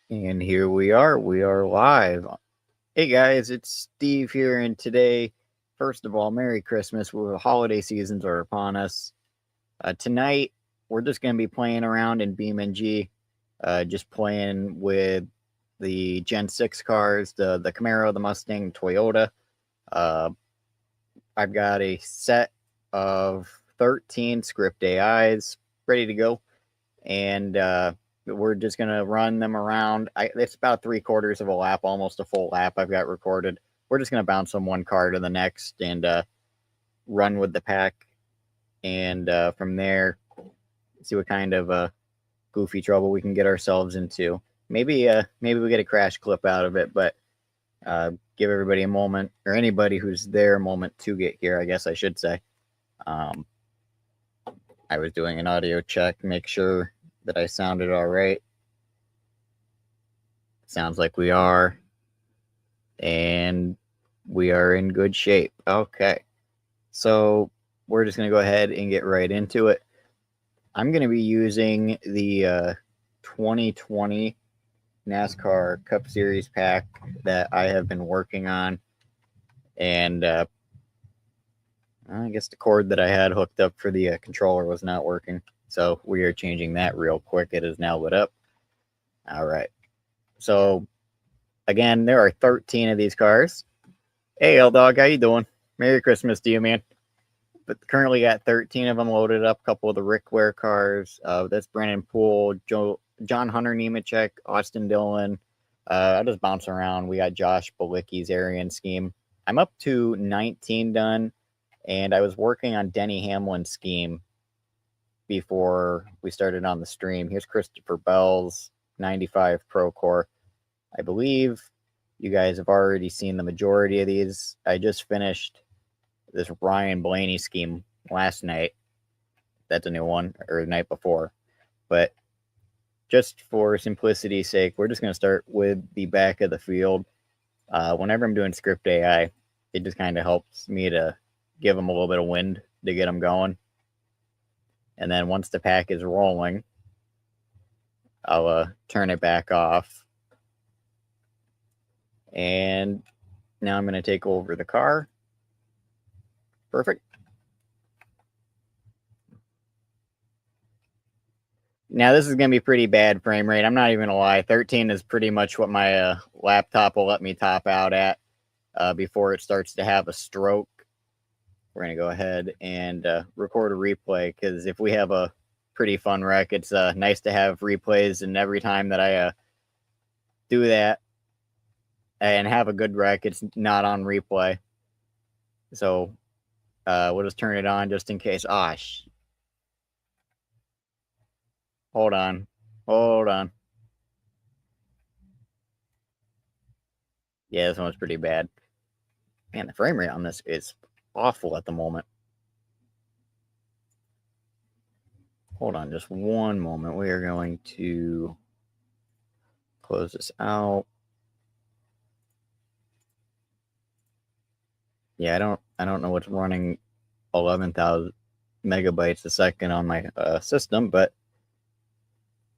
And here we are live. Hey guys, it's Steve here, and today, first of all, Merry Christmas. The holiday seasons are upon us. Tonight, we're just going to be playing around in BeamNG, just playing with the Gen 6 cars, the Camaro, the Mustang, Toyota. Uh, I've got a set of 13 script AIs ready to go, and we're just going to run them around. It's about 3/4 of a lap, almost a full lap I've got recorded. We're just going to bounce from one car to the next and run with the pack. And from there, see what kind of goofy trouble we can get ourselves into. Maybe we get a crash clip out of it, but give everybody a moment, or anybody who's there a moment to get here, I guess I should say. I was doing an audio check, make sure that I sounded all right. Sounds like we are. And we are in good shape. Okay. So we're just going to go ahead and get right into it. I'm going to be using the 2020 NASCAR Cup Series pack that I have been working on. And I guess the cord that I had hooked up for the controller was not working. So we are changing that real quick. It is now lit up. All right. So again, there are 13 of these cars. Hey, L-Dog, how you doing? Merry Christmas to you, man. But currently got 13 of them loaded up. A couple of the Rick Ware cars. That's Brennan Poole, John Hunter Nemechek, Austin Dillon. I just bounce around. We got Josh Balicki's Aryan scheme. I'm up to 19 done, and I was working on Denny Hamlin's scheme before we started on the stream. Here's Christopher Bell's 95 Pro Core. I believe you guys have already seen the majority of these. I just finished this Ryan Blaney scheme last night. That's a new one, or the night before. But just for simplicity's sake, we're just going to start with the back of the field. Whenever I'm doing script AI, it just kind of helps me to give them a little bit of wind to get them going. And then once the pack is rolling, I'll turn it back off. And now I'm going to take over the car. Perfect. Now this is going to be pretty bad frame rate. I'm not even going to lie. 13 is pretty much what my laptop will let me top out at before it starts to have a stroke. We're going to go ahead and record a replay, because if we have a pretty fun wreck, it's nice to have replays, and every time that I do that and have a good wreck, it's not on replay. So we'll just turn it on just in case. Hold on. Yeah, this one's pretty bad. Man, the frame rate on this is awful at the moment. Hold on just one moment. We are going to close this out. Yeah, I don't know what's running 11,000 megabytes a second on my system, but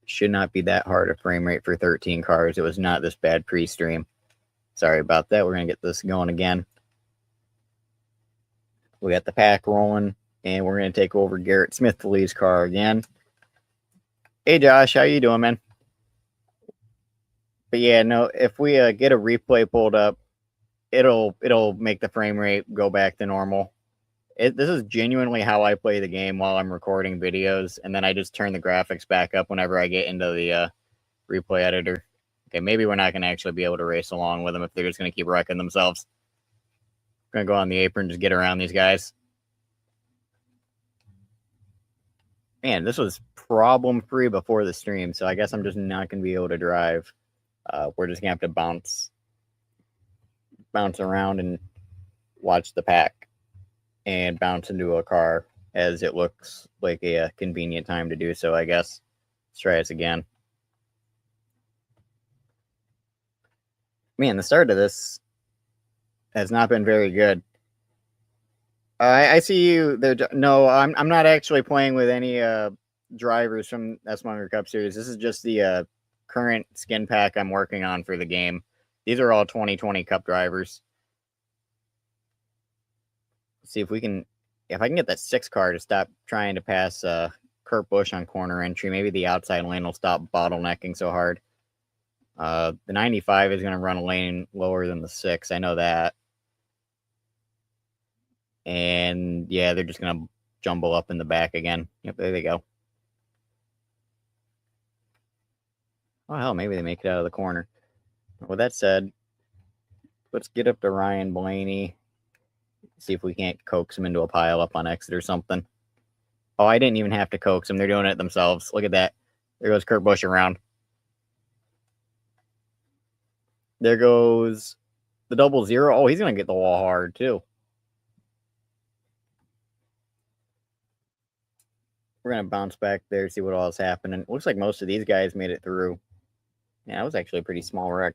should not be that hard a frame rate for 13 cars. It was not this bad pre-stream. Sorry about that. We're going to get this going again. We got the pack rolling, and we're going to take over Garrett Smith-Lee's car again. Hey, Josh, how you doing, man? But yeah, no, if we get a replay pulled up, it'll make the frame rate go back to normal. This is genuinely how I play the game while I'm recording videos, and then I just turn the graphics back up whenever I get into the replay editor. Okay, maybe we're not going to actually be able to race along with them if they're just going to keep wrecking themselves. I'm going to go on the apron and just get around these guys. Man, this was problem-free before the stream, so I guess I'm just not going to be able to drive. We're just going to have to bounce around and watch the pack and bounce into a car as it looks like a convenient time to do so, I guess. Let's try this again. Man, the start of this has not been very good. I see you there. No, I'm not actually playing with any drivers from SMunger Cup Series. This is just the current skin pack I'm working on for the game. These are all 2020 Cup drivers. Let's see if we can, if I can get that 6 car to stop trying to pass Kurt Busch on corner entry. Maybe the outside lane will stop bottlenecking so hard. The 95 is going to run a lane lower than the 6. I know that. And yeah, they're just going to jumble up in the back again. Yep, there they go. Oh, hell, maybe they make it out of the corner. With that said, let's get up to Ryan Blaney. See if we can't coax him into a pile up on exit or something. Oh, I didn't even have to coax them. They're doing it themselves. Look at that. There goes Kurt Busch around. There goes the 00. Oh, he's going to get the wall hard, too. We're going to bounce back there, see what all is happening. Looks like most of these guys made it through. Yeah, it was actually a pretty small wreck.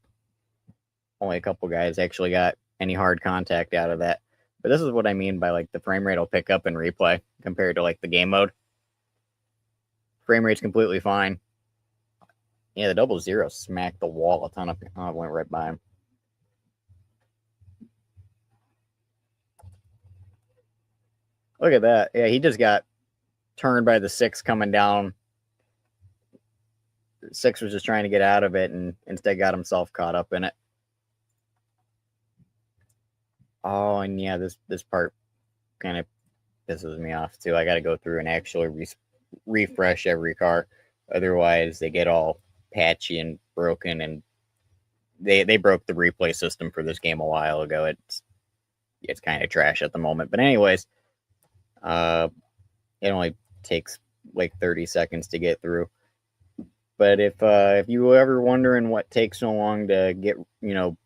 Only a couple guys actually got any hard contact out of that. But this is what I mean by, like, the frame rate will pick up in replay compared to, like, the game mode. Frame rate's completely fine. Yeah, the 00 smacked the wall a ton of... Oh, it went right by him. Look at that. Yeah, he just got turned by the 6 coming down. 6 was just trying to get out of it and instead got himself caught up in it. Oh, and yeah, this part kind of pisses me off too. I got to go through and actually refresh every car. Otherwise, they get all patchy and broken, and they broke the replay system for this game a while ago. It's kind of trash at the moment. But anyways, it only takes like 30 seconds to get through. But if you were ever wondering what takes so long to get, you know,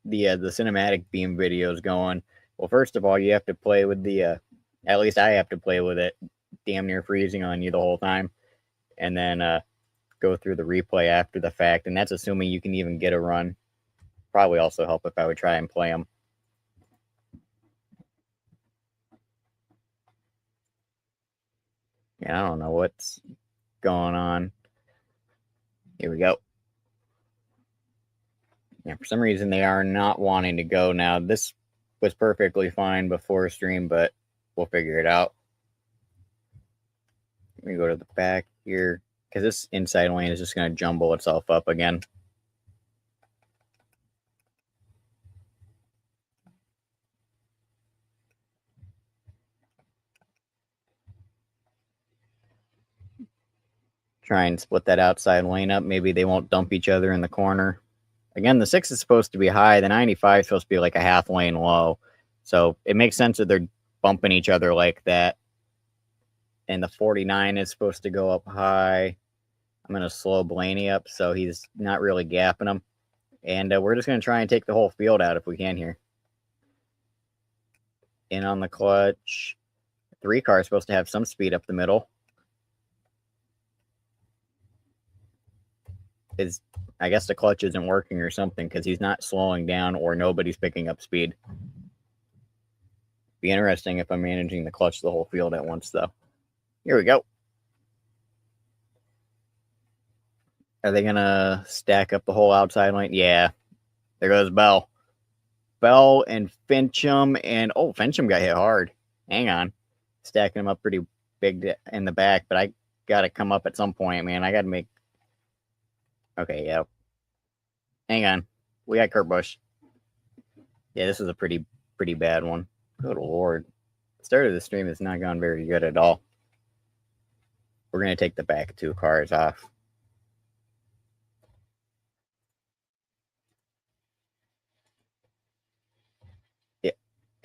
the cinematic beam videos going, well, first of all, you have to play with the at least I have to play with it damn near freezing on you the whole time, and then go through the replay after the fact, and that's assuming you can even get a run. Probably also help if I would try and play them. Yeah, I don't know what's going on. Here we go. Yeah, for some reason they are not wanting to go now. This was perfectly fine before stream, but we'll figure it out. Let me go to the back here, because this inside lane is just going to jumble itself up again. Try and split that outside lane up. Maybe they won't dump each other in the corner. Again, the 6 is supposed to be high. The 95 is supposed to be like a half lane low. So it makes sense that they're bumping each other like that. And the 49 is supposed to go up high. I'm going to slow Blaney up so he's not really gapping him. And we're just going to try and take the whole field out if we can here. In on the clutch. 3 car is supposed to have some speed up the middle. I guess the clutch isn't working or something, because he's not slowing down or nobody's picking up speed. Be interesting if I'm managing the clutch the whole field at once, though. Here we go. Are they going to stack up the whole outside lane? Yeah. There goes Bell. Bell and Fincham. And, oh, Fincham got hit hard. Hang on. Stacking him up pretty big in the back, but I got to come up at some point, man. I got to make... Okay, yeah. Hang on. We got Kurt Busch. Yeah, this is a pretty bad one. Good Lord. The start of the stream has not gone very good at all. We're going to take the back 2 cars off. Yeah.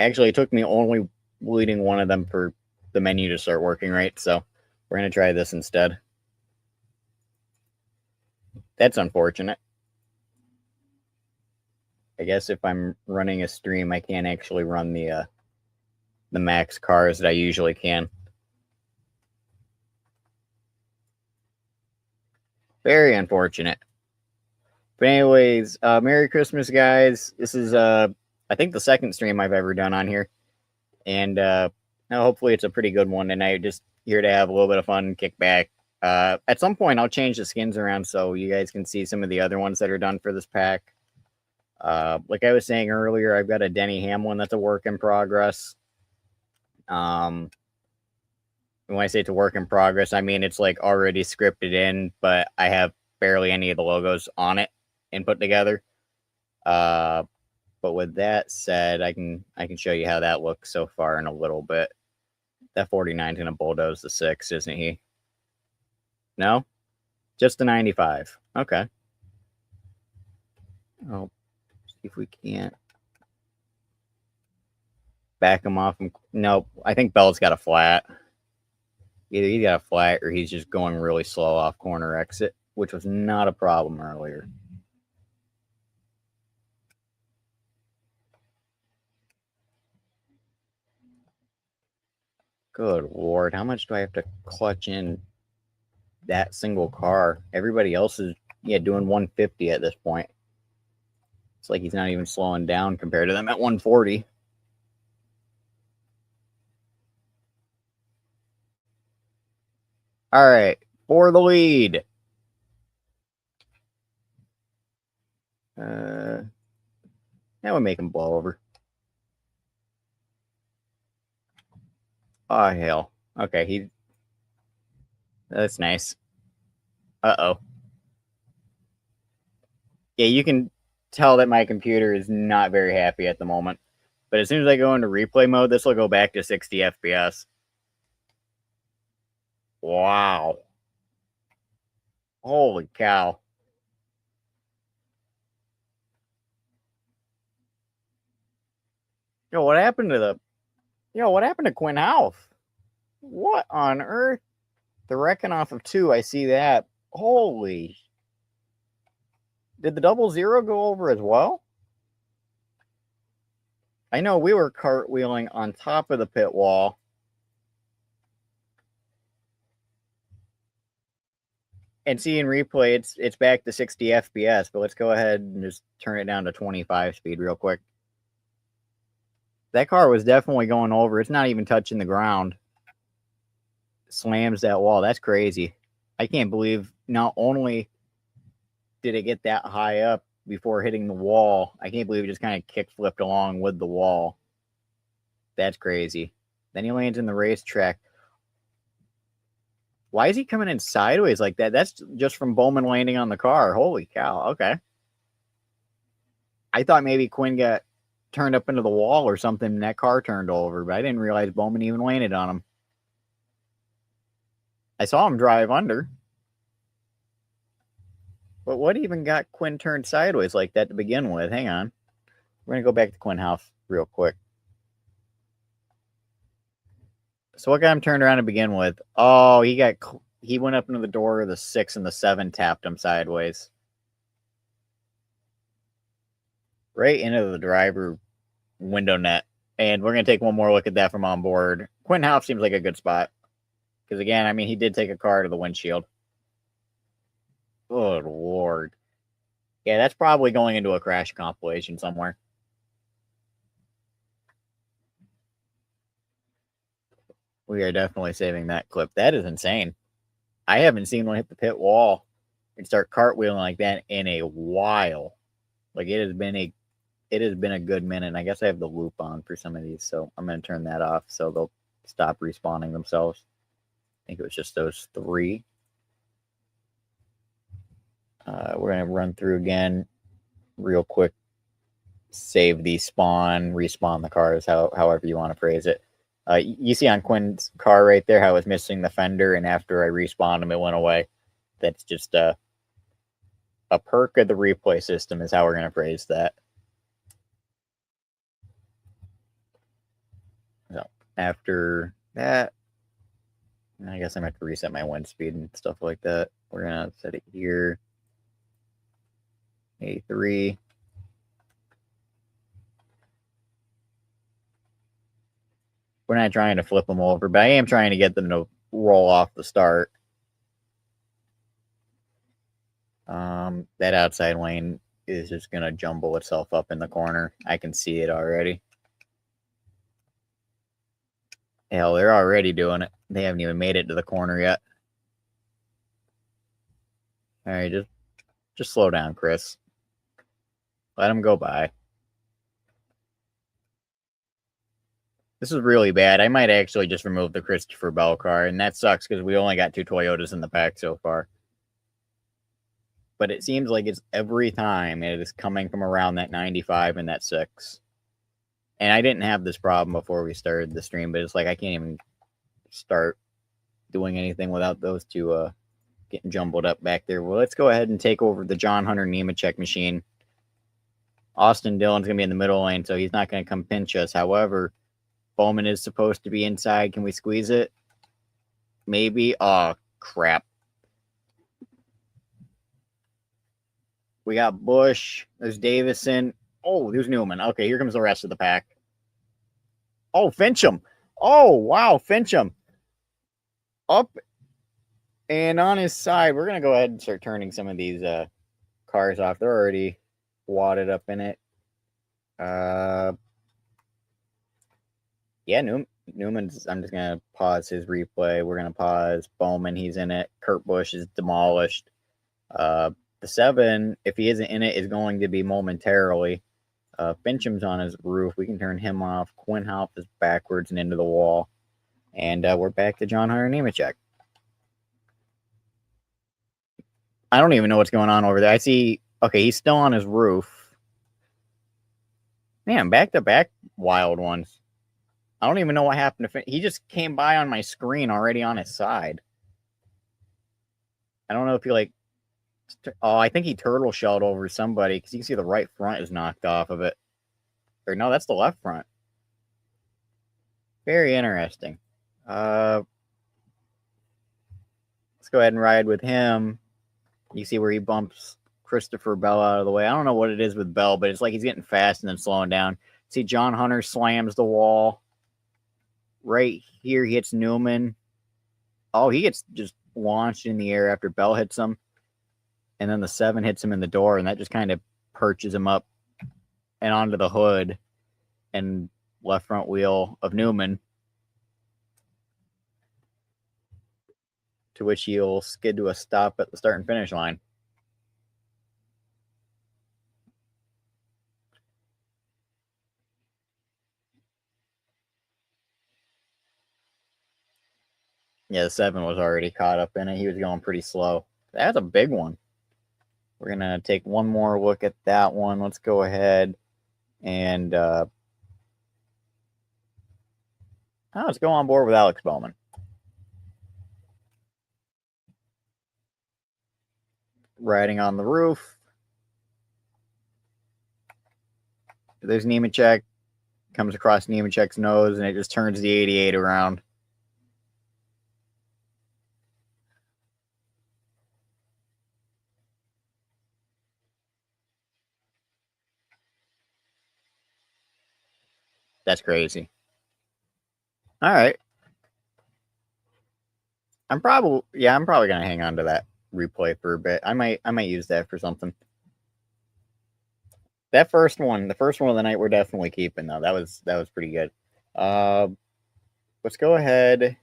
Actually, it took me only leading one of them for the menu to start working right, so we're going to try this instead. That's unfortunate. I guess if I'm running a stream, I can't actually run the max cars that I usually can. Very unfortunate. But anyways, Merry Christmas, guys. This is, I think, the second stream I've ever done on here. And hopefully it's a pretty good one tonight. Just here to have a little bit of fun, kick back, At some point, I'll change the skins around so you guys can see some of the other ones that are done for this pack. Like I was saying earlier, I've got a Denny Hamlin that's a work in progress. When I say it's a work in progress, I mean it's like already scripted in, but I have barely any of the logos on it and put together. But with that said, I can show you how that looks so far in a little bit. That 49's gonna bulldoze the 6, isn't he? No? Just the 95. Okay. Oh, see if we can't back him off. Nope. I think Bell's got a flat. Either he got a flat or he's just going really slow off corner exit, which was not a problem earlier. Good Lord. How much do I have to clutch in that single car? Everybody else is doing 150 at this point. It's like he's not even slowing down compared to them at 140. All right, for the lead. Now we make him blow over. Oh, hell. Okay, that's nice. Uh-oh. Yeah, you can tell that my computer is not very happy at the moment. But as soon as I go into replay mode, this will go back to 60 FPS. Wow. Holy cow. What happened to Quinn House? What on earth? The wrecking off of 2, I see that. Holy. Did the 00 go over as well? I know we were cartwheeling on top of the pit wall. And see in replay, it's back to 60 FPS, but let's go ahead and just turn it down to 25 speed real quick. That car was definitely going over. It's not even touching the ground. Slams that wall. That's crazy. I can't believe not only did it get that high up before hitting the wall, I can't believe it just kind of kick flipped along with the wall. That's crazy. Then he lands in the racetrack. Why is he coming in sideways like that? That's just from Bowman landing on the car. Holy cow. Okay. I thought maybe Quinn got turned up into the wall or something and that car turned over, but I didn't realize Bowman even landed on him. I saw him drive under. But what even got Quinn turned sideways like that to begin with? Hang on. We're going to go back to Quinn House real quick. So what got him turned around to begin with? Oh, he went up into the door of the 6 and the 7 tapped him sideways. Right into the driver window net. And we're going to take one more look at that from on board. Quinn House seems like a good spot. Because again, I mean, he did take a car to the windshield. Good Lord. Yeah, that's probably going into a crash compilation somewhere. We are definitely saving that clip. That is insane. I haven't seen one hit the pit wall and start cartwheeling like that in a while. Like it has been a good minute. I guess I have the loop on for some of these, so I'm going to turn that off so they'll stop respawning themselves. I think it was just those 3. We're going to run through again real quick. Save the spawn, respawn the cars, however you want to phrase it. You see on Quinn's car right there how it was missing the fender, and after I respawned him, it went away. That's just a perk of the replay system is how we're going to phrase that. So after that, I guess I'm going to have to reset my wind speed and stuff like that. We're going to set it here. A3. We're not trying to flip them over, but I am trying to get them to roll off the start. That outside lane is just going to jumble itself up in the corner. I can see it already. Hell, they're already doing it. They haven't even made it to the corner yet. All right, just slow down, Chris. Let him go by. This is really bad. I might actually just remove the Christopher Bell car, and that sucks because we only got 2 Toyotas in the pack so far. But it seems like it's every time it is coming from around that 95 and that 6. And I didn't have this problem before we started the stream, but it's like I can't even start doing anything without those two getting jumbled up back there. Well, let's go ahead and take over the John Hunter Nemechek machine. Austin Dillon's going to be in the middle lane, so he's not going to come pinch us. However, Bowman is supposed to be inside. Can we squeeze it? Maybe. Oh, crap. We got Bush. There's Davison. Oh, there's Newman. Okay, here comes the rest of the pack. Oh, Fincham. Oh, wow, Fincham. Up and on his side. We're going to go ahead and start turning some of these cars off. They're already wadded up in it. Yeah, Newman's. I'm just gonna pause his replay. We're gonna pause Bowman. He's in it. Kurt Busch is demolished. The 7, if he isn't in it, is going to be momentarily. Fincham's on his roof. We can turn him off. Quinhoff is backwards and into the wall. And we're back to John Hunter Nemechek. I don't even know what's going on over there. I see. Okay, he's still on his roof. Man, back-to-back wild ones. I don't even know what happened to he just came by on my screen already on his side. I don't know if he like. Oh, I think he turtle shelled over somebody because you can see the right front is knocked off of it. Or no, that's the left front. Very interesting. Let's go ahead and ride with him. You see where he bumps Christopher Bell out of the way. I don't know what it is with Bell, but it's like he's getting fast and then slowing down. See, John Hunter slams the wall. Right here, he hits Newman. Oh, he gets just launched in the air after Bell hits him. And then the 7 hits him in the door, and that just kind of perches him up and onto the hood and left front wheel of Newman. To which he'll skid to a stop at the start and finish line. Yeah, the 7 was already caught up in it. He was going pretty slow. That's a big one. We're going to take one more look at that one. Let's go ahead and let's go on board with Alex Bowman. Riding on the roof. There's Nemechek. Comes across Nemechek's nose, and it just turns the 88 around. That's crazy. All right. I'm probably gonna hang on to that replay for a bit. I might use that for something. That first one, the first one of the night, we're definitely keeping though. That was pretty good. Let's go ahead.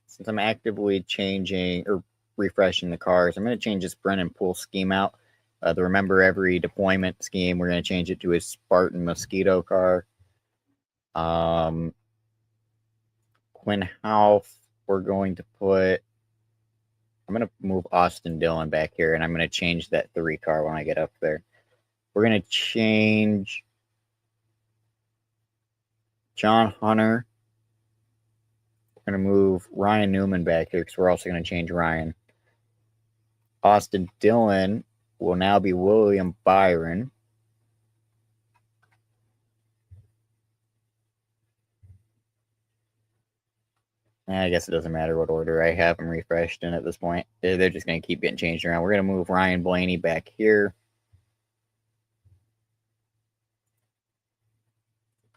Since I'm actively changing or refreshing the cars, I'm going to change this Brennan Pool scheme out. The Remember Every Deployment scheme, we're going to change it to his Spartan Mosquito car. Quinn Half, we're going to put. I'm going to move Austin Dillon back here, and I'm going to change that 3 car when I get up there. We're going to change John Hunter. We're going to move Ryan Newman back here because we're also going to change Ryan. Austin Dillon will now be William Byron. I guess it doesn't matter what order I have them refreshed in at this point. They're just going to keep getting changed around. We're going to move Ryan Blaney back here.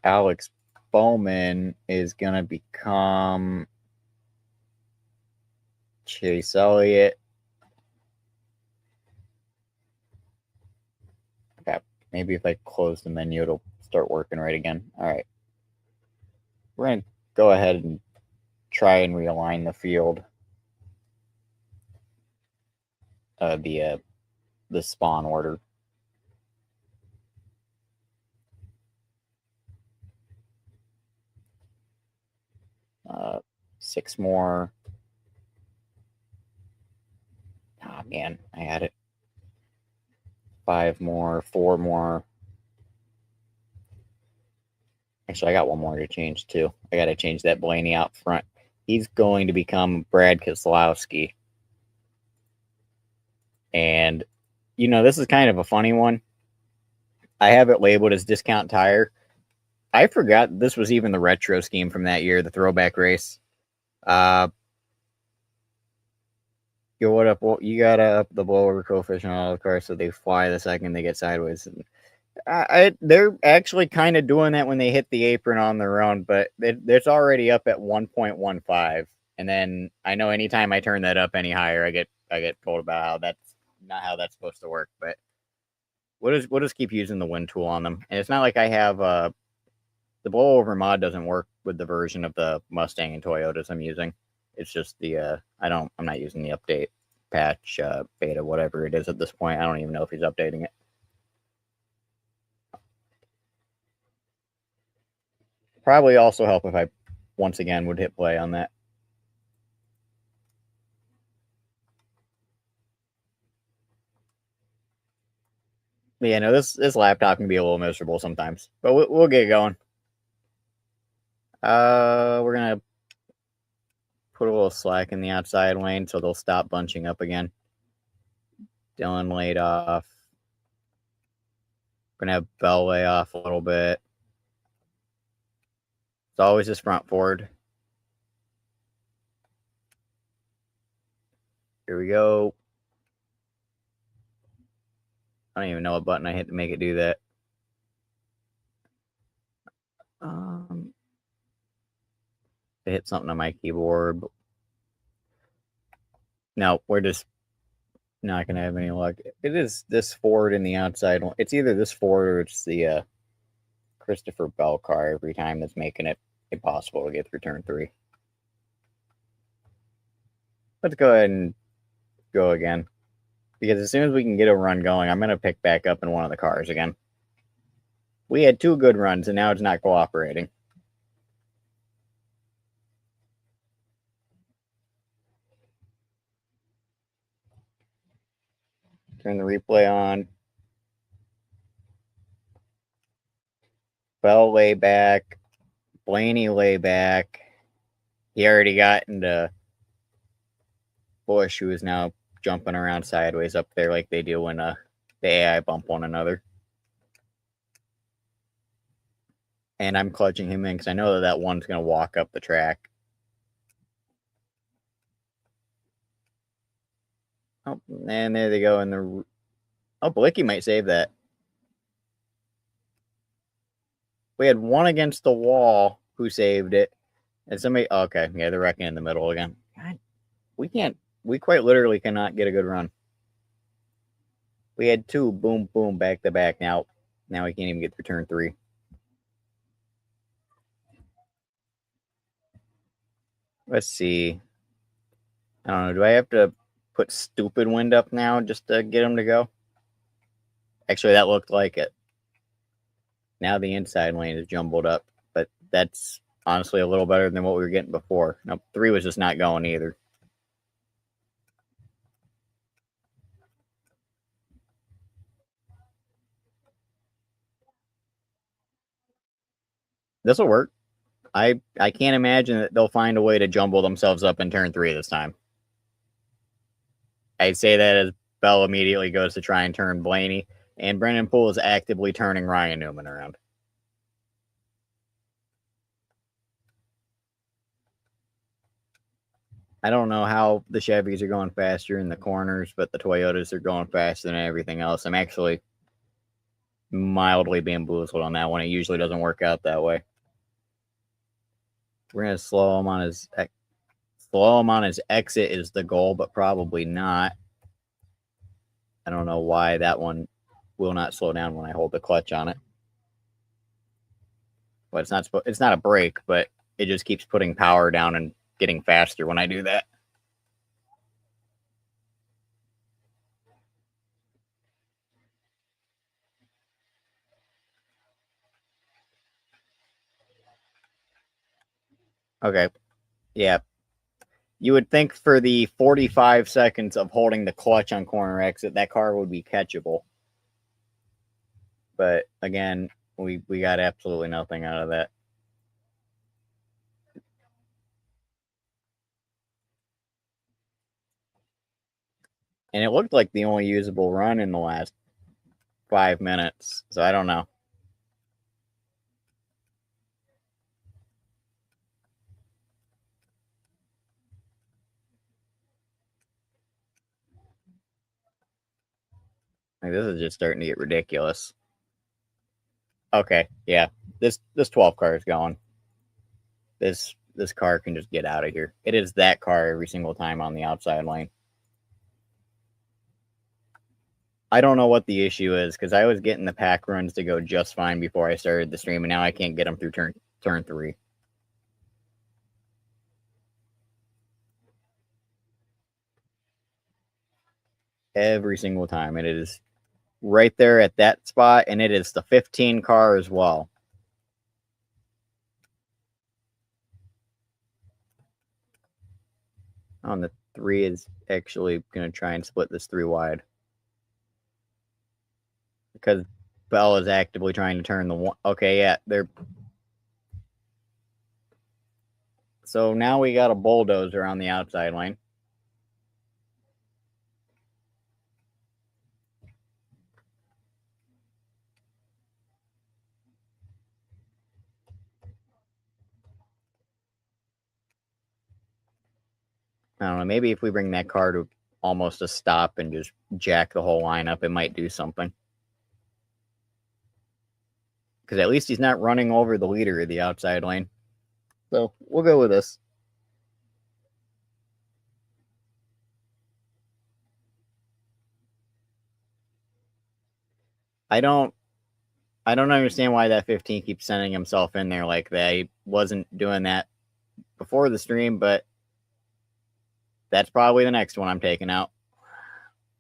Alex Bowman is going to become Chase Elliott. Okay, maybe if I close the menu, it'll start working right again. All right. We're going to go ahead and try and realign the field. the spawn order. Uh, 6 more. Oh man, I had it. 5 more, 4 more. Actually, I got one more to change too. I got to change that Blaney out front. He's going to become Brad Keselowski. And, you know, this is kind of a funny one. I have it labeled as discount tire. I forgot this was even the retro scheme from that year, the throwback race. Yo, what up? Well, you gotta up the blowover coefficient on all the cars so they fly the second they get sideways. They're actually kind of doing that when they hit the apron on their own, but it's already up at 1.15. And then I know anytime I turn that up any higher, I get told about how that's not how that's supposed to work. But we'll just keep using the wind tool on them. And it's not like I have the blowover mod doesn't work with the version of the Mustang and Toyotas I'm using. It's just the I'm not using the update patch beta, whatever it is at this point. I don't even know if he's updating it. Probably also help if I once again would hit play on that. But yeah, no, this laptop can be a little miserable sometimes, but we'll get going. We're gonna put a little slack in the outside lane so they'll stop bunching up again. Dylan laid off. We're gonna have Bell lay off a little bit. It's always his front forward. Here we go. I don't even know what button I hit to make it do that. I hit something on my keyboard. No, we're just not going to have any luck. It is this Ford in the outside. It's either this Ford or it's the Christopher Bell car every time that's making it impossible to get through turn 3. Let's go ahead and go again. Because as soon as we can get a run going, I'm going to pick back up in one of the cars again. We had 2 good runs, and now it's not cooperating. Turn the replay on. Bell lay back. Blaney lay back. He already got into Bush, who is now jumping around sideways up there like they do when the AI bump one another. And I'm clutching him in because I know that one's going to walk up the track. Oh, and there they go. Oh, Blicky might save that. We had one against the wall who saved it. And somebody, oh, okay, yeah, they're wrecking in the middle again. God, we quite literally cannot get a good run. We had 2 boom, boom, back to back. Now we can't even get through turn 3. Let's see. I don't know. Do I have to put stupid wind up now just to get them to go? Actually, that looked like it. Now the inside lane is jumbled up, but that's honestly a little better than what we were getting before. Nope, 3 was just not going either. This will work. I can't imagine that they'll find a way to jumble themselves up in turn 3 this time. I'd say that as Bell immediately goes to try and turn Blaney, and Brendan Poole is actively turning Ryan Newman around. I don't know how the Chevys are going faster in the corners, but the Toyotas are going faster than everything else. I'm actually mildly bamboozled on that one. It usually doesn't work out that way. We're going to slow him on his exit is the goal, but probably not. I don't know why that one will not slow down when I hold the clutch on it. But it's not a brake, but it just keeps putting power down and getting faster when I do that. Okay. Yeah. You would think for the 45 seconds of holding the clutch on corner exit, that car would be catchable. But again, we got absolutely nothing out of that. And it looked like the only usable run in the last 5 minutes. So I don't know. Like, this is just starting to get ridiculous. Okay, yeah. This 12 car is going. This car can just get out of here. It is that car every single time on the outside lane. I don't know what the issue is because I was getting the pack runs to go just fine before I started the stream, and now I can't get them through turn 3. Every single time. It is right there at that spot, and it is the 15 car as well. On the 3 is actually going to try and split this 3 wide. Because Bell is actively trying to turn the 1. Okay, yeah, they're... So now we got a bulldozer on the outside lane. I don't know, maybe if we bring that car to almost a stop and just jack the whole line up, it might do something. Because at least he's not running over the leader of the outside lane. So we'll go with this. I don't understand why that 15 keeps sending himself in there like that. He wasn't doing that before the stream, but that's probably the next one I'm taking out.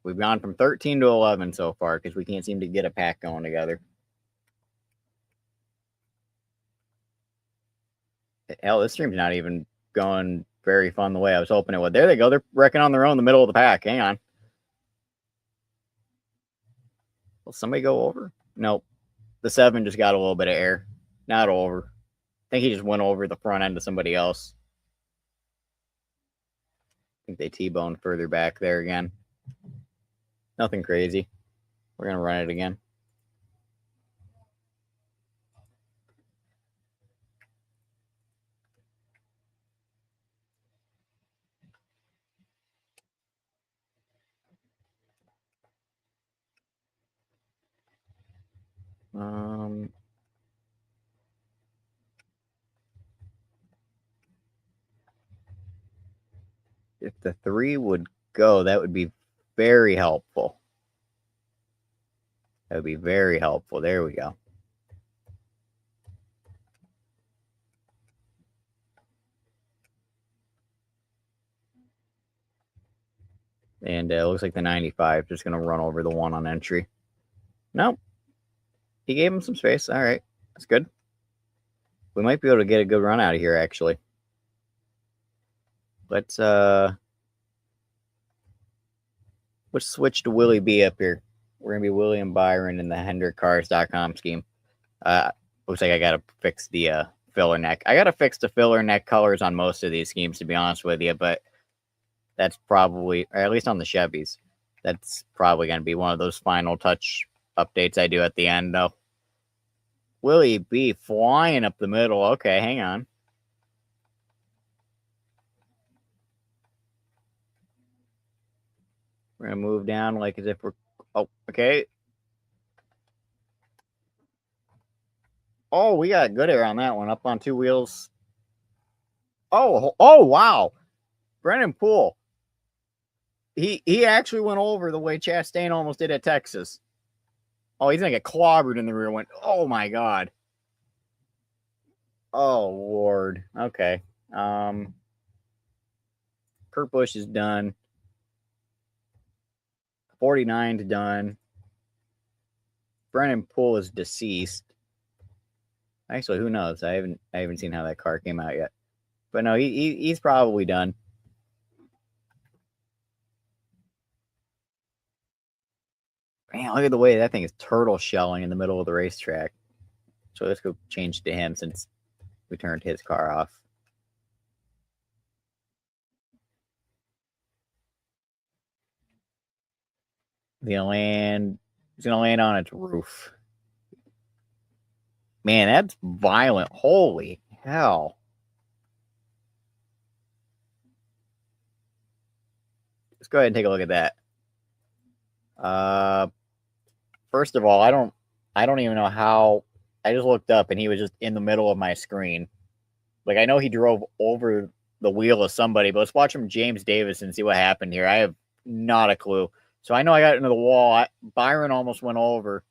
We've gone from 13 to 11 so far because we can't seem to get a pack going together. Hell, this stream's not even going very fun the way I was hoping it would. There they go. They're wrecking on their own in the middle of the pack. Hang on. Will somebody go over? Nope. The 7 just got a little bit of air. Not over. I think he just went over the front end of somebody else. I think they T-boned further back there again. Nothing crazy. We're going to run it again. If the 3 would go, that would be very helpful. That would be very helpful. There we go. And it looks like the 95 just going to run over the 1 on entry. Nope. He gave him some space. All right. That's good. We might be able to get a good run out of here, actually. Let's switch to Willie B up here. We're going to be William Byron in the HendrickCars.com scheme. Looks like I got to fix the filler neck. I got to fix the filler neck colors on most of these schemes, to be honest with you, but that's probably, or at least on the Chevys, that's probably going to be one of those final touch updates I do at the end, though. Willie B flying up the middle. Okay, hang on. We're going to move down like as if we're... Oh, okay. Oh, we got good air on that one. Up on 2 wheels. Oh, wow. Brennan Poole. He actually went over the way Chastain almost did at Texas. Oh, he's going to get clobbered in the rear one. Oh, my God. Oh, Lord. Okay. Kurt Busch is done. 49's done. Brennan Poole is deceased. Actually, who knows? I haven't seen how that car came out yet. But no, he's probably done. Man, look at the way that thing is turtle shelling in the middle of the racetrack. So let's go change to him since we turned his car off. He's gonna land on its roof. Man, that's violent. Holy hell. Let's go ahead and take a look at that. First of all, I don't even know how. I just looked up and he was just in the middle of my screen. Like, I know he drove over the wheel of somebody, but let's watch him James Davis and see what happened here. I have not a clue. So I know I got into the wall. Byron almost went over.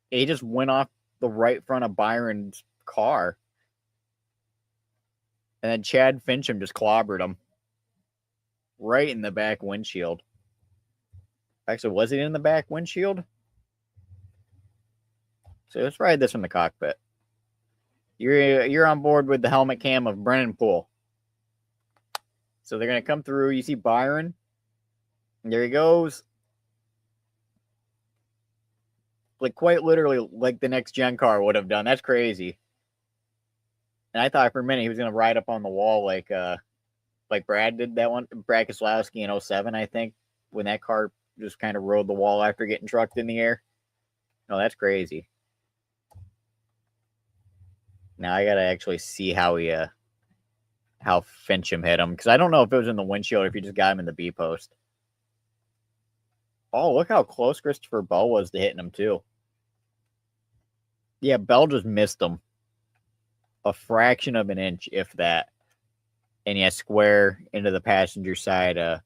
He just went off the right front of Byron's car. And then Chad Fincham just clobbered him right in the back windshield. Actually, was it in the back windshield? So let's ride this from the cockpit. You're on board with the helmet cam of Brennan Poole. So they're going to come through. You see Byron. There he goes. Like, quite literally, like the next gen car would have done. That's crazy. And I thought for a minute he was going to ride up on the wall like Brad did that one. Brad Keselowski in 07, I think, when that car just kind of rode the wall after getting trucked in the air. No, that's crazy. Now I got to actually see how Fincham hit him, because I don't know if it was in the windshield or if he just got him in the B post. Oh, look how close Christopher Bell was to hitting him, too. Yeah, Bell just missed him. A fraction of an inch, if that. And yeah, square into the passenger side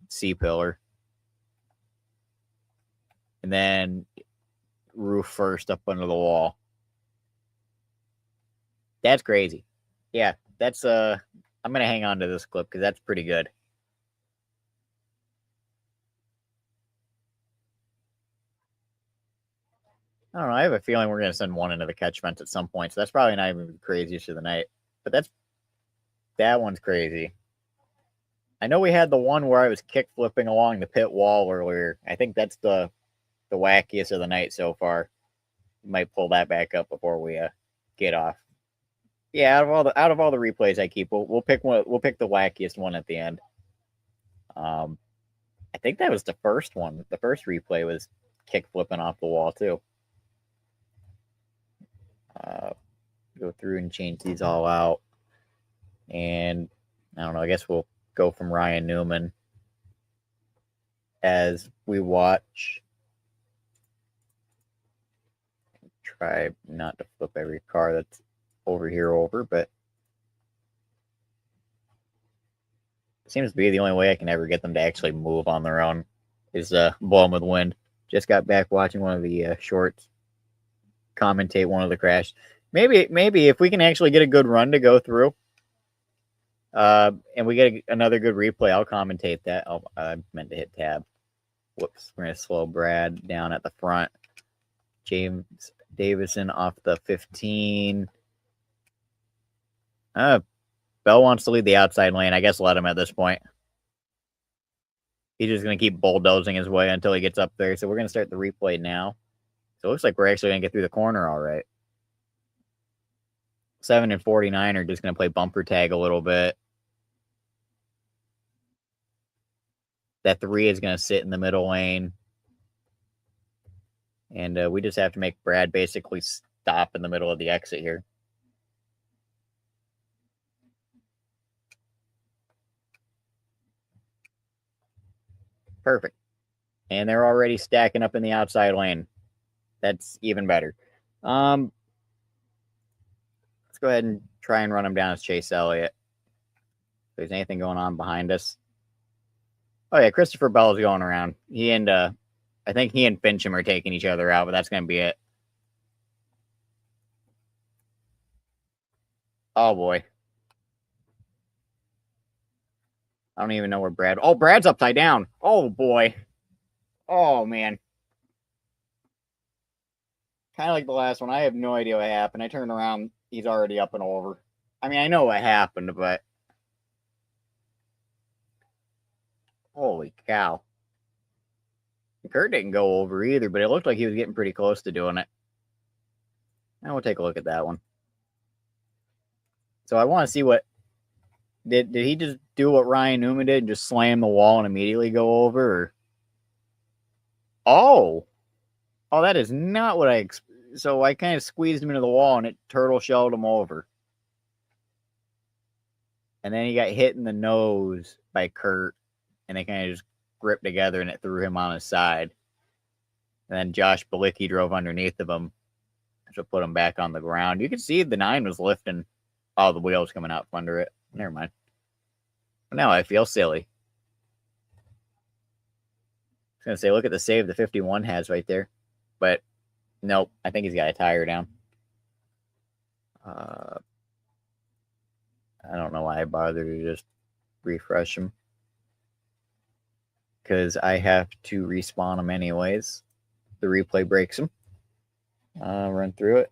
C-pillar. And then roof first up under the wall. That's crazy. Yeah, that's I'm going to hang on to this clip because that's pretty good. I don't know. I have a feeling we're going to send one into the catch fence at some point. So that's probably not even the craziest of the night. But that one's crazy. I know we had the one where I was kick flipping along the pit wall earlier. I think that's the wackiest of the night so far. We might pull that back up before we get off. Yeah, out of all the replays I keep, we'll pick one. We'll pick the wackiest one at the end. I think that was the first one. The first replay was kick flipping off the wall too. Go through and change these all out. And I don't know, I guess we'll go from Ryan Newman as we watch. Try not to flip every car that's over here over, but it seems to be the only way I can ever get them to actually move on their own is blow them with wind. Just got back watching one of the shorts commentate one of the crashes. Maybe if we can actually get a good run to go through, and we get another good replay, I'll commentate that. I meant to hit tab. Whoops. We're going to slow Brad down at the front. James Davison off the 15. Bell wants to lead the outside lane. I guess let him at this point. He's just going to keep bulldozing his way until he gets up there. So we're going to start the replay now. So it looks like we're actually going to get through the corner all right. 7 and 49 are just going to play bumper tag a little bit. That 3 is going to sit in the middle lane. And we just have to make Brad basically stop in the middle of the exit here. Perfect. And they're already stacking up in the outside lane. That's even better. Let's go ahead and try and run him down as Chase Elliott. If there's anything going on behind us. Oh, yeah, Christopher Bell is going around. I think he and Fincham are taking each other out, but that's going to be it. Oh, boy. I don't even know where Brad... Oh, Brad's upside down. Oh, boy. Oh, man. Kind of like the last one. I have no idea what happened. I turned around. He's already up and over. I mean, I know what happened, but Holy cow. Kurt didn't go over either, but it looked like he was getting pretty close to doing it. Now we'll take a look at that one. So I want to see what did he just do what Ryan Newman did and just slam the wall and immediately go over? Or... Oh, that is not what I. So I kind of squeezed him into the wall and it turtle shelled him over. And then he got hit in the nose by Kurt, and they kind of just gripped together and it threw him on his side. And then Josh Balicki drove underneath of him to put him back on the ground. You can see the 9 was lifting all the wheels coming out from under it. Never mind. But now I feel silly. I was going to say, look at the save the 51 has right there. But nope, I think he's got a tire down. I don't know why I bothered to just refresh him. Because I have to respawn him anyways. The replay breaks him. Run through it.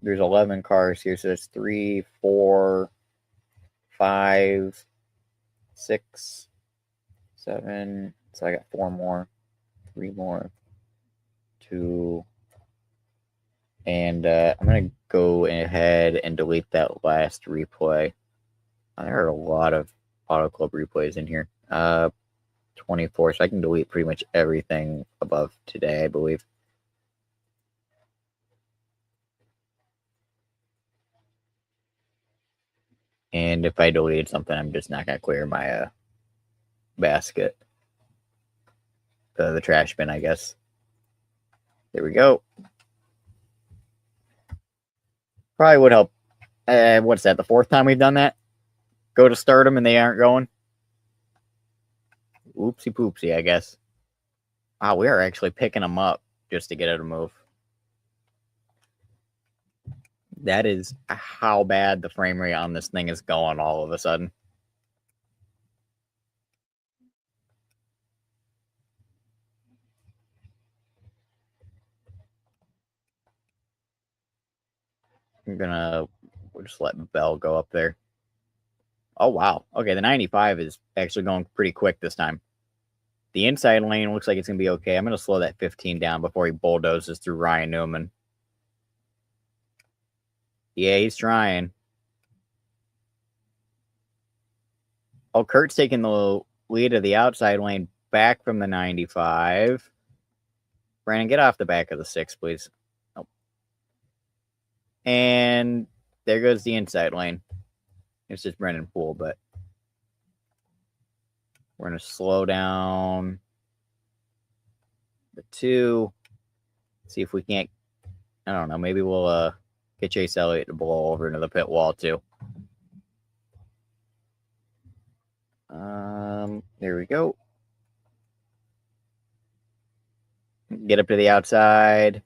There's 11 cars here, so that's 3, 4, 5, 6, 7. So I got 4 more, 3 more, 2. And I'm going to go ahead and delete that last replay. There are a lot of Auto Club replays in here. 24, so I can delete pretty much everything above today, I believe. And if I deleted something, I'm just not going to clear my basket. The trash bin, I guess. There we go. Probably would help. What's that, the 4th time we've done that? Go to start them and they aren't going? Oopsie poopsie, I guess. Wow, we are actually picking them up just to get it to move. That is how bad the frame rate on this thing is going all of a sudden. We'll just let Bell go up there. Oh, wow. Okay, the 95 is actually going pretty quick this time. The inside lane looks like it's going to be okay. I'm going to slow that 15 down before he bulldozes through Ryan Newman. Yeah, he's trying. Oh, Kurt's taking the lead of the outside lane back from the 95. Brandon, get off the back of the 6, please. Nope. And there goes the inside lane. It's just Brendan Poole, but we're going to slow down the 2. See if we can't, I don't know, maybe we'll get Chase Elliott to blow over into the pit wall too. There we go. Get up to the outside.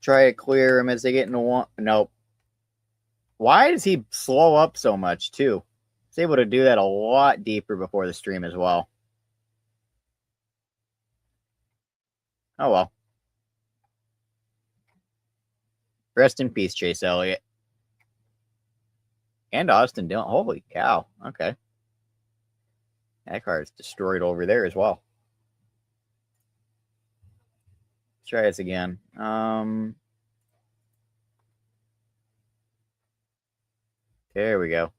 Try to clear him as they get into one. Nope. Why does he slow up so much too? He's able to do that a lot deeper before the stream as well. Oh well. Rest in peace, Chase Elliott. And Austin Dillon. Holy cow. Okay. That car is destroyed over there as well. Let's try this again. There we go.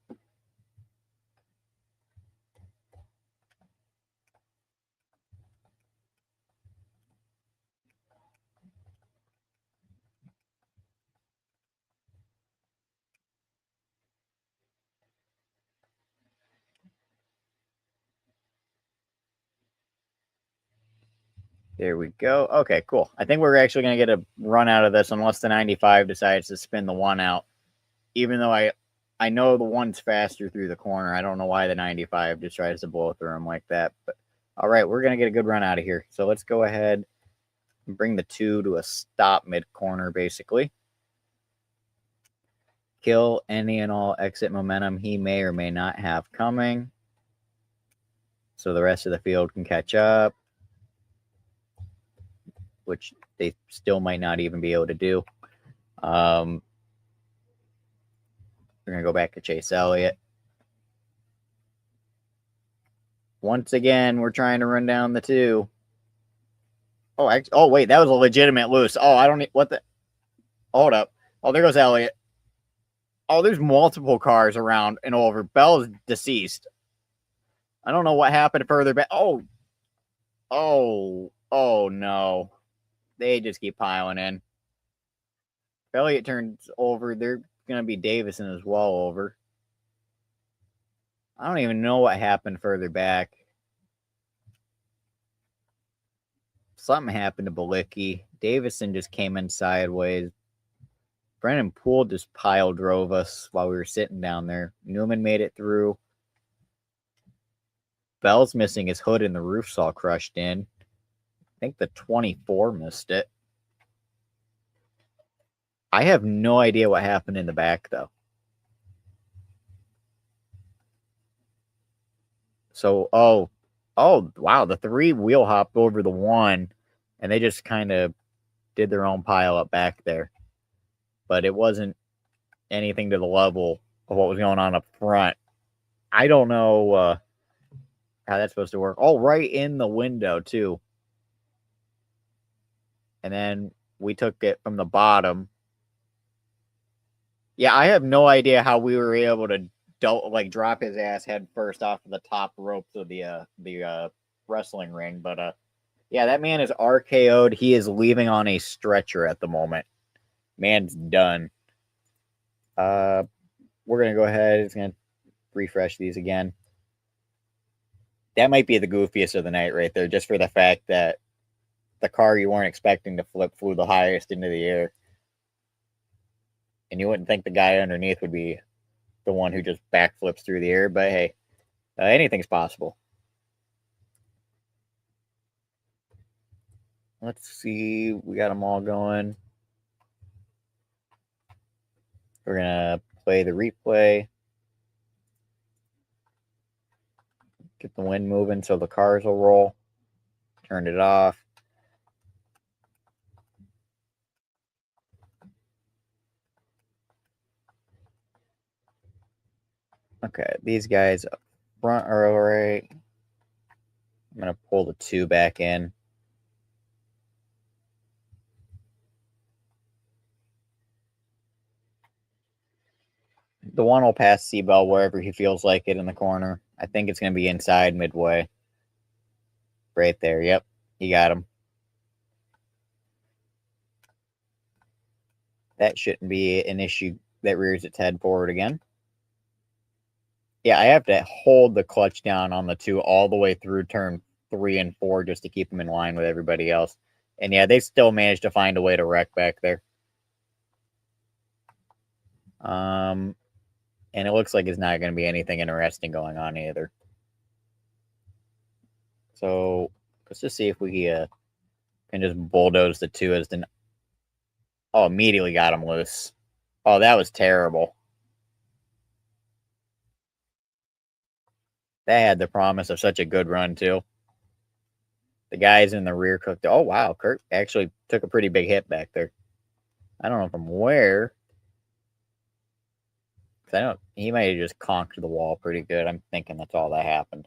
There we go. Okay, cool. I think we're actually going to get a run out of this unless the 95 decides to spin the 1 out. Even though I know the 1's faster through the corner. I don't know why the 95 just tries to blow through him like that. But all right, we're going to get a good run out of here. So let's go ahead and bring the 2 to a stop mid-corner, basically. Kill any and all exit momentum he may or may not have coming. So the rest of the field can catch up, which they still might not even be able to do. There's We're going to go back to Chase Elliott. Once again, we're trying to run down the 2. Oh, wait, that was a legitimate loose. Oh, I don't need, what the, hold up. Oh, there goes Elliott. Oh, there's multiple cars around and over. Bell is deceased. I don't know what happened further back. Oh, no. They just keep piling in. Elliott turns over. They're going to be Davison as well over. I don't even know what happened further back. Something happened to Balicki. Davison just came in sideways. Brennan Poole just pile drove us while we were sitting down there. Newman made it through. Bell's missing his hood and the roof's all crushed in. I think the 24 missed it. I have no idea what happened in the back, though. So, oh, wow. The 3 wheel hopped over the 1, and they just kind of did their own pile up back there. But it wasn't anything to the level of what was going on up front. I don't know how that's supposed to work. Oh, right in the window, too. And then we took it from the bottom. Yeah, I have no idea how we were able to drop his ass head first off of the top ropes of the wrestling ring. But yeah, that man is RKO'd. He is leaving on a stretcher at the moment. Man's done. We're gonna go ahead. It's gonna refresh these again. That might be the goofiest of the night right there, just for the fact that the car you weren't expecting to flip flew the highest into the air. And you wouldn't think the guy underneath would be the one who just backflips through the air, but hey, anything's possible. Let's see. We got them all going. We're going to play the replay. Get the wind moving so the cars will roll. Turned it off. Okay, these guys up front are all right. I'm going to pull the 2 back in. The 1 will pass Seabell wherever he feels like it in the corner. I think it's going to be inside midway. Right there. Yep. You got him. That shouldn't be an issue that rears its head forward again. Yeah, I have to hold the clutch down on the 2 all the way through turn 3 and 4 just to keep them in line with everybody else. And yeah, they still managed to find a way to wreck back there. And it looks like it's not going to be anything interesting going on either. So let's just see if we can just bulldoze the 2 as the... Oh, immediately got him loose. Oh, that was terrible. That had the promise of such a good run, too. The guys in the rear cooked. Oh, wow. Kurt actually took a pretty big hit back there. I don't know from where. He might have just conked the wall pretty good. I'm thinking that's all that happened.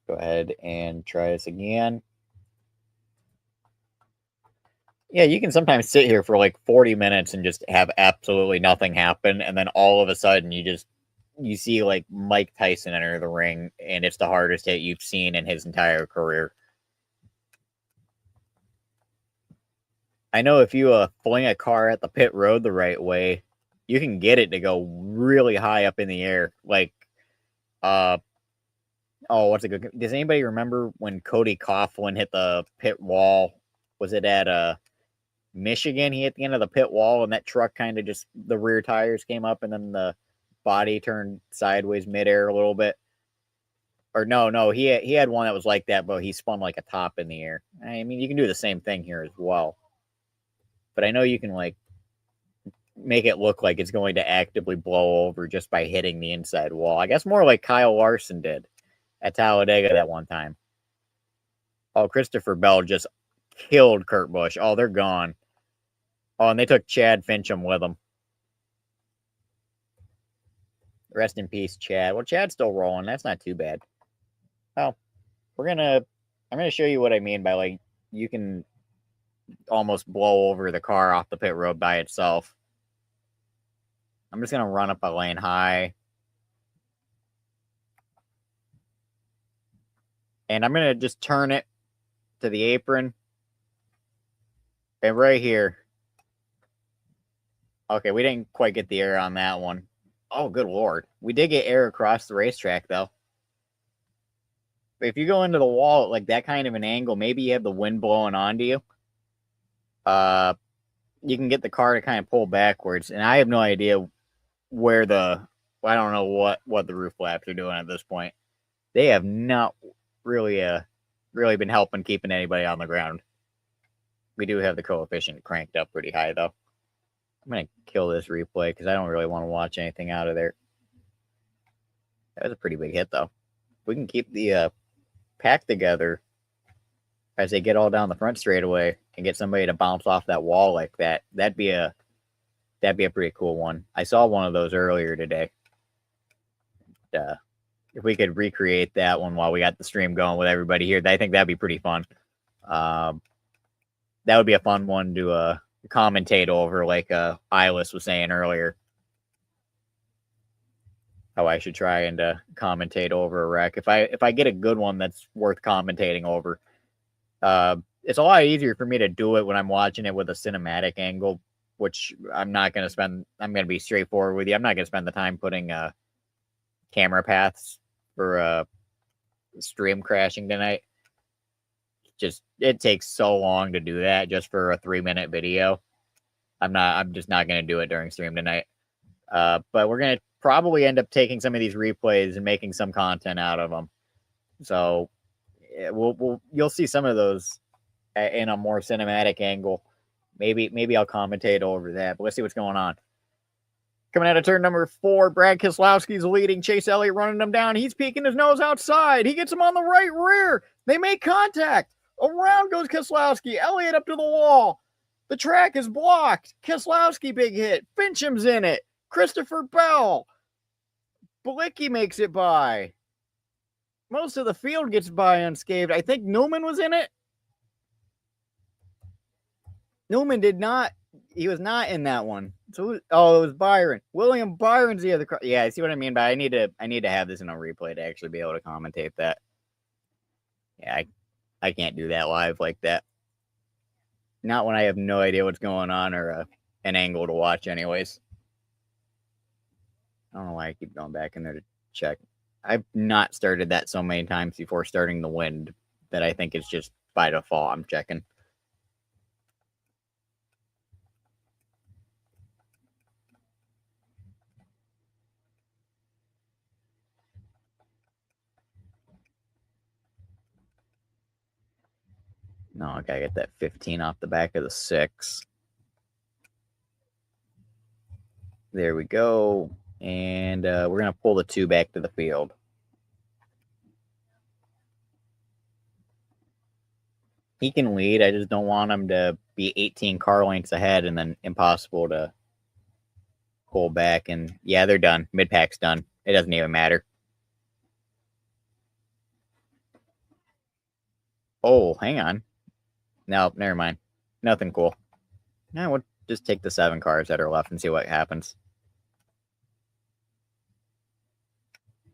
Go ahead and try this again. Yeah, you can sometimes sit here for like 40 minutes and just have absolutely nothing happen. And then all of a sudden you see like Mike Tyson enter the ring, and it's the hardest hit you've seen in his entire career. I know if you fling a car at the pit road the right way, you can get it to go really high up in the air. Like, what's it good? Does anybody remember when Cody Coughlin hit the pit wall? Was it at Michigan? He hit the end of the pit wall, and that truck kind of just, the rear tires came up, and then the body turned sideways midair a little bit. Or no, he had one that was like that, but he spun like a top in the air. I mean, you can do the same thing here as well. But I know you can like make it look like it's going to actively blow over just by hitting the inside wall. I guess more like Kyle Larson did at Talladega that one time. Oh, Christopher Bell just killed Kurt Busch. Oh, they're gone. Oh, and they took Chad Fincham with them. Rest in peace, Chad. Well, Chad's still rolling. That's not too bad. Oh, I'm gonna show you what I mean by, like, you can almost blow over the car off the pit road by itself. I'm just gonna run up a lane high. And I'm gonna just turn it to the apron. And right here. Okay, we didn't quite get the air on that one. Oh, good lord. We did get air across the racetrack, though. If you go into the wall at, like, that kind of an angle, maybe you have the wind blowing onto you. You can get the car to kind of pull backwards. And I have no idea where I don't know what the roof flaps are doing at this point. They have not really been helping keeping anybody on the ground. We do have the coefficient cranked up pretty high, though. I'm going to kill this replay because I don't really want to watch anything out of there. That was a pretty big hit, though. If we can keep the pack together as they get all down the front straightaway and get somebody to bounce off that wall like that, that'd be a pretty cool one. I saw one of those earlier today. If we could recreate that one while we got the stream going with everybody here, I think that'd be pretty fun. That would be a fun one to commentate over, like Eyeless was saying earlier. How I should try and commentate over a wreck. If I get a good one that's worth commentating over, it's a lot easier for me to do it when I'm watching it with a cinematic angle, which I'm not going to spend. I'm going to be straightforward with you. I'm not going to spend the time putting camera paths for stream crashing tonight. It takes so long to do that just for a 3-minute video. I'm just not going to do it during stream tonight. But we're going to probably end up taking some of these replays and making some content out of them. So you'll see some of those in a more cinematic angle. Maybe I'll commentate over that. But let's see what's going on. Coming out of turn number 4, Brad Keselowski's leading. Chase Elliott running him down. He's peeking his nose outside. He gets him on the right rear. They make contact. Around goes Keselowski. Elliott up to the wall. The track is blocked. Keselowski big hit. Fincham's in it. Christopher Bell. Bilicki makes it by. Most of the field gets by unscathed. I think Newman was in it. Newman did not. He was not in that one. So, it was Byron. William Byron's the other car. Yeah, I see what I mean, but I need to have this in a replay to actually be able to commentate that. Yeah, I can't do that live like that. Not when I have no idea what's going on or an angle to watch anyways. I don't know why I keep going back in there to check. I've not started that so many times before starting the wind that I think it's just by default I'm checking. No, I gotta get that 15 off the back of the 6. There we go. And we're going to pull the 2 back to the field. He can lead. I just don't want him to be 18 car lengths ahead and then impossible to pull back. And yeah, they're done. Mid-pack's done. It doesn't even matter. Oh, hang on. No, never mind. Nothing cool. Now we'll just take the 7 cars that are left and see what happens.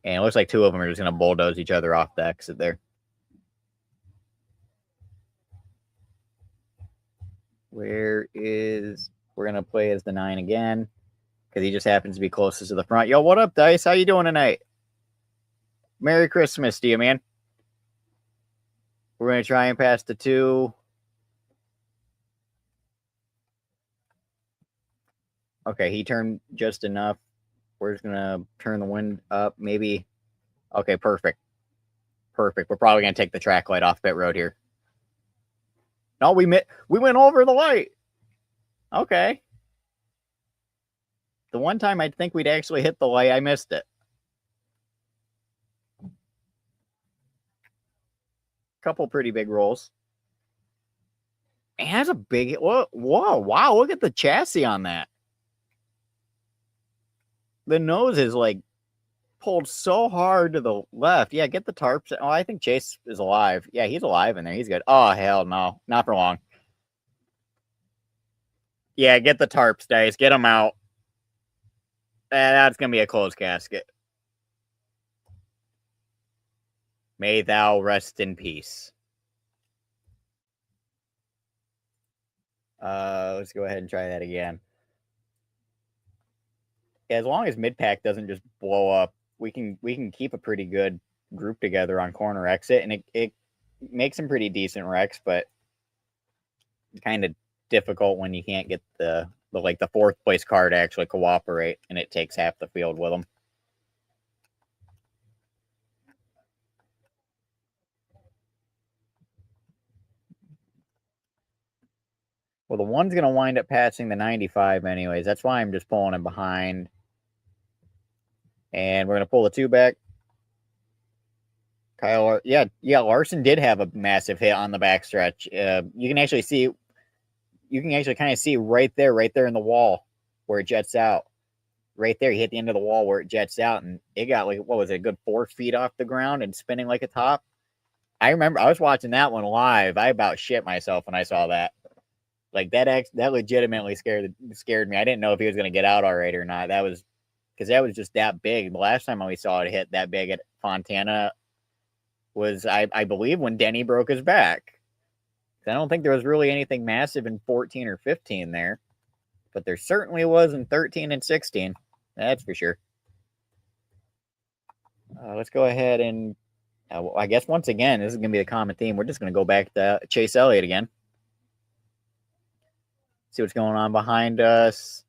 And it looks like 2 of them are just going to bulldoze each other off the exit there. We're going to play as the 9 again because he just happens to be closest to the front. Yo, what up, Dice? How you doing tonight? Merry Christmas to you, man. We're going to try and pass the 2. Okay, he turned just enough. We're just going to turn the wind up, maybe. Okay, perfect. Perfect. We're probably going to take the track light off pit road here. No, we went over the light. Okay. The one time I think we'd actually hit the light, I missed it. Couple pretty big rolls. It has a big... Whoa, wow, look at the chassis on that. The nose is like pulled so hard to the left. Yeah, get the tarps. Oh, I think Chase is alive. Yeah, he's alive in there. He's good. Oh, hell no. Not for long. Yeah, get the tarps, Dice. Get them out. That's going to be a closed casket. May thou rest in peace. Let's go ahead and try that again. Yeah, as long as mid-pack doesn't just blow up, we can keep a pretty good group together on corner exit, and it makes some pretty decent wrecks, but kind of difficult when you can't get the fourth place car to actually cooperate, and it takes half the field with them. Well, the one's going to wind up passing the 95 anyways. That's why I'm just pulling him behind. And we're going to pull the two back. Kyle, yeah, Larson did have a massive hit on the backstretch. You can actually kind of see right there in the wall where it jets out. Right there, he hit the end of the wall where it jets out, and it got like, what was it, a good 4 feet off the ground and spinning like a top. I remember I was watching that one live. I about shit myself when I saw that. Like that legitimately scared me. I didn't know if he was going to get out all right or not. That was because that was just that big. The last time we saw it hit that big at Fontana was, I believe, when Denny broke his back. I don't think there was really anything massive in 14 or 15 there, but there certainly was in 13 and 16. That's for sure. Let's go ahead and I guess once again, this is going to be a common theme. We're just going to go back to Chase Elliott again. See what's going on behind us.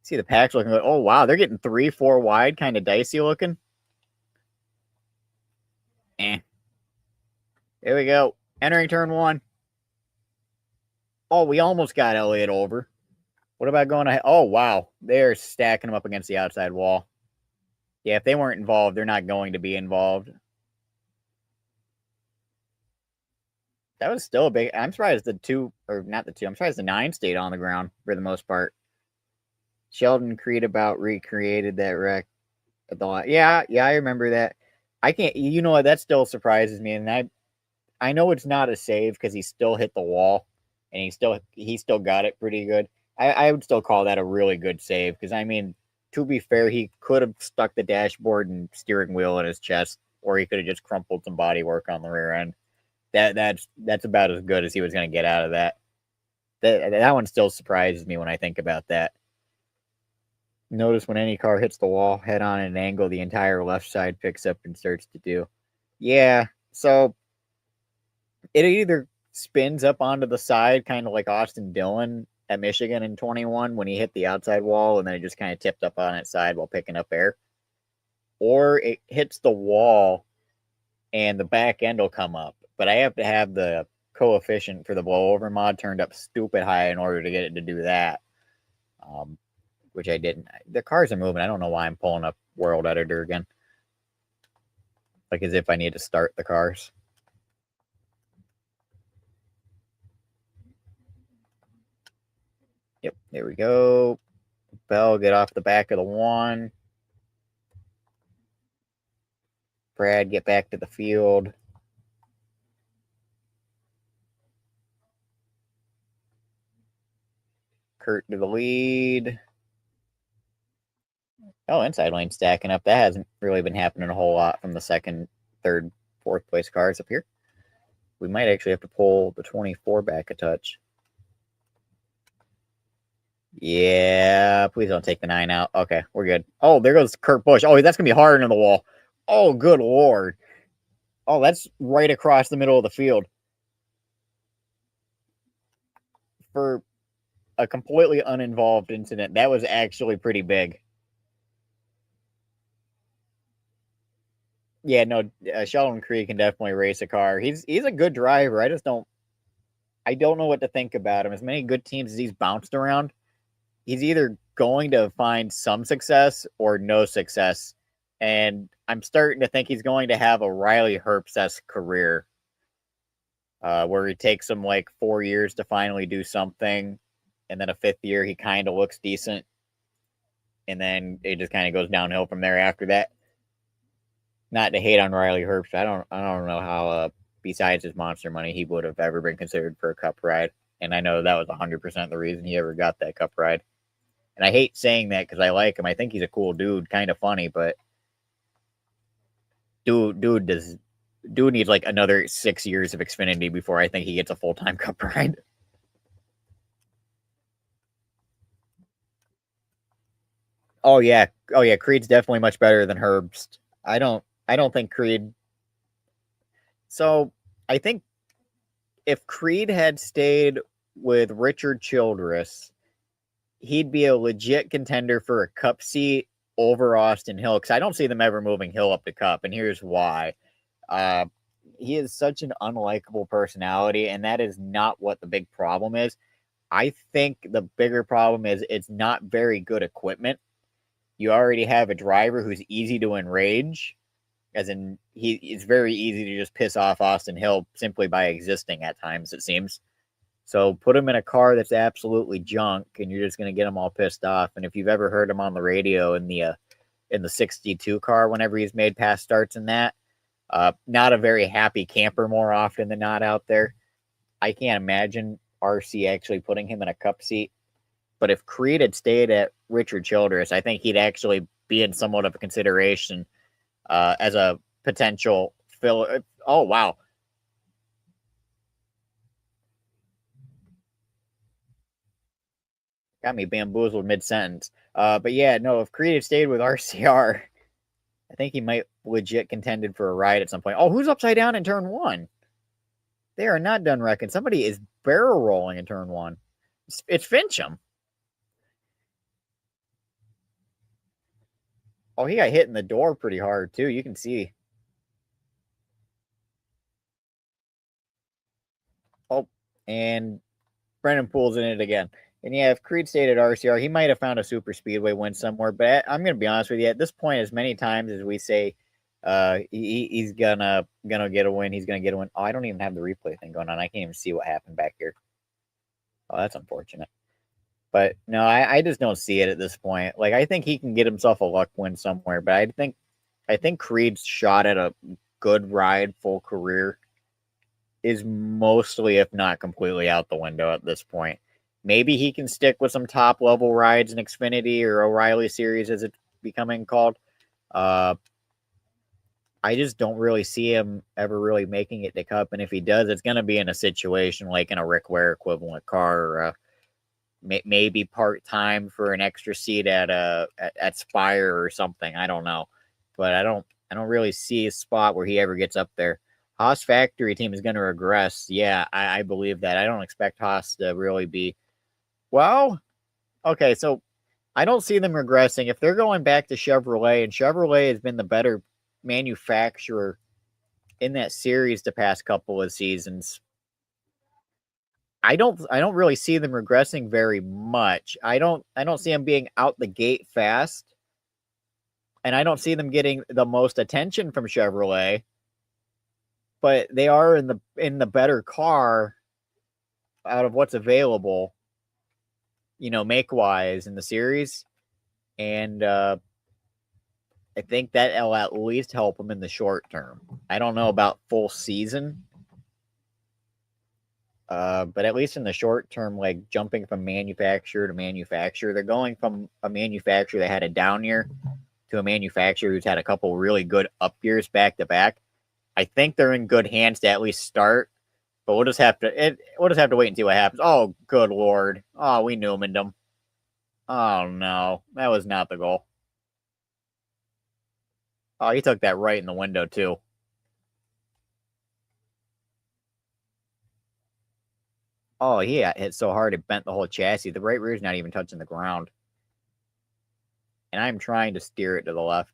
See the packs looking good. Oh, wow. They're getting 3-4 wide, kind of dicey looking. Here we go. Entering turn 1. Oh, we almost got Elliott over. What about going ahead? Oh, wow. They're stacking them up against the outside wall. Yeah, if they weren't involved, they're not going to be involved. That was still a big. I'm surprised the 2, or not the 2, I'm surprised the 9 stayed on the ground for the most part. Sheldon Creed about recreated that wreck at the line. Yeah, I remember that. I can't, you know what, that still surprises me. And I know it's not a save because he still hit the wall and he still got it pretty good. I would still call that a really good save because, I mean, to be fair, he could have stuck the dashboard and steering wheel in his chest, or he could have just crumpled some body work on the rear end. That's about as good as he was going to get out of that. That one still surprises me when I think about that. Notice when any car hits the wall head on at an angle, the entire left side picks up and starts to do. Yeah, so it either spins up onto the side, kind of like Austin Dillon at Michigan in 21 when he hit the outside wall, and then it just kind of tipped up on its side while picking up air. Or it hits the wall and the back end will come up. But I have to have the coefficient for the blowover mod turned up stupid high in order to get it to do that, which I didn't. The cars are moving. I don't know why I'm pulling up World Editor again, like as if I need to start the cars. Yep, there we go. Bell, get off the back of the 1. Brad, get back to the field. Kurt to the lead. Oh, inside lane stacking up. That hasn't really been happening a whole lot from the 2nd, 3rd, 4th place cars up here. We might actually have to pull the 24 back a touch. Yeah, please don't take the 9 out. Okay, we're good. Oh, there goes Kurt Busch. Oh, that's going to be hard into the wall. Oh, good Lord. Oh, that's right across the middle of the field. For a completely uninvolved incident, that was actually pretty big. Yeah, no, Sheldon Creed can definitely race a car. He's a good driver. I don't know what to think about him. As many good teams as he's bounced around, he's either going to find some success or no success. And I'm starting to think he's going to have a Riley Herbst-esque career, where he takes him like 4 years to finally do something, and then a 5th year he kind of looks decent, and then it just kind of goes downhill from there after that. not to hate on Riley Herbst, I don't know how besides his monster money he would have ever been considered for a Cup ride, and I know that was 100% the reason he ever got that Cup ride. And I hate saying that because I like him. I think he's a cool dude, kind of funny, but dude needs like another 6 years of Xfinity before I think he gets a full-time Cup ride. Oh yeah, Creed's definitely much better than Herbst. I don't think Creed. So I think if Creed had stayed with Richard Childress, he'd be a legit contender for a Cup seat over Austin Hill because I don't see them ever moving Hill up the Cup, and here's why. Uh, he is such an unlikable personality, and that is not what the big problem is. I think the bigger problem is it's not very good equipment. You already have a driver who's easy to enrage, as in it's very easy to just piss off Austin Hill simply by existing at times, it seems. So put him in a car that's absolutely junk, and you're just going to get him all pissed off. And if you've ever heard him on the radio in the 62 car, whenever he's made past starts in that, not a very happy camper more often than not out there. I can't imagine RC actually putting him in a Cup seat. But if Creed had stayed at Richard Childress, I think he'd actually be in somewhat of a consideration as a potential filler. Oh, wow. Got me bamboozled mid-sentence. But yeah, no, if Creed had stayed with RCR, I think he might legit contended for a ride at some point. Oh, who's upside down in turn one? They are not done wrecking. Somebody is barrel rolling in turn one. It's Fincham. Oh, he got hit in the door pretty hard, too. You can see. Oh, and Brennan pulls in it again. And yeah, if Creed stayed at RCR, he might have found a super speedway win somewhere. But I'm going to be honest with you. At this point, as many times as we say he's gonna get a win, he's gonna get a win. Oh, I don't even have the replay thing going on. I can't even see what happened back here. Oh, that's unfortunate. But no, I just don't see it at this point. Like I think he can get himself a luck win somewhere, but I think Creed's shot at a good ride full career is mostly, if not completely, out the window at this point. Maybe he can stick with some top level rides in Xfinity or O'Reilly Series as it's becoming called. Uh, I just don't really see him ever really making it to Cup, and if he does, it's going to be in a situation like in a Rick Ware equivalent car, or maybe part time for an extra seat at Spire or something. I don't know, but I don't really see a spot where he ever gets up there. Haas factory team is going to regress. Yeah, I believe that. I don't expect Haas to really be. Well, okay, so I don't see them regressing. If they're going back to Chevrolet, and Chevrolet has been the better manufacturer in that series the past couple of seasons, I don't really see them regressing very much. I don't see them being out the gate fast, and I don't see them getting the most attention from Chevrolet, but they are in the better car out of what's available, make wise in the series. And I think that'll at least help them in the short term. I don't know about full season, but at least in the short term, like jumping from manufacturer to manufacturer, they're going from a manufacturer that had a down year to a manufacturer who's had a couple really good up years back to back. I think they're in good hands to at least start, but we'll just have to wait and see what happens. Oh, good lord! Oh, we Newmaned them. Oh no, that was not the goal. Oh, he took that right in the window too. Oh, he got hit so hard it bent the whole chassis. The right rear is not even touching the ground. And I'm trying to steer it to the left.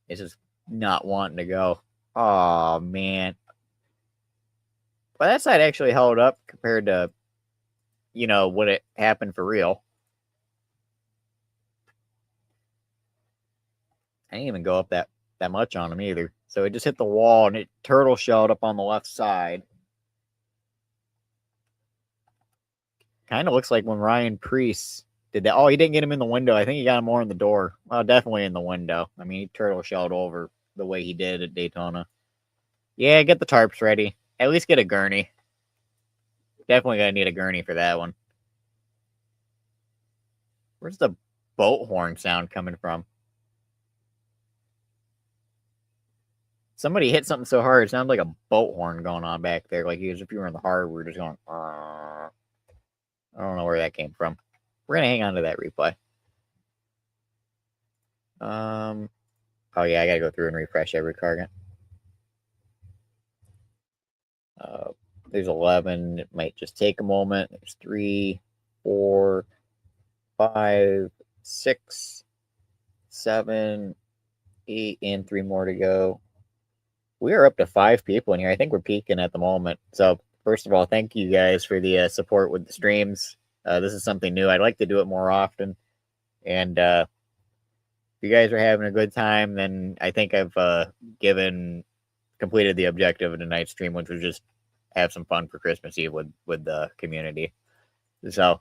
It's just not wanting to go. Oh, man. But that side actually held up compared to, what it happened for real. I didn't even go up that much on him either. So it just hit the wall and it turtle shelled up on the left side. Kind of looks like when Ryan Preece Did that? Oh, he didn't get him in the window. I think he got him more in the door. Well, definitely in the window. I mean, he turtle shelled over the way he did at Daytona. Yeah, get the tarps ready. At least get a gurney. Definitely gonna need a gurney for that one. Where's the boat horn sound coming from? Somebody hit something so hard it sounded like a boat horn going on back there, like as if you were in the harbor, just going. I don't know where that came from. We're gonna hang on to that replay. Oh yeah, I gotta go through and refresh every car again. There's 11. It might just take a moment. There's 3, 4, 5, 6, 7, 8, and 3 more to go. We are up to 5 people in here. I think we're peaking at the moment. So first of all, thank you guys for the support with the streams. This is something new. I'd like to do it more often. And if you guys are having a good time, then I think I've completed the objective of tonight's stream, which was just have some fun for Christmas Eve with the community. So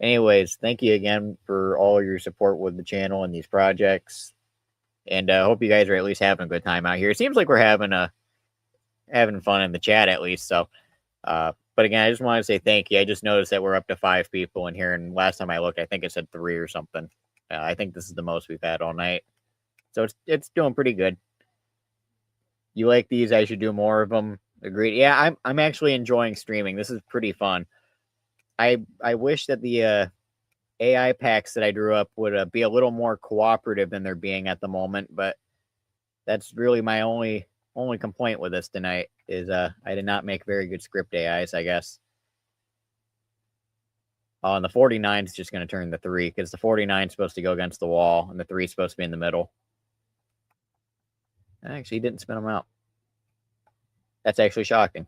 anyways, thank you again for all your support with the channel and these projects. And I hope you guys are at least having a good time out here. It seems like we're having fun in the chat at least. So, but again, I just want to say thank you. I just noticed that we're up to 5 people in here, and last time I looked, I think it said 3 or something. I think this is the most we've had all night, so it's doing pretty good. You like these? I should do more of them. Agreed. Yeah, I'm actually enjoying streaming. This is pretty fun. I wish that the AI packs that I drew up would be a little more cooperative than they're being at the moment, but that's really my only complaint with this tonight is I did not make very good script AIs, I guess. Oh, and the 49 is just going to turn the 3 because the 49 is supposed to go against the wall and the 3 is supposed to be in the middle. Actually, he didn't spin them out. That's actually shocking.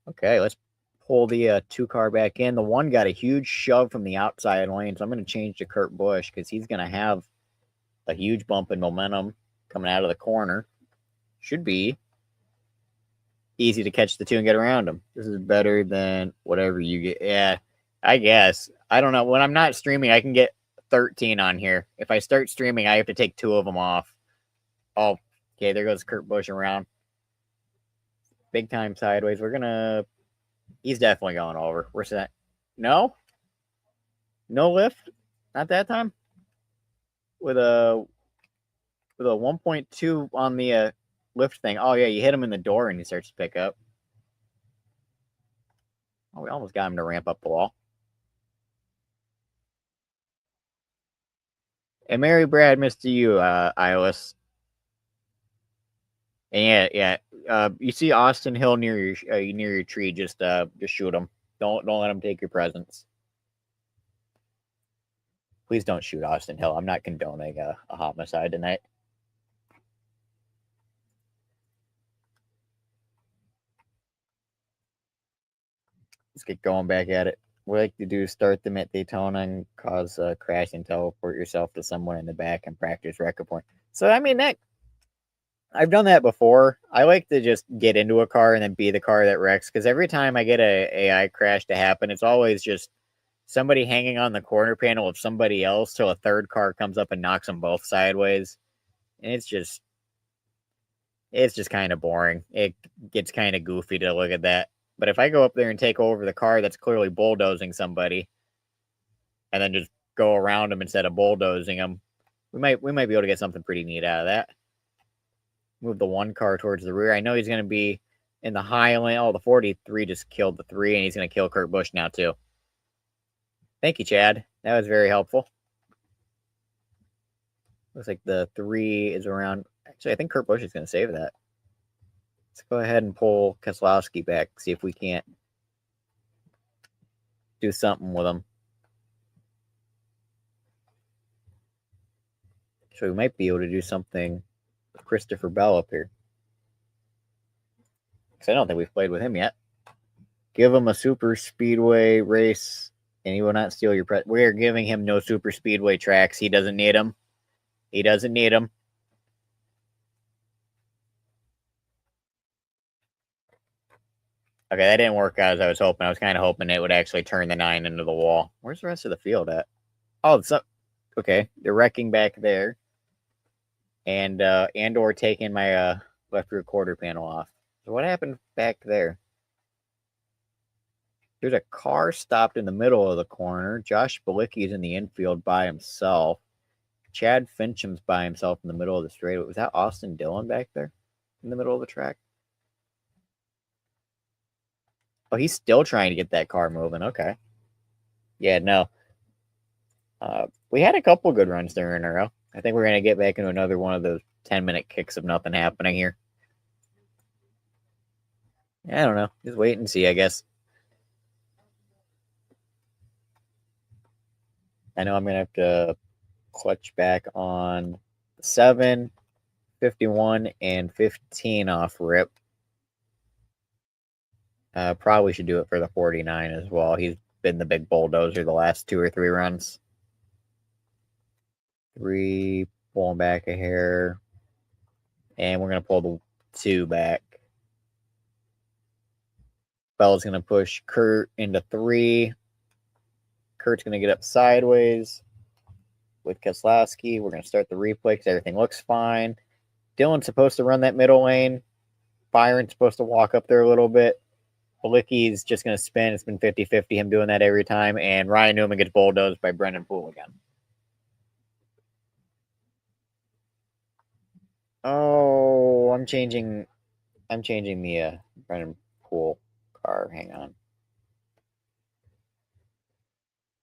Okay, let's pull the 2 car back in. The 1 got a huge shove from the outside lane, so I'm going to change to Kurt Busch because he's going to have a huge bump in momentum coming out of the corner. Should be easy to catch the 2 and get around him. This is better than whatever you get. Yeah, I guess. I don't know. When I'm not streaming, I can get 13 on here. If I start streaming, I have to take 2 of them off. Oh, okay, there goes Kurt Busch around. Big time sideways. He's definitely going over. Where's that? No? No lift? Not that time? With a 1.2 on the lift thing. Oh, yeah, you hit him in the door and he starts to pick up. Oh, we almost got him to ramp up the wall. And Mary Brad missed you, Ios. And yeah. You see Austin Hill near your tree, just shoot him. Don't let him take your presents. Please don't shoot Austin Hill. I'm not condoning a homicide tonight. Let's get going back at it. What I like to do is start them at Daytona and cause a crash and teleport yourself to someone in the back and practice record point. So, I mean, I've done that before. I like to just get into a car and then be the car that wrecks, because every time I get a AI crash to happen, it's always just somebody hanging on the corner panel of somebody else till a third car comes up and knocks them both sideways. And it's just kind of boring. It gets kind of goofy to look at that. But if I go up there and take over the car that's clearly bulldozing somebody and then just go around them instead of bulldozing them, we might be able to get something pretty neat out of that. Move the 1 car towards the rear. I know he's going to be in the high lane. Oh, the 43 just killed the 3, and he's going to kill Kurt Busch now, too. Thank you, Chad. That was very helpful. Looks like the 3 is around. Actually, I think Kurt Busch is going to save that. Let's go ahead and pull Keselowski back, see if we can't do something with him. So we might be able to do something with Christopher Bell up here. Because I don't think we've played with him yet. Give him a super speedway race, and he will not steal your press. We are giving him no super speedway tracks. He doesn't need them. He doesn't need them. Okay, that didn't work out as I was hoping. I was kind of hoping it would actually turn the 9 into the wall. Where's the rest of the field at? Oh, it's up. Okay, they're wrecking back there. And or taking my left rear quarter panel off. So what happened back there? There's a car stopped in the middle of the corner. Josh Balicki's in the infield by himself. Chad Fincham's by himself in the middle of the straightaway. Was that Austin Dillon back there in the middle of the track? Oh, he's still trying to get that car moving. Okay. Yeah, no. We had a couple good runs there in a row. I think we're going to get back into another one of those 10-minute kicks of nothing happening here. I don't know. Just wait and see, I guess. I know I'm going to have to clutch back on 7, 51, and 15 off rip. Probably should do it for the 49 as well. He's been the big bulldozer the last 2 or 3 runs. 3, pulling back a hair. And we're going to pull the 2 back. Bella's going to push Kurt into 3. Kurt's going to get up sideways with Keselowski. We're going to start the replay because everything looks fine. Dylan's supposed to run that middle lane. Byron's supposed to walk up there a little bit. Balicki's just going to spin. It's been 50-50, him doing that every time. And Ryan Newman gets bulldozed by Brendan Poole again. Oh, I'm changing the Brendan Poole car. Hang on.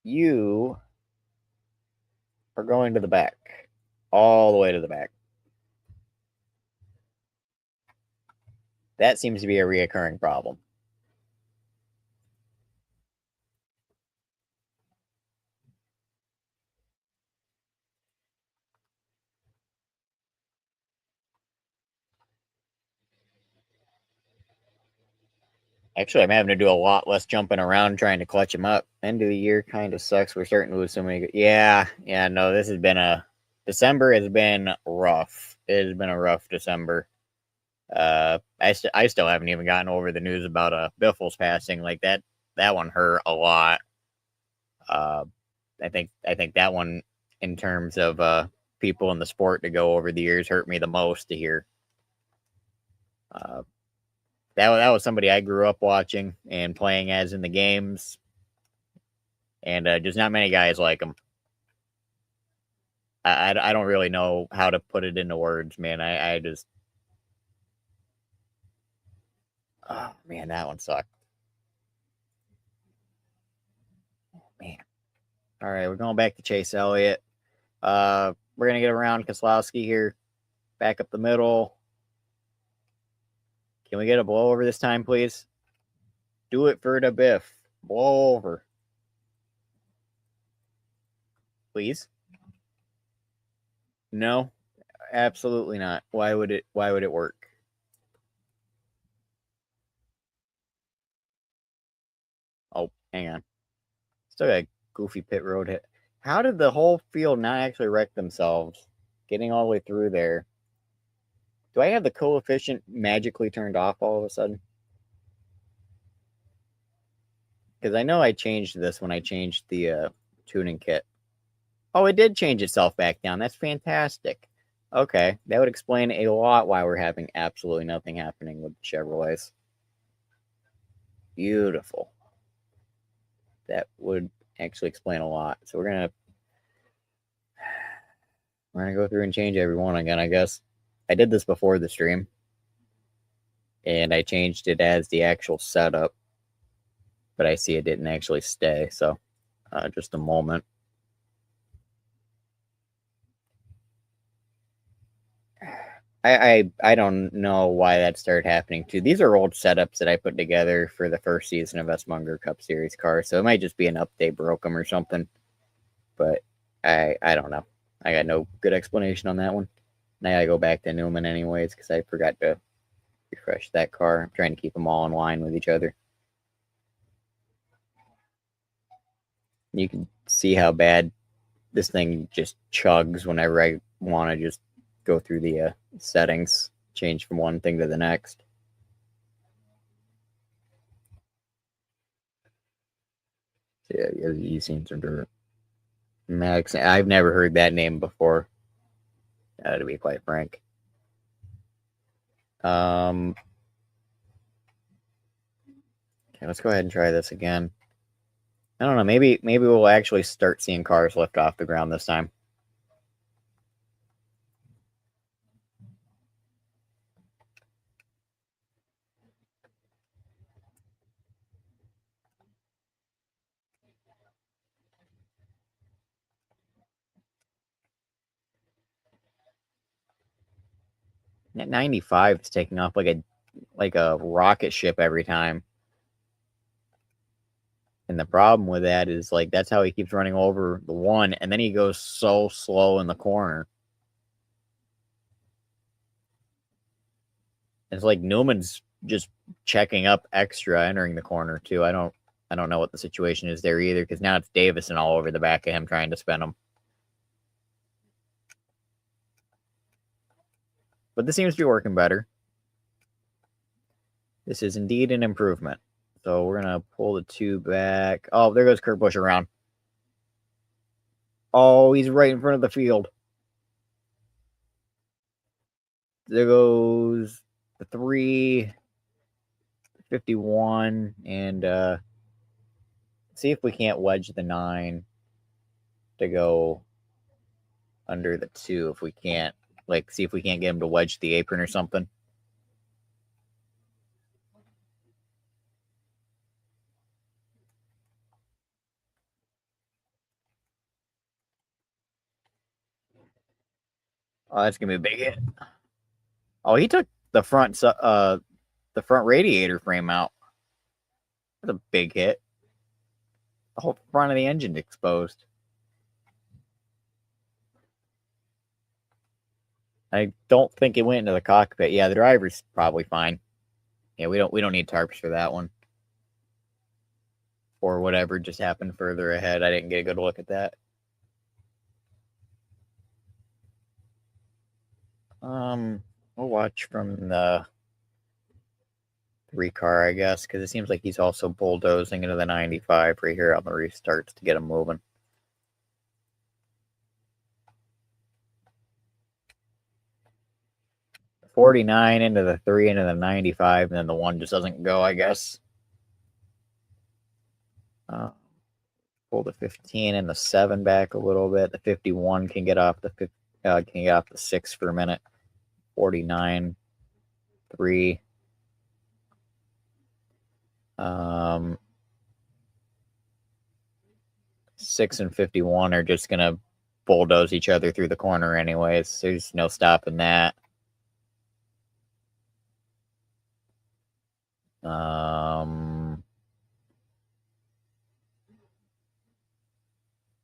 You are going to the back. All the way to the back. That seems to be a reoccurring problem. Actually, I'm having to do a lot less jumping around trying to clutch him up. End of the year kind of sucks. We're starting to lose so many. Yeah, no, this has been December has been rough. It has been a rough December. I still haven't even gotten over the news about Biffle's passing. Like that one hurt a lot. I think that one, in terms of people in the sport to go over the years, hurt me the most to hear. That was somebody I grew up watching and playing as in the games, and just not many guys like him. I don't really know how to put it into words, man. I just, oh man, that one sucked. Oh, man. All right, we're going back to Chase Elliott. We're gonna get around Keselowski here, back up the middle. Can we get a blowover this time, please? Do it for the Biff. Blow over. Please? No, absolutely not. Why would it work? Oh, hang on. Still got a goofy pit road hit. How did the whole field not actually wreck themselves? Getting all the way through there. Do I have the coefficient magically turned off all of a sudden? Because I know I changed this when I changed the tuning kit. Oh, it did change itself back down. That's fantastic. Okay, that would explain a lot why we're having absolutely nothing happening with the Chevrolets. Beautiful. That would actually explain a lot. So we're gonna go through and change everyone again, I guess. I did this before the stream, and I changed it as the actual setup, but I see it didn't actually stay. So just a moment. I don't know why that started happening too. These are old setups that I put together for the first season of SMunger Cup Series cars, so it might just be an update broke them or something. But I don't know. I got no good explanation on that one. Now I go back to Newman anyways because I forgot to refresh that car. I'm trying to keep them all in line with each other. You can see how bad this thing just chugs whenever I want to just go through the settings, change from one thing to the next. Yeah, you seen some dirt. Max, I've never heard that name before. To be quite frank. Okay, let's go ahead and try this again. I don't know. Maybe we'll actually start seeing cars lift off the ground this time. That 95 is taking off like a rocket ship every time. And the problem with that is like that's how he keeps running over the one, and then he goes so slow in the corner. It's like Newman's just checking up extra entering the corner too. I don't know what the situation is there either, because now it's Davison all over the back of him trying to spin him. But this seems to be working better. This is indeed an improvement. So we're going to pull the two back. Oh, there goes Kurt Busch around. Oh, he's right in front of the field. There goes the 351. And see if we can't wedge the 9 to go under the 2 if we can't. Like, see if we can't get him to wedge the apron or something. Oh, that's gonna be a big hit. Oh, he took the front radiator frame out. That's a big hit. The whole front of the engine exposed. I don't think it went into the cockpit. Yeah, the driver's probably fine. Yeah, we don't need tarps for that one. Or whatever just happened further ahead. I didn't get a good look at that. We'll watch from the 3 car, I guess, because it seems like he's also bulldozing into the 95 right here on the restarts to get him moving. .49 into the 3 into the 95, and then the 1 just doesn't go, I guess. Pull the 15 and the 7 back a little bit. The 51 can get off the 6 for a minute. 49, 3. 6 and 51 are just gonna bulldoze each other through the corner anyways. There's no stopping that.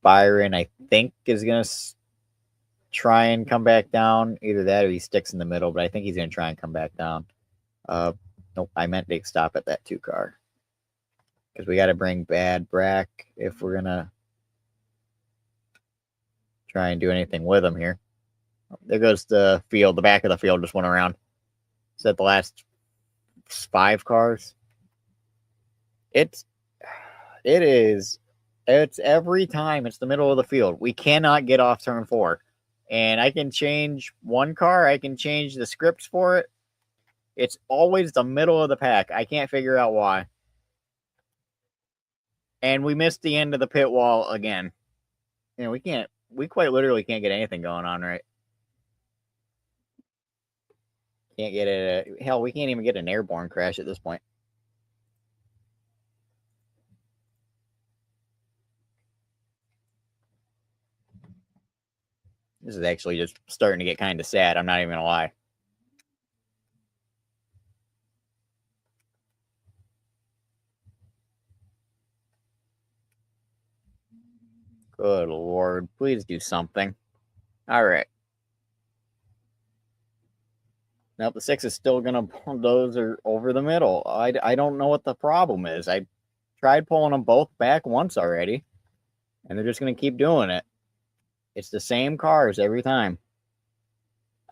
Byron, I think, is gonna try and come back down. Either that or he sticks in the middle, but I think he's gonna try and come back down. Nope, I meant to stop at that 2 car. Because we got to bring Bad Brack if we're going to try and do anything with him here. There goes the field. The back of the field just went around. Is that the last 5 cars? It's every time it's the middle of the field. We cannot get off turn 4. And I can change one car. I can change the scripts for it. It's always the middle of the pack. I can't figure out why. And we missed the end of the pit wall again. You know, we quite literally can't get anything going on, right? Can't get it. Hell, we can't even get an airborne crash at this point. This is actually just starting to get kind of sad. I'm not even gonna lie. Good Lord. Please do something. All right. Now the 6 is still going to bulldoze over the middle. I don't know what the problem is. I tried pulling them both back once already, and they're just going to keep doing it. It's the same cars every time.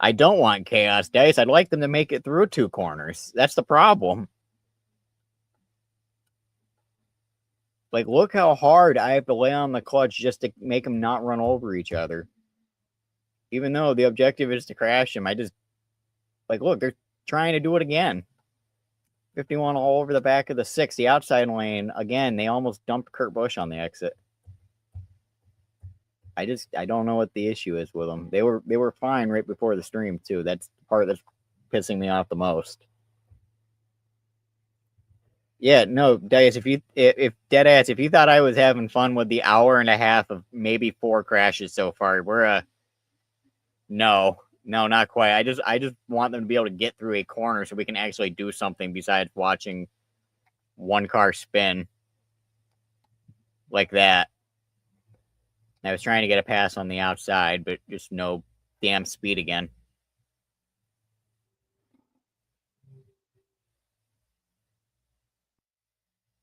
I don't want Chaos Dice. I'd like them to make it through 2 corners. That's the problem. Like, look how hard I have to lay on the clutch just to make them not run over each other. Even though the objective is to crash them, I just, like, look, they're trying to do it again. 51 all over the back of the 6, the outside lane. Again, they almost dumped Kurt Busch on the exit. I don't know what the issue is with them. They were fine right before the stream too. That's the part that's pissing me off the most. Yeah, no, Dice, if deadass, if you thought I was having fun with the hour and a half of maybe 4 crashes so far, we're no, not quite. I just want them to be able to get through a corner so we can actually do something besides watching one car spin like that. I was trying to get a pass on the outside, but just no damn speed again.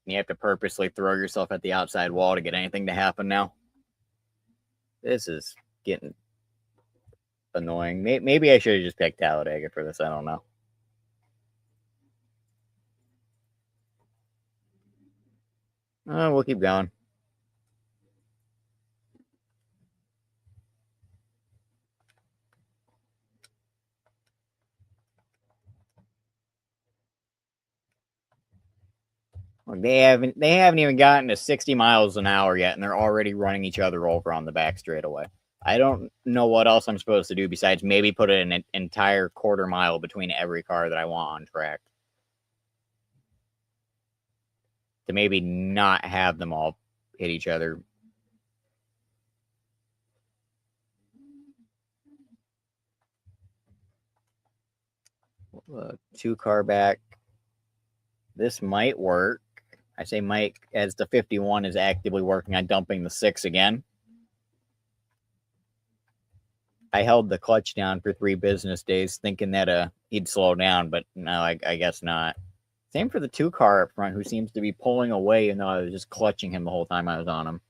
You have to purposely throw yourself at the outside wall to get anything to happen now. This is getting annoying. Maybe I should have just picked Talladega for this. I don't know. We'll keep going. They haven't even gotten to 60 miles an hour yet, and they're already running each other over on the back straightaway. I don't know what else I'm supposed to do besides maybe put an entire quarter mile between every car that I want on track. To maybe not have them all hit each other. Two car back. This might work. I say might as the 51 is actively working on dumping the 6 again. I held the clutch down for 3 business days thinking that he'd slow down, but no, I guess not. Same for the 2 car up front who seems to be pulling away, even though I was just clutching him the whole time I was on him.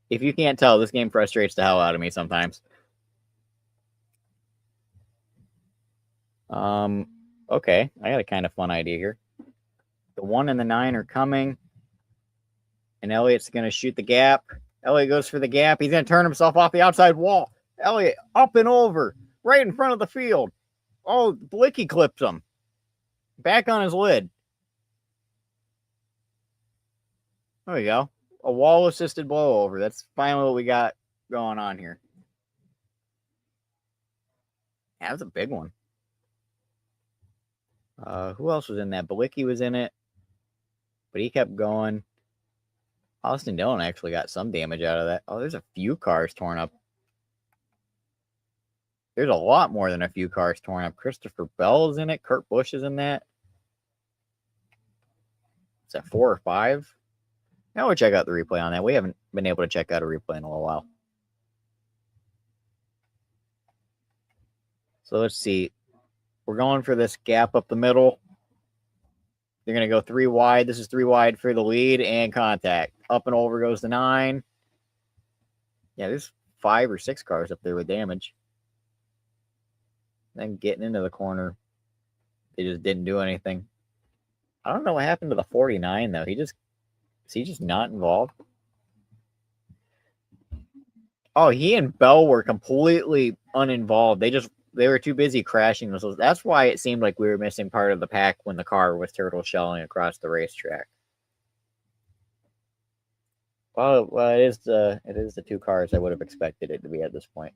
If you can't tell, this game frustrates the hell out of me sometimes. Okay, I got a kind of fun idea here. The 1 and the 9 are coming, and Elliot's going to shoot the gap. Elliot goes for the gap. He's going to turn himself off the outside wall. Elliot up and over, right in front of the field. Oh, Blicky clips him. Back on his lid. There we go. A wall-assisted blowover. That's finally what we got going on here. Yeah, that was a big one. Who else was in that? Balicki was in it, but he kept going. Austin Dillon actually got some damage out of that. Oh, there's a few cars torn up. There's a lot more than a few cars torn up. Christopher Bell is in it. Kurt Busch is in that. Is that 4 or 5? Now we'll check out the replay on that. We haven't been able to check out a replay in a little while. So let's see. We're going for this gap up the middle. They're going to go 3 wide. This is 3 wide for the lead and contact. Up and over goes the 9. Yeah, there's 5 or 6 cars up there with damage. Then getting into the corner, they just didn't do anything. I don't know what happened to the 49, though. Is he just not involved? Oh, he and Bell were completely uninvolved. They were too busy crashing themselves. That's why it seemed like we were missing part of the pack when the car was turtle shelling across the racetrack. Well, it is the 2 cars I would have expected it to be at this point.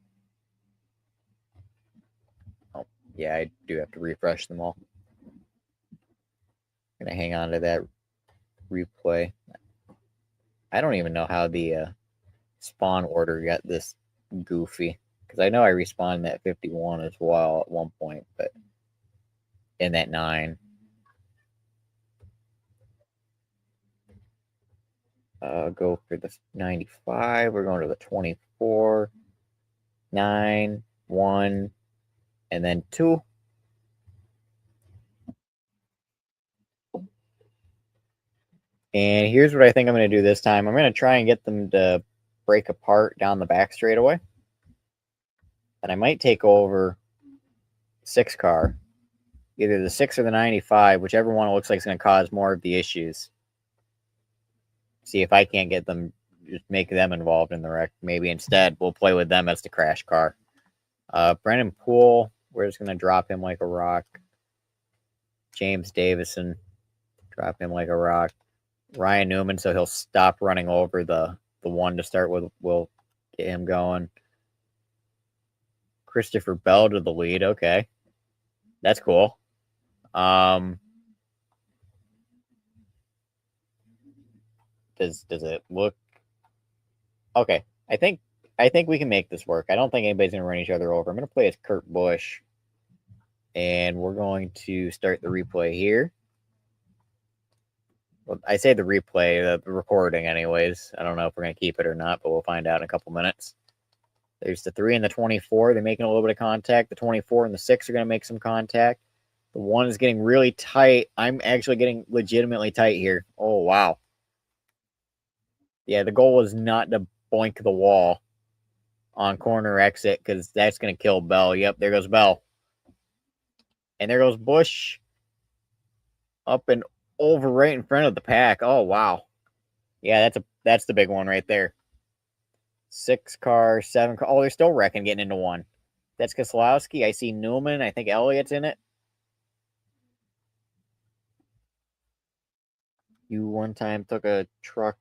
Oh, yeah, I do have to refresh them all. I'm gonna hang on to that replay. I don't even know how the spawn order got this goofy. Because I know I respawned that 51 as well at one point, but in that 9. Go for the 95. We're going to the 24, 9, 1, and then 2. And here's what I think I'm going to do this time. I'm going to try and get them to break apart down the back straightaway. And I might take over 6 car. Either the 6 or the 95, whichever one looks like it's going to cause more of the issues. See if I can't get them, just make them involved in the wreck. Maybe instead we'll play with them as the crash car. Brennan Poole, we're just going to drop him like a rock. James Davison, drop him like a rock. Ryan Newman, so he'll stop running over the one to start with. We'll get him going. Christopher Bell to the lead. Okay. That's cool. Does it look okay? I think we can make this work. I don't think anybody's gonna run each other over. I'm gonna play as Kurt Busch, and we're going to start the replay here. Well, I say the replay, the recording, anyways. I don't know if we're gonna keep it or not, but we'll find out in a couple minutes. There's the 3 and the 24. They're making a little bit of contact. The 24 and the 6 are gonna make some contact. The 1 is getting really tight. I'm actually getting legitimately tight here. Oh wow. Yeah, the goal is not to boink the wall on corner exit because that's going to kill Bell. Yep, there goes Bell. And there goes Busch up and over right in front of the pack. Oh, wow. Yeah, that's the big one right there. 6 car, 7 car. Oh, they're still wrecking, getting into 1. That's Keselowski. I see Newman. I think Elliott's in it. You one time took a truck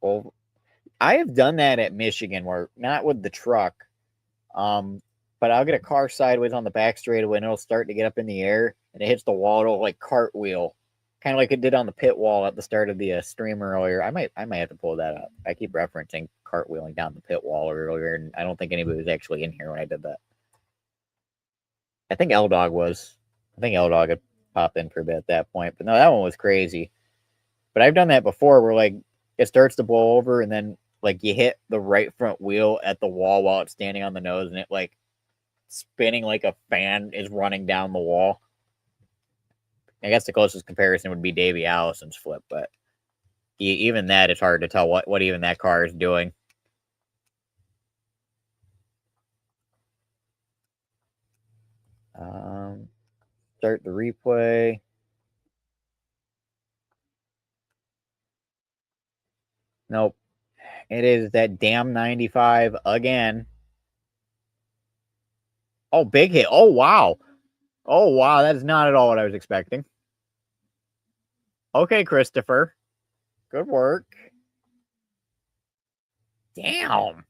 over. I have done that at Michigan, where not with the truck, but I'll get a car sideways on the back straightaway, and it'll start to get up in the air, and it hits the wall. It'll like cartwheel, kind of like it did on the pit wall at the start of the stream earlier. I might have to pull that up. I keep referencing cartwheeling down the pit wall earlier, and I don't think anybody was actually in here when I did that. I think L Dog was. I think L Dog had popped in for a bit at that point, but no, that one was crazy. But I've done that before, where like it starts to blow over, and then like you hit the right front wheel at the wall while it's standing on the nose, and it like spinning like a fan is running down the wall. I guess the closest comparison would be Davey Allison's flip, but even that, it's hard to tell what even that car is doing. Start the replay. Nope. It is that damn 95 again. Oh, big hit. Oh, wow. Oh, wow. That is not at all what I was expecting. Okay, Christopher. Good work. Damn.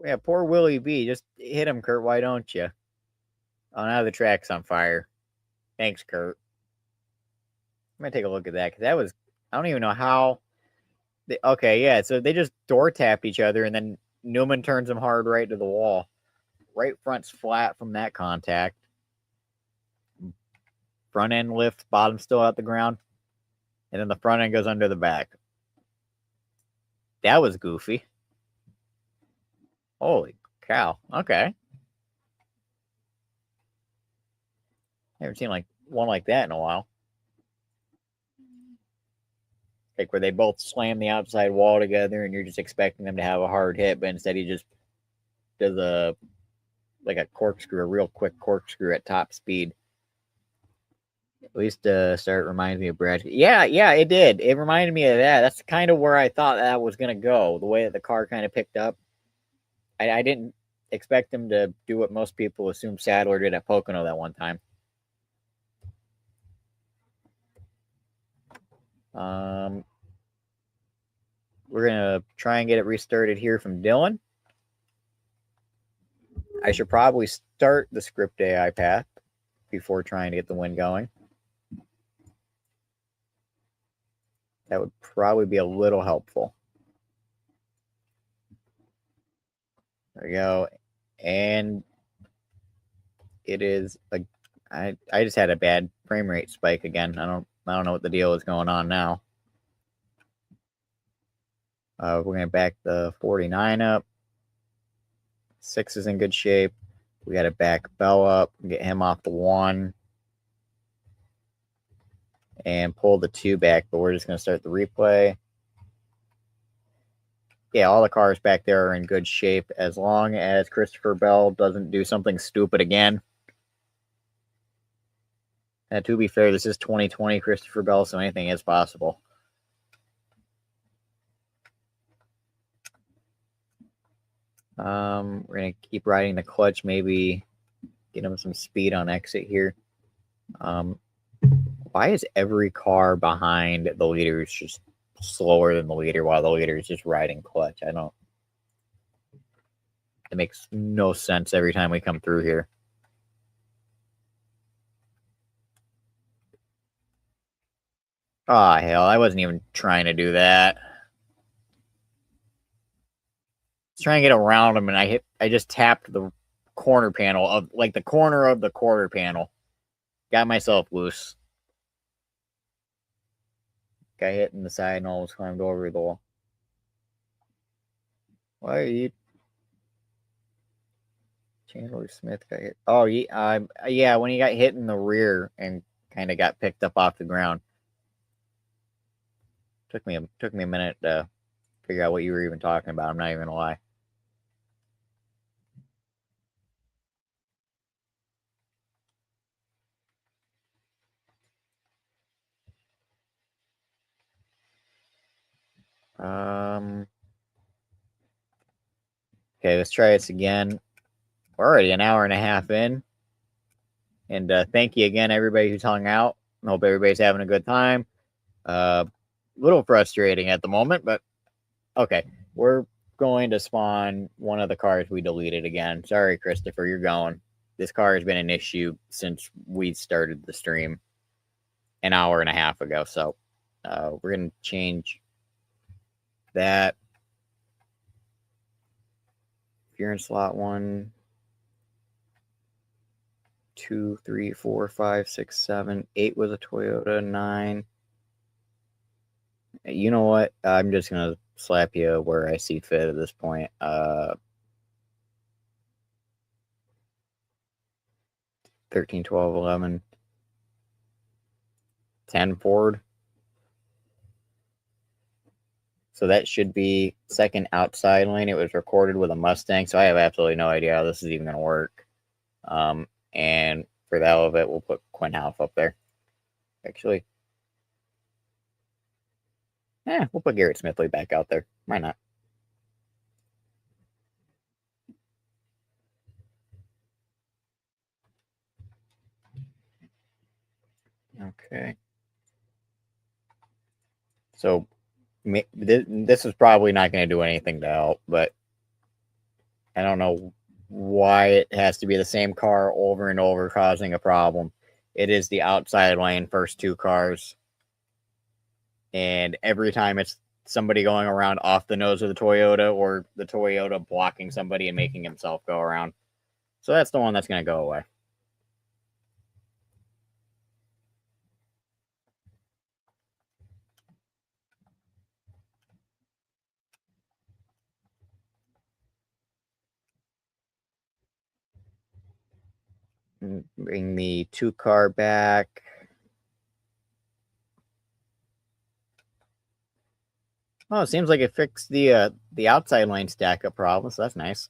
Yeah, poor Willie B. Just hit him, Kurt. Why don't you? Oh, now the track's on fire. Thanks, Kurt. I'm going to take a look at that because that was, I don't even know how. Okay, yeah. So they just door tapped each other, and then Newman turns him hard right to the wall. Right front's flat from that contact. Front end lifts, bottom still out the ground. And then the front end goes under the back. That was goofy. Holy cow. Okay. Never seen like one like that in a while. Like where they both slam the outside wall together and you're just expecting them to have a hard hit, but instead he just does a corkscrew, a real quick corkscrew at top speed. At least start reminds me of Brad. Yeah, it did. It reminded me of that. That's kind of where I thought that was going to go, the way that the car kind of picked up. I didn't expect him to do what most people assume Sadler did at Pocono that one time. We're going to try and get it restarted here from Dylan. I should probably start the script AI path before trying to get the win going. That would probably be a little helpful. There we go. And it is I just had a bad frame rate spike again. I don't know what the deal is going on now. We're going to back the 49 up. 6 is in good shape. We got to back Bell up, get him off the 1, and pull the 2 back. But we're just going to start the replay. Yeah, all the cars back there are in good shape as long as Christopher Bell doesn't do something stupid again. And to be fair, this is 2020 Christopher Bell, so anything is possible. We're going to keep riding the clutch, maybe get him some speed on exit here. Why is every car behind the leader just slower than the leader while the leader is just riding clutch? I don't. It makes no sense every time we come through here. Oh, hell, I wasn't even trying to do that. I was trying to get around him, and I just tapped the corner panel of, like, the corner of the quarter panel. Got myself loose. Got hit in the side and almost climbed over the wall. Why are you... Chandler Smith got hit. Oh, yeah, when he got hit in the rear and kind of got picked up off the ground. Took me a minute to figure out what you were even talking about. I'm not even gonna lie. Okay, let's try this again. We're already an hour and a half in. And thank you again, everybody who's hung out. I hope everybody's having a good time. A little frustrating at the moment, but okay. We're going to spawn one of the cars we deleted again. Sorry, Christopher, you're going. This car has been an issue since we started the stream an hour and a half ago. So we're going to change that. If you're in slot 1, 2, 3, 4, 5, 6, 7, 8 was a Toyota, 9. You know what? I'm just going to slap you where I see fit at this point. 13, 12, 11, 10 Ford. So that should be second outside lane. It was recorded with a Mustang, so I have absolutely no idea how this is even going to work. And for the hell of it, we'll put Quinn Half up there. Actually, we'll put Garrett Smithley back out there. Why not? Okay. So this is probably not going to do anything to help, but I don't know why it has to be the same car over and over causing a problem. It is the outside lane first 2 cars. And every time it's somebody going around off the nose of the Toyota or the Toyota blocking somebody and making himself go around. So that's the one that's going to go away. Bring the 2 car back. Oh, it seems like it fixed the outside lane stack up problem, so that's nice.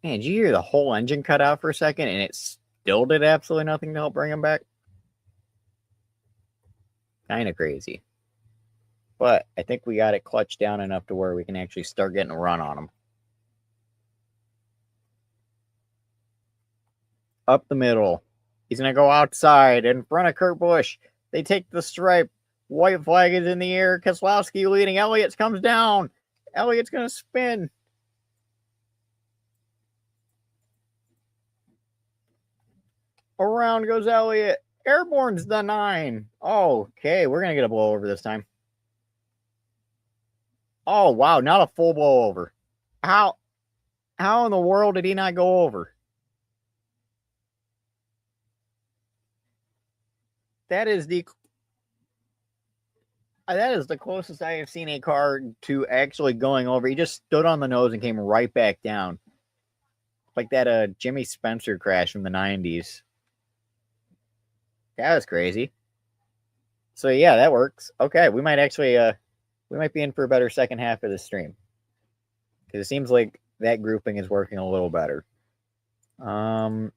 Man, did you hear the whole engine cut out for a second and it still did absolutely nothing to help bring him back? Kind of crazy. But I think we got it clutched down enough to where we can actually start getting a run on him. Up the middle. He's going to go outside in front of Kurt Busch. They take the stripe. White flag is in the air. Keselowski leading. Elliott's comes down. Elliott's going to spin. Around goes Elliott. Airborne's the 9. Okay, we're going to get a blowover this time. Oh, wow, not a full blowover. How in the world did he not go over? That is the closest I have seen a car to actually going over. He just stood on the nose and came right back down. Like that Jimmy Spencer crash from the 90s. That was crazy. So yeah, that works. Okay, we might actually we might be in for a better second half of the stream. Because it seems like that grouping is working a little better. Low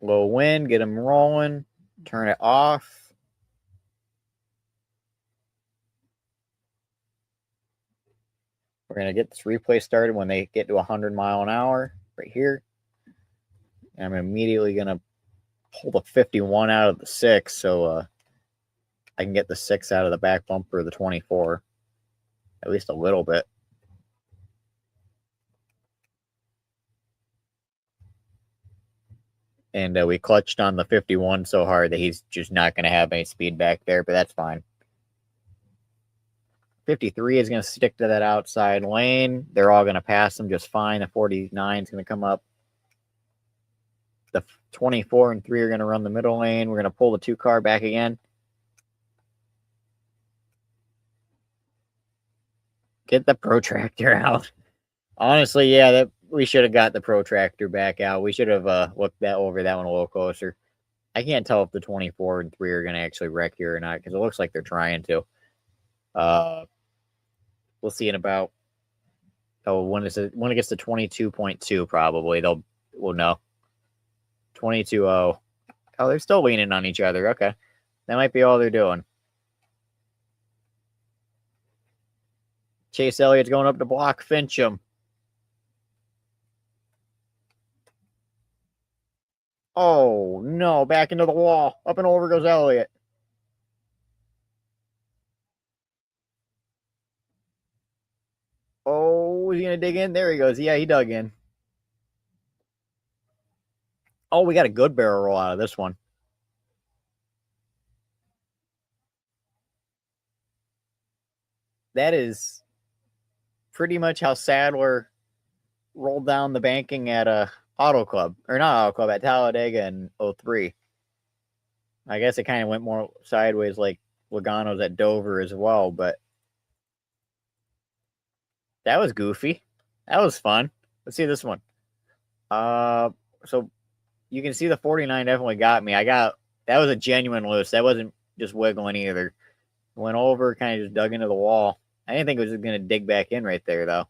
wind, get them rolling, turn it off. We're going to get this replay started when they get to 100 mile an hour right here. And I'm immediately going to pull the 51 out of the 6 so I can get the 6 out of the back bumper of the 24. At least a little bit. And we clutched on the 51 so hard that he's just not going to have any speed back there, but that's fine. 53 is going to stick to that outside lane. They're all going to pass him just fine. The 49 is going to come up. The 24 and 3 are going to run the middle lane. We're going to pull the 2 car back again. Get the protractor out. Honestly, yeah, we should have got the protractor back out. We should have looked over that one a little closer. I can't tell if the 24 and 3 are going to actually wreck here or not because it looks like they're trying to. We'll see in about when it gets to 22.2 probably we'll know. 22.0. Oh, they're still leaning on each other. Okay, that might be all they're doing. Chase Elliott's going up to block Fincham. Oh, no. Back into the wall. Up and over goes Elliott. Oh, is he going to dig in? There he goes. Yeah, he dug in. Oh, we got a good barrel roll out of this one. That is pretty much how Sadler rolled down the banking at Auto Club. Or not Auto Club, at Talladega in 03. I guess it kind of went more sideways like Logano's at Dover as well, but that was goofy. That was fun. Let's see this one. So you can see the 49 definitely got me. That was a genuine loose. That wasn't just wiggling either. Went over, kind of just dug into the wall. I didn't think it was going to dig back in right there, though.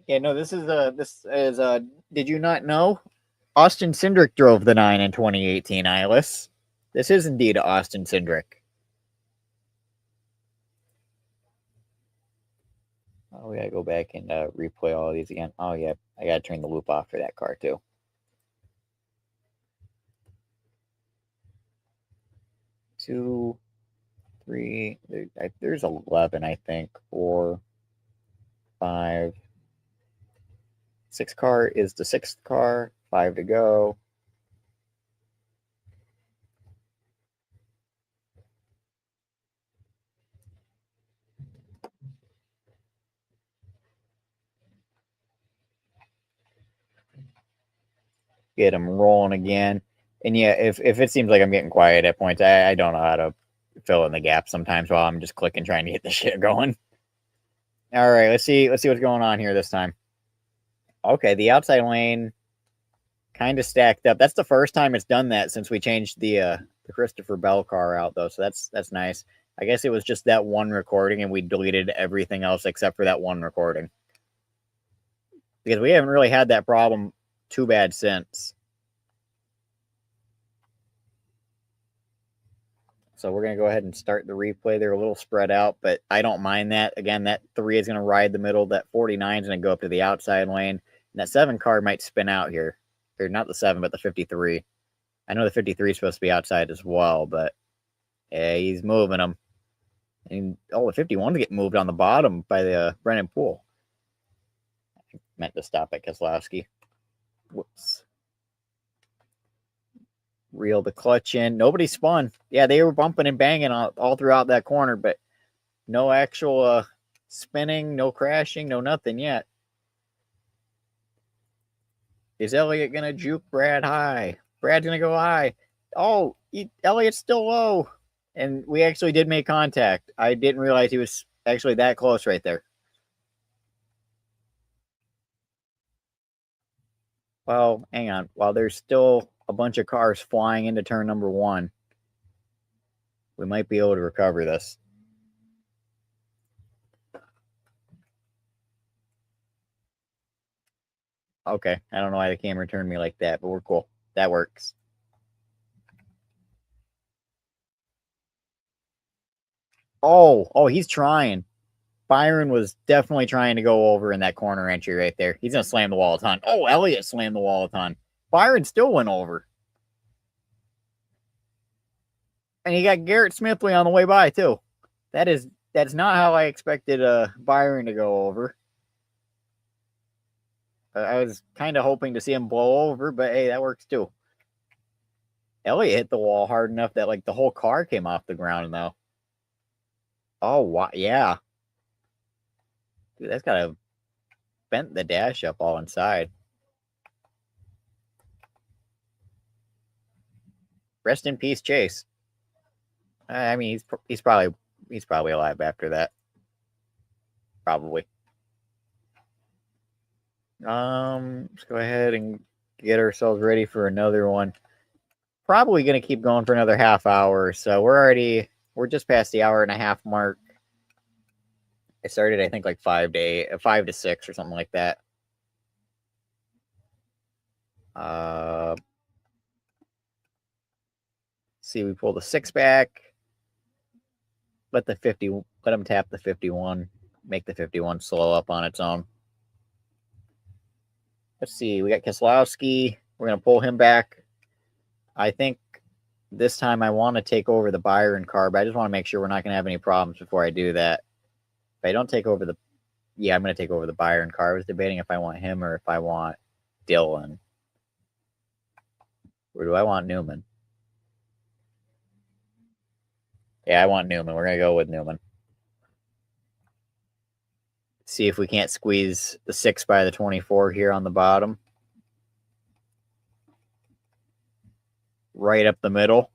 Yeah, no, this is did you not know? Austin Cindric drove the 9 in 2018, Eyeless. This is indeed Austin Cindric. Oh, we gotta go back and replay all of these again. Oh, yeah, I gotta turn the loop off for that car, too. 2, 3, there's 11, I think. 4, 5, 6 car is the 6th car. 5 to go. Get them rolling again. And yeah, if it seems like I'm getting quiet at points, I don't know how to fill in the gaps sometimes while I'm just clicking trying to get the shit going. All right, let's see what's going on here this time. Okay, the outside lane kind of stacked up. That's the first time it's done that since we changed the Christopher Bell car out, though. So that's nice. I guess it was just that one recording, and we deleted everything else except for that one recording because we haven't really had that problem too bad since. So we're going to go ahead and start the replay. They're a little spread out, but I don't mind that. Again, that 3 is going to ride the middle. That 49 is going to go up to the outside lane. And that 7 car might spin out here. Or not the 7, but the 53. I know the 53 is supposed to be outside as well, but yeah, he's moving them. And the 51 to get moved on the bottom by the Brennan Poole. I meant to stop at Keselowski. Whoops. Reel the clutch in. Nobody spun. Yeah, they were bumping and banging all throughout that corner, but no actual spinning, no crashing, no nothing yet. Is Elliott going to juke Brad high? Brad's going to go high. Oh, Elliott's still low. And we actually did make contact. I didn't realize he was actually that close right there. Well, hang on. While there's still a bunch of cars flying into turn number 1, we might be able to recover this. Okay, I don't know why the camera turned me like that, but we're cool. That works. Oh, he's trying. Byron was definitely trying to go over in that corner entry right there. He's going to slam the wall a ton. Oh, Elliott slammed the wall a ton. Byron still went over. And he got Garrett Smithley on the way by, too. That's not how I expected Byron to go over. I was kind of hoping to see him blow over, but hey, that works too. Elliott hit the wall hard enough that like the whole car came off the ground, though. Oh, wow. Yeah. Dude, that's got to bent the dash up all inside. Rest in peace, Chase. I mean, he's probably alive after that. Probably. Let's go ahead and get ourselves ready for another one. Probably going to keep going for another half hour. So we're just past the hour and a half mark. I started, I think, like 5 to 6 or something like that. See, we pull the 6 back. Let him tap the 51. Make the 51 slow up on its own. Let's see. We got Keselowski. We're going to pull him back. I think this time I want to take over the Byron car, but I just want to make sure we're not going to have any problems before I do that. If I don't take over I'm going to take over the Byron car. I was debating if I want him or if I want Dylan. Or do I want Newman? Yeah, I want Newman. We're going to go with Newman. See if we can't squeeze the 6 by the 24 here on the bottom. Right up the middle.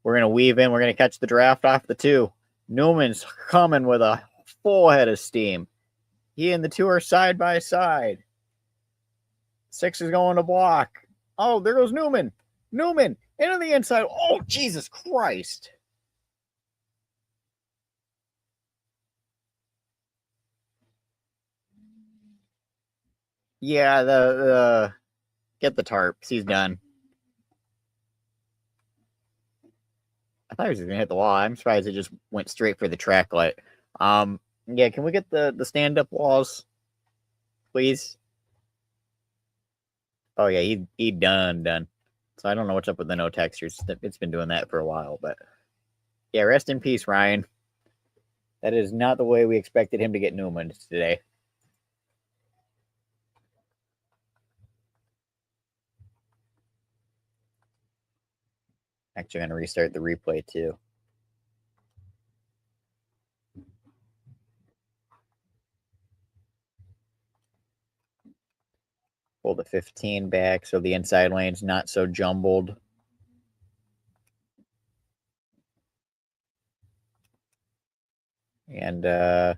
We're going to weave in. We're going to catch the draft off the 2. Newman's coming with a full head of steam. He and the 2 are side by side. 6 is going to block. Oh, there goes Newman. Newman into the inside. Oh, Jesus Christ. Yeah, get the tarps. He's done. I thought he was going to hit the wall. I'm surprised it just went straight for the track light. Yeah, can we get the stand-up walls, please? Oh, yeah, he done. So I don't know what's up with the no textures. It's been doing that for a while, but yeah, rest in peace, Ryan. That is not the way we expected him to get Newman today. Actually, I'm going to restart the replay too. Pull the 15 back so the inside lane's not so jumbled. And here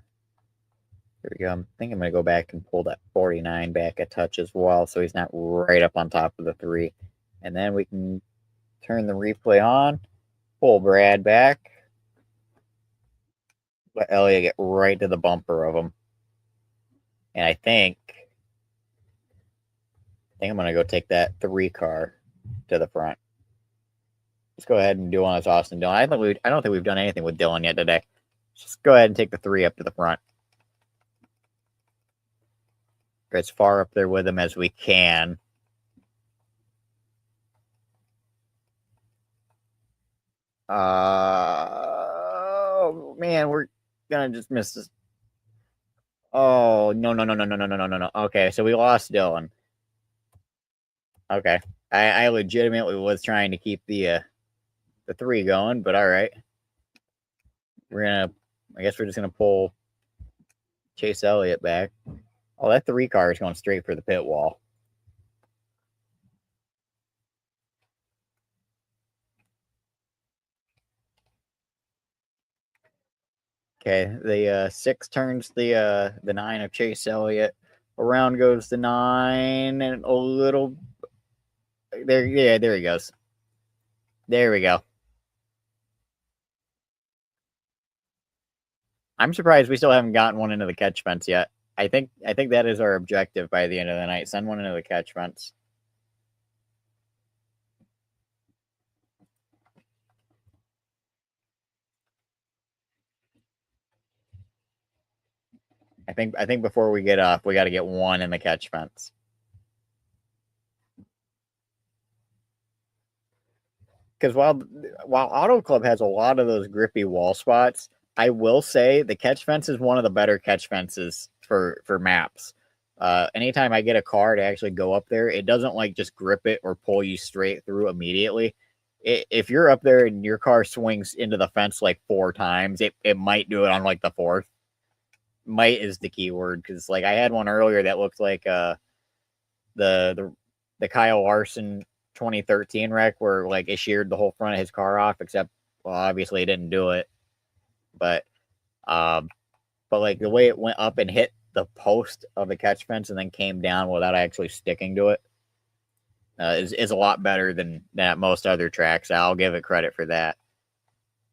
we go. I think I'm going to go back and pull that 49 back a touch as well so he's not right up on top of the 3. And then we can turn the replay on, pull Brad back, let Elliott get right to the bumper of him. And I think I'm going to go take that 3 car to the front. Let's go ahead and do one with Austin Dillon. I don't think we've done anything with Dillon yet today. Just go ahead and take the 3 up to the front. Get as far up there with him as we can. Oh man, we're gonna just miss this. Oh no. Okay, so we lost Dillon. Okay. I legitimately was trying to keep the 3 going, but all right. I guess we're just gonna pull Chase Elliott back. Oh, that 3 car is going straight for the pit wall. Okay, the 6 turns the 9 of Chase Elliott. Around goes the 9, and a little there. Yeah, there he goes. There we go. I'm surprised we still haven't gotten one into the catch fence yet. I think that is our objective by the end of the night. Send one into the catch fence. I think before we get off, we got to get one in the catch fence. Because while Auto Club has a lot of those grippy wall spots, I will say the catch fence is one of the better catch fences for maps. Anytime I get a car to actually go up there, it doesn't like just grip it or pull you straight through immediately. If you're up there and your car swings into the fence like 4 times, it might do it on like the fourth. Might is the key word, because like I had one earlier that looked like the the Kyle Larson 2013 wreck where like it sheared the whole front of his car off, except well obviously it didn't do it, but um but like the way it went up and hit the post of the catch fence and then came down without actually sticking to it is a lot better than at most other tracks. I'll give it credit for that.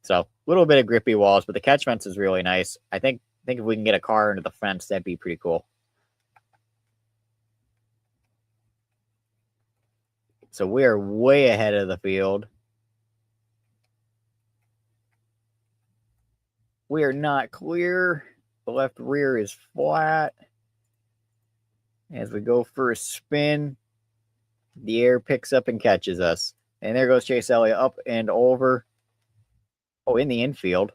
So a little bit of grippy walls, but the catch fence is really nice. I think if we can get a car into the fence, that'd be pretty cool. So we are way ahead of the field. We are not clear. The left rear is flat. As we go for a spin, the air picks up and catches us. And there goes Chase Elliott up and over. Oh, in the infield.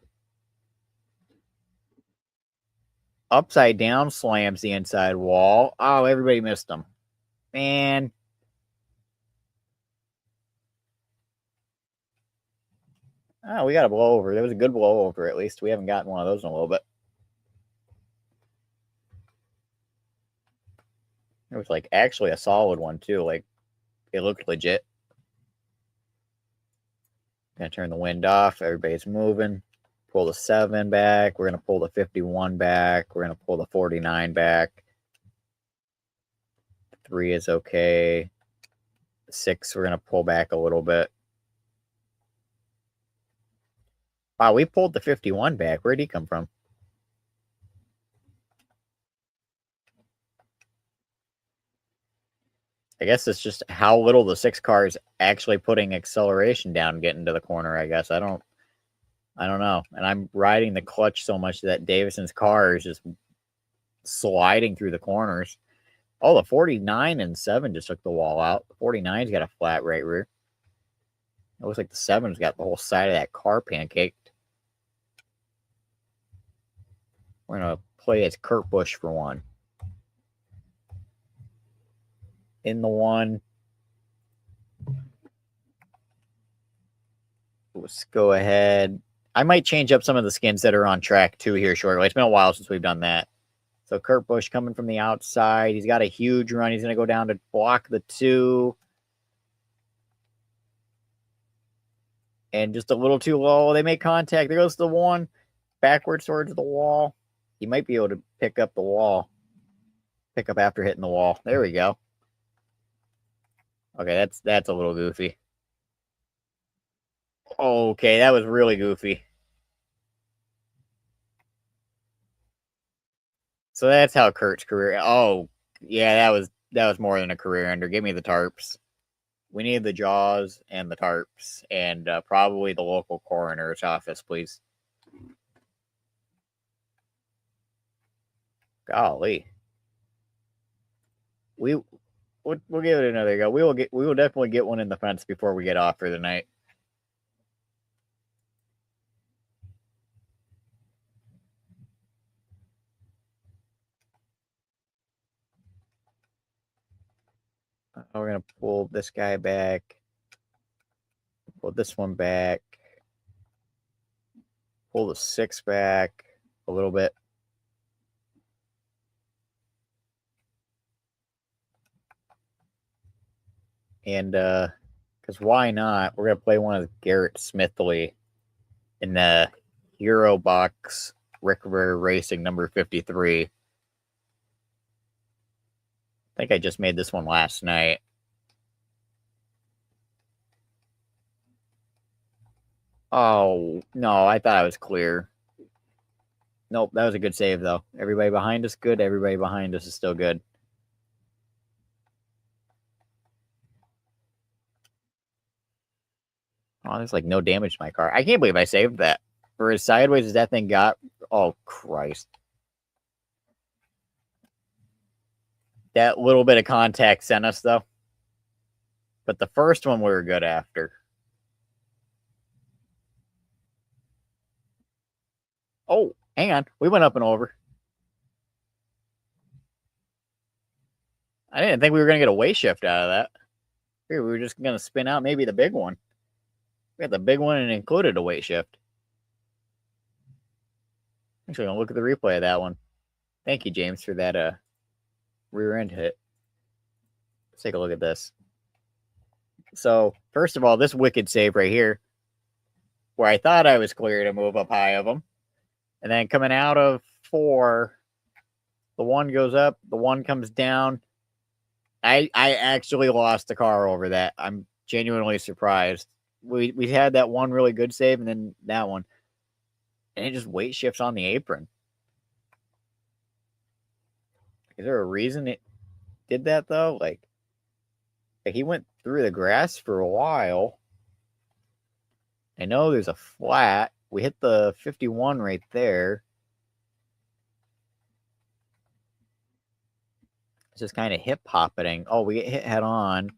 Upside down slams the inside wall. Oh, everybody missed him. Man. Oh, we got a blowover. There was a good blowover, at least. We haven't gotten one of those in a little bit. It was like actually a solid one, too. Like, it looked legit. Gonna turn the wind off. Everybody's moving. Pull the 7 back. We're gonna pull the 51 back. We're gonna pull the 49 back. 3 is okay. 6, we're gonna pull back a little bit. Wow, we pulled the 51 back. Where'd he come from? I guess it's just how little the 6 car is actually putting acceleration down getting to the corner, I guess. I don't know. And I'm riding the clutch so much that Davison's car is just sliding through the corners. Oh, the 49 and 7 just took the wall out. The 49's got a flat right rear. It looks like the 7's got the whole side of that car pancaked. We're going to play as Kurt Busch for one. In the 1. Let's go ahead. I might change up some of the skins that are on track 2 here shortly. It's been a while since we've done that. So Kurt Busch coming from the outside. He's got a huge run. He's going to go down to block the 2. And just a little too low. They make contact. There goes the 1. Backwards towards the wall. He might be able to pick up the wall. Pick up after hitting the wall. There we go. Okay, that's a little goofy. Okay, that was really goofy. So that's how Kurt's career. Oh, yeah, that was more than a career ender. Give me the tarps. We need the jaws and the tarps, and probably the local coroner's office, please. Golly, we'll give it another go. We will definitely get one in the fence before we get off for the night. We're gonna pull this guy back. Pull this one back. Pull the 6 back a little bit. And because why not? We're gonna play one of Garrett Smithley in the Hero box Rick Rare Racing number 53. I think I just made this one last night. Oh, no, I thought I was clear. Nope, that was a good save, though. Everybody behind us, good. Everybody behind us is still good. Oh, there's like no damage to my car. I can't believe I saved that. For as sideways as that thing got, oh, Christ. That little bit of contact sent us, though. But the first one we were good after. Oh, hang on. We went up and over. I didn't think we were going to get a weight shift out of that. We were just going to spin out maybe the big one. We got the big one and included a weight shift. Actually, going to look at the replay of that one. Thank you, James, for that rear end hit. Let's take a look at this. So, first of all, this wicked save right here, where I thought I was clear to move up high of them. And then coming out of 4, the one goes up, the one comes down. I actually lost the car over that. I'm genuinely surprised. We had that one really good save, and then that one. And it just weight shifts on the apron. Is there a reason it did that, though? Like he went through the grass for a while. I know there's a flat. We hit the 51 right there. It's just kind of hip-hopping. Oh, we get hit head-on.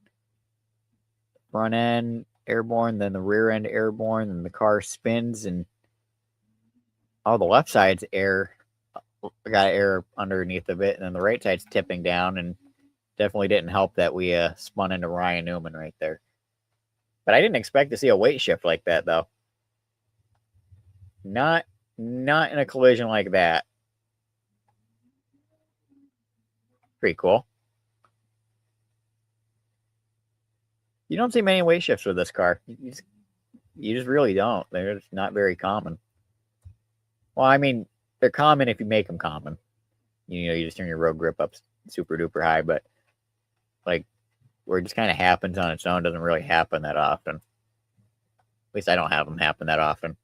Front end airborne, then the rear end airborne, and the car spins, and oh, the left side's air. I got air underneath of it, and then the right side's tipping down, and definitely didn't help that we spun into Ryan Newman right there. But I didn't expect to see a weight shift like that, though. Not in a collision like that. Pretty cool. You don't see many weight shifts with this car. You just really don't. They're just not very common. Well, I mean, they're common if you make them common. You just turn your road grip up super duper high, but like where it just kind of happens on its own doesn't really happen that often. At least I don't have them happen that often.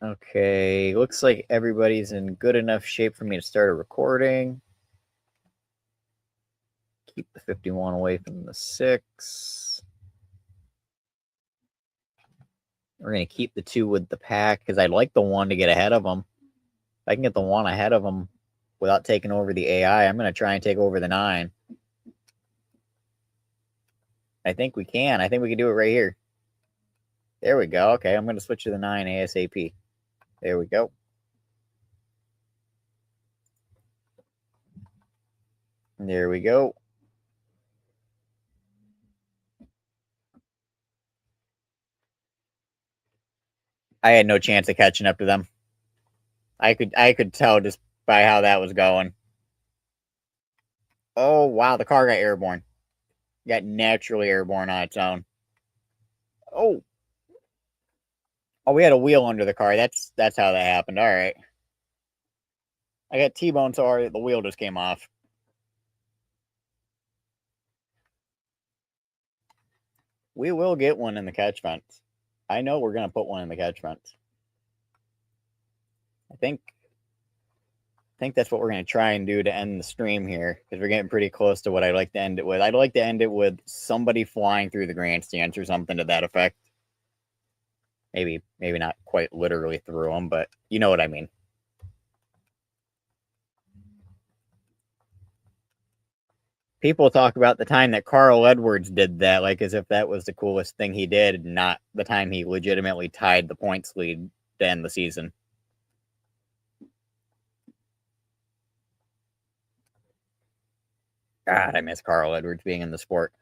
Okay, looks like everybody's in good enough shape for me to start a recording. Keep the 51 away from the 6. We're going to keep the 2 with the pack because I'd like the 1 to get ahead of them. If I can get the 1 ahead of them without taking over the AI, I'm going to try and take over the 9. I think we can. I think we can do it right here. There we go. Okay, I'm going to switch to the 9 ASAP. There we go. There we go. I had no chance of catching up to them. I could tell just by how that was going. Oh, wow, the car got airborne. Got naturally airborne on its own. Oh. Oh, we had a wheel under the car. That's how that happened. All right. I got T-bone, so the wheel just came off. We will get one in the catch fence. I know we're going to put one in the catch fence. I think that's what we're going to try and do to end the stream here, because we're getting pretty close to what I'd like to end it with. I'd like to end it with somebody flying through the grandstands or something to that effect. Maybe not quite literally through them, but you know what I mean. People talk about the time that Carl Edwards did that, like as if that was the coolest thing he did, not the time he legitimately tied the points lead to end the season. God, I miss Carl Edwards being in the sport.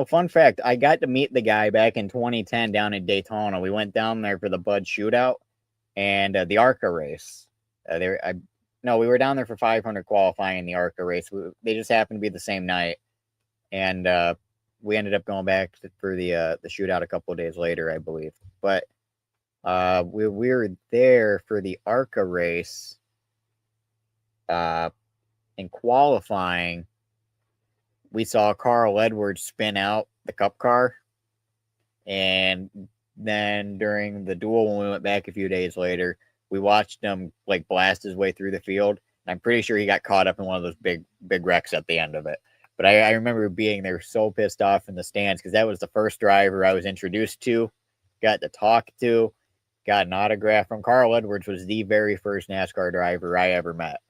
Fun fact, I got to meet the guy back in 2010 down in Daytona. We went down there for the Bud Shootout and the ARCA race. No, we were down there for 500 qualifying in the ARCA race. They just happened to be the same night, and we ended up going back for the shootout a couple of days later, I believe. But we were there for the ARCA race. In qualifying, we saw Carl Edwards spin out the Cup car, and then during the duel, when we went back a few days later, we watched him like blast his way through the field. I'm pretty sure he got caught up in one of those big wrecks at the end of it. But I remember being there so pissed off in the stands because that was the first driver I was introduced to, got to talk to, got an autograph from. Carl Edwards was the very first NASCAR driver I ever met.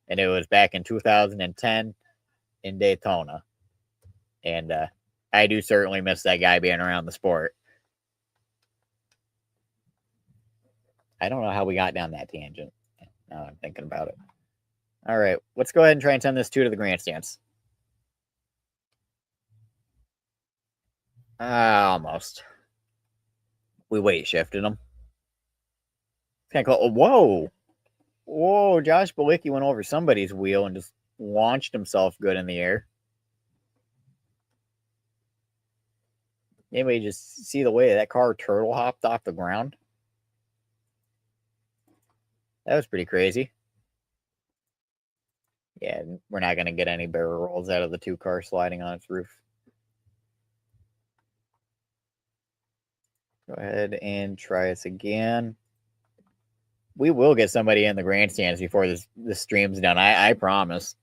And it was back in 2010 in Daytona. And I do certainly miss that guy being around the sport. I don't know how we got down that tangent. Now I'm thinking about it. All right, let's go ahead and try and send this 2 to the grandstands. Almost. We weight shifted him. Kind of cool. Whoa. Whoa, Josh Balicki went over somebody's wheel and just launched himself good in the air. Anybody just see the way that car turtle hopped off the ground? That was pretty crazy. Yeah, we're not going to get any barrel rolls out of the 2-car sliding on its roof. Go ahead and try us again. We will get somebody in the grandstands before this stream's done. I promise.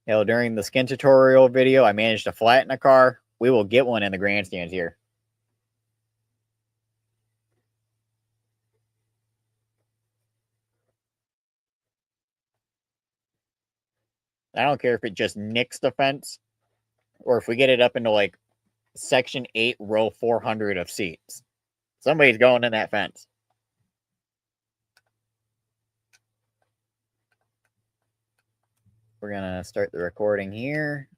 You know, during the skin tutorial video, I managed to flatten a car. We will get one in the grandstands here. I don't care if it just nicks the fence or if we get it up into like section 8, row 400 of seats. Somebody's going in that fence. We're going to start the recording here.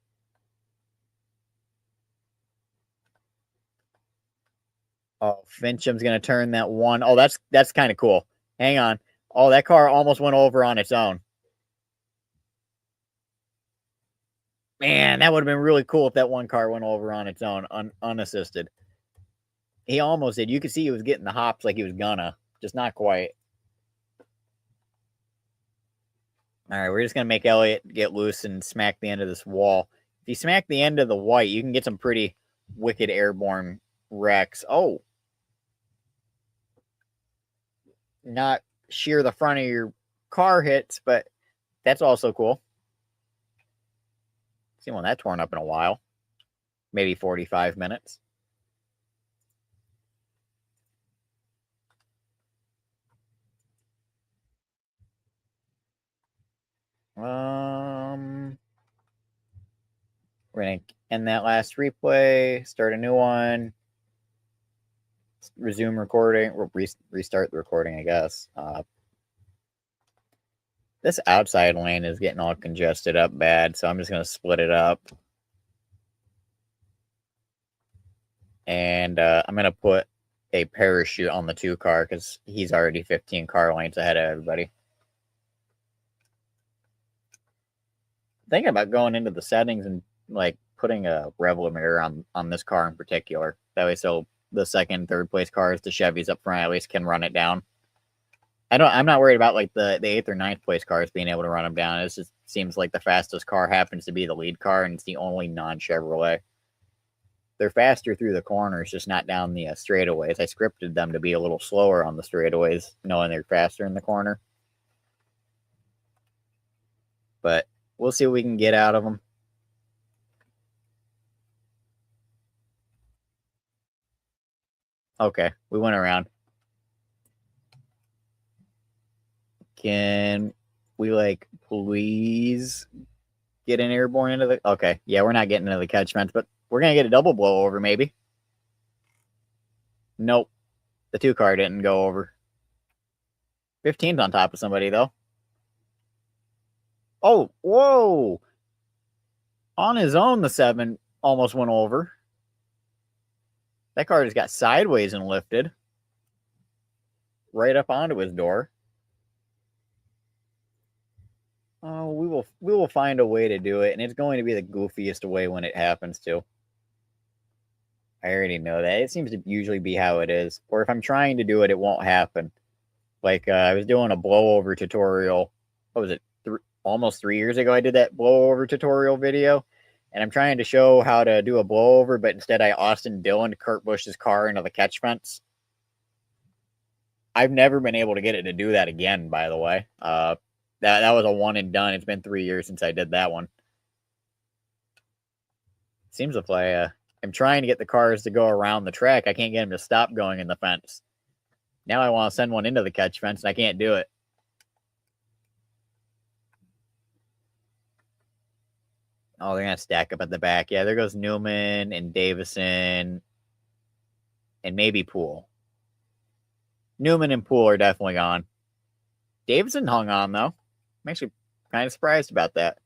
Oh, Fincham's going to turn that one. Oh, that's kind of cool. Hang on. Oh, that car almost went over on its own. Man, that would have been really cool if that one car went over on its own, unassisted. He almost did. You could see he was getting the hops like he was gonna. Just not quite. All right, we're just going to make Elliott get loose and smack the end of this wall. If you smack the end of the white, you can get some pretty wicked airborne wrecks. Oh. Not shear the front of your car hits, but that's also cool. Seen one that torn up in a while. Maybe 45 minutes. We're going to end that last replay, start a new one, resume recording, or restart the recording, I guess. This outside lane is getting all congested up bad, so I'm just going to split it up. And I'm going to put a parachute on the 2-car because he's already 15 car lengths ahead of everybody. Thinking about going into the settings and like putting a rev limiter on this car in particular. That way, so the second, third place cars, the Chevys up front at least can run it down. I'm not worried about like the 8th or 9th place cars being able to run them down. It just seems like the fastest car happens to be the lead car, and it's the only non-Chevrolet. They're faster through the corners, just not down the straightaways. I scripted them to be a little slower on the straightaways, knowing they're faster in the corner. But we'll see what we can get out of them. Okay, we went around. Can we, like, please get an airborne into the... Okay, yeah, we're not getting into the catch fence, but we're going to get a double blow over, maybe. Nope. The 2-car didn't go over. 15's on top of somebody, though. Oh, whoa! On his own, the 7 almost went over. That car just got sideways and lifted. right up onto his door. Oh, we will find a way to do it, and it's going to be the goofiest way when it happens to. I already know that. It seems to usually be how it is. Or if I'm trying to do it, it won't happen. Like I was doing a blowover tutorial. What was it? Almost 3 years ago, I did that blowover tutorial video, and I'm trying to show how to do a blowover, but instead I Austin Dillon Kurt Busch's car into the catch fence. I've never been able to get it to do that again. By the way, that was a one and done. It's been 3 years since I did that one. Seems like I'm trying to get the cars to go around the track. I can't get them to stop going in the fence. Now I want to send one into the catch fence, and I can't do it. Oh, they're going to stack up at the back. Yeah, there goes Newman and Davison and maybe Poole. Newman and Poole are definitely gone. Davison hung on, though. I'm actually kind of surprised about that.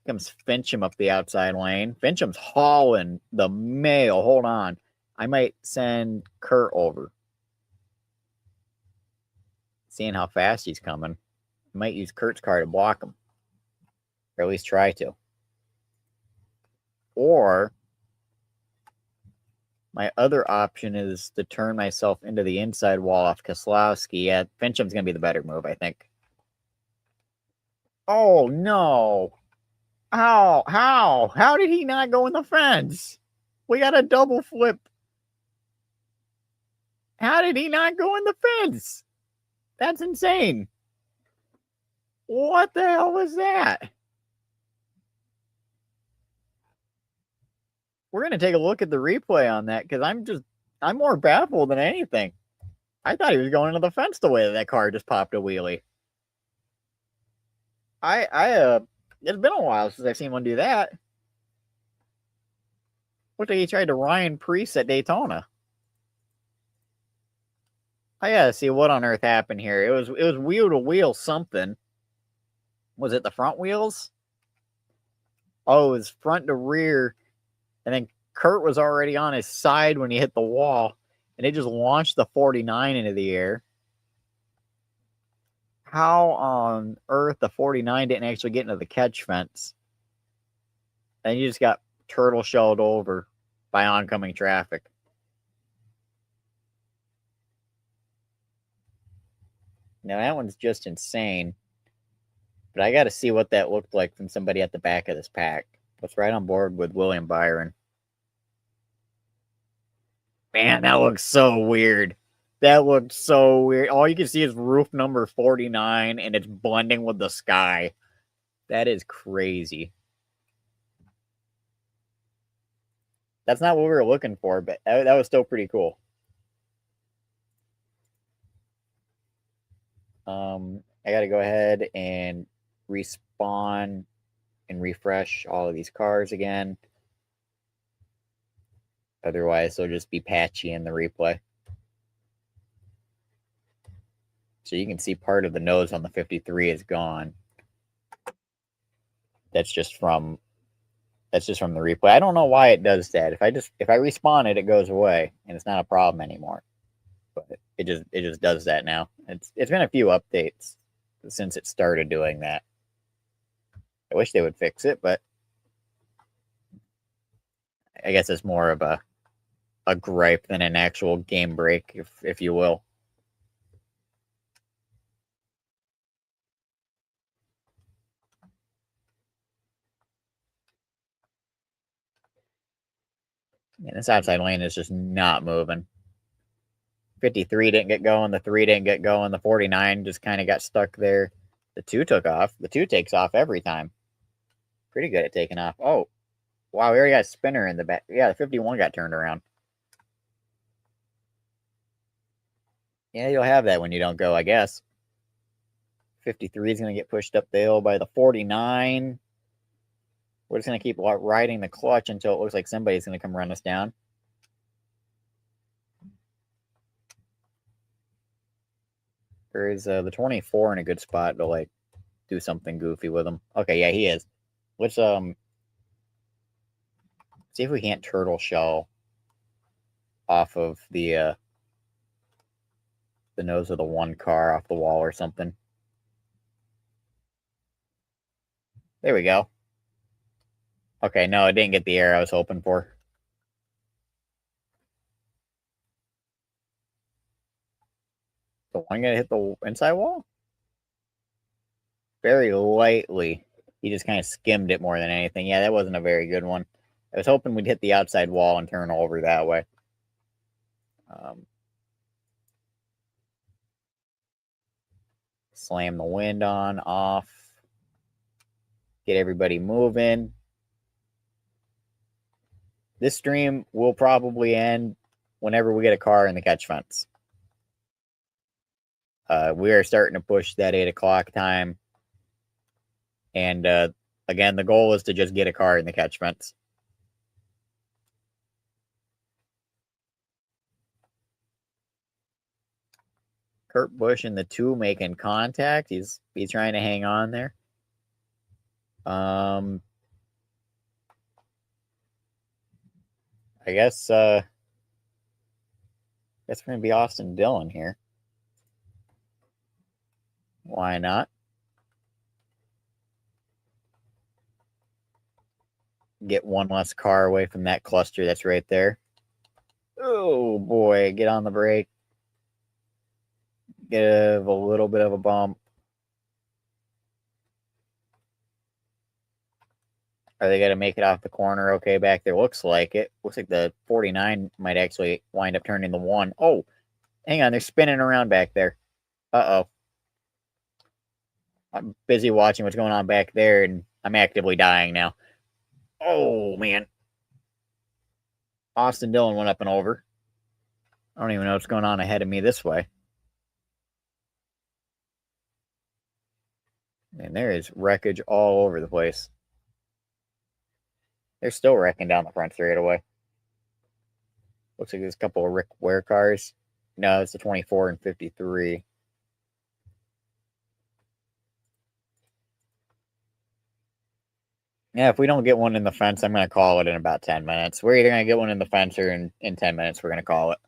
Comes Fincham up the outside lane. Fincham's hauling the mail. Hold on. I might send Kurt over. Seeing how fast he's coming. I might use Kurt's car to block him. Or at least try to. Or my other option is to turn myself into the inside wall off Keselowski. Yeah, Fincham's going to be the better move, I think. Oh, no. How did he not go in the fence? We got a double flip. How did he not go in the fence? That's insane. What the hell was that? We're going to take a look at the replay on that because I'm more baffled than anything. I thought he was going into the fence the way that car just popped a wheelie. It's been a while since I've seen one do that. Looked like he tried to Ryan Preece at Daytona. I gotta see what on earth happened here. It was wheel to wheel something. Was it the front wheels? Oh, it was front to rear. And then Kurt was already on his side when he hit the wall. And it just launched the 49 into the air. How on earth the 49 didn't actually get into the catch fence? And you just got turtle shelled over by oncoming traffic. Now that one's just insane. But I got to see what that looked like from somebody at the back of this pack. Let's right on board with William Byron. Man, that looks so weird. That looked so weird. All you can see is roof number 49, and it's blending with the sky. That is crazy. That's not what we were looking for, but that was still pretty cool. I got to go ahead and respawn and refresh all of these cars again. Otherwise, they'll just be patchy in the replay. So you can see part of the nose on the 53 is gone. That's just from the replay. I don't know why it does that. If I respawn it, it goes away and it's not a problem anymore. But it just does that now. It's been a few updates since it started doing that. I wish they would fix it, but I guess it's more of a gripe than an actual game break, if you will. And this outside lane is just not moving. 53 didn't get going. The 3 didn't get going. The 49 just kind of got stuck there. The 2 took off. The 2 takes off every time. Pretty good at taking off. Oh, wow, we already got a spinner in the back. Yeah, the 51 got turned around. Yeah, you'll have that when you don't go, I guess. 53 is going to get pushed up the hill by the 49. We're just going to keep riding the clutch until it looks like somebody's going to come run us down. Or is the 24 in a good spot to, like, do something goofy with him? Okay, yeah, he is. Let's, see if we can't turtle shell off of the the nose of the one car off the wall or something. There we go. Okay, no, I didn't get the air I was hoping for. The one gonna hit the inside wall? Very lightly. He just kind of skimmed it more than anything. Yeah, that wasn't a very good one. I was hoping we'd hit the outside wall and turn over that way. Slam the wind on, off. Get everybody moving. This stream will probably end whenever we get a car in the catch fence. We are starting to push that 8 o'clock time. And again, the goal is to just get a car in the catch fence. Kurt Busch and the 2 making contact. He's trying to hang on there. I guess it's going to be Austin Dillon here. Why not? Get one less car away from that cluster that's right there. Oh boy, get on the brake. Give a little bit of a bump. Are they going to make it off the corner okay back there? Looks like it. Looks like the 49 might actually wind up turning the 1. Oh, hang on. They're spinning around back there. Uh-oh. I'm busy watching what's going on back there, and I'm actively dying now. Oh, man. Austin Dillon went up and over. I don't even know what's going on ahead of me this way. And there is wreckage all over the place. They're still wrecking down the front straightaway. Looks like there's a couple of Rick Ware cars. No, it's the 24 and 53. Yeah, if we don't get one in the fence, I'm going to call it in about 10 minutes. We're either going to get one in the fence or in 10 minutes we're going to call it.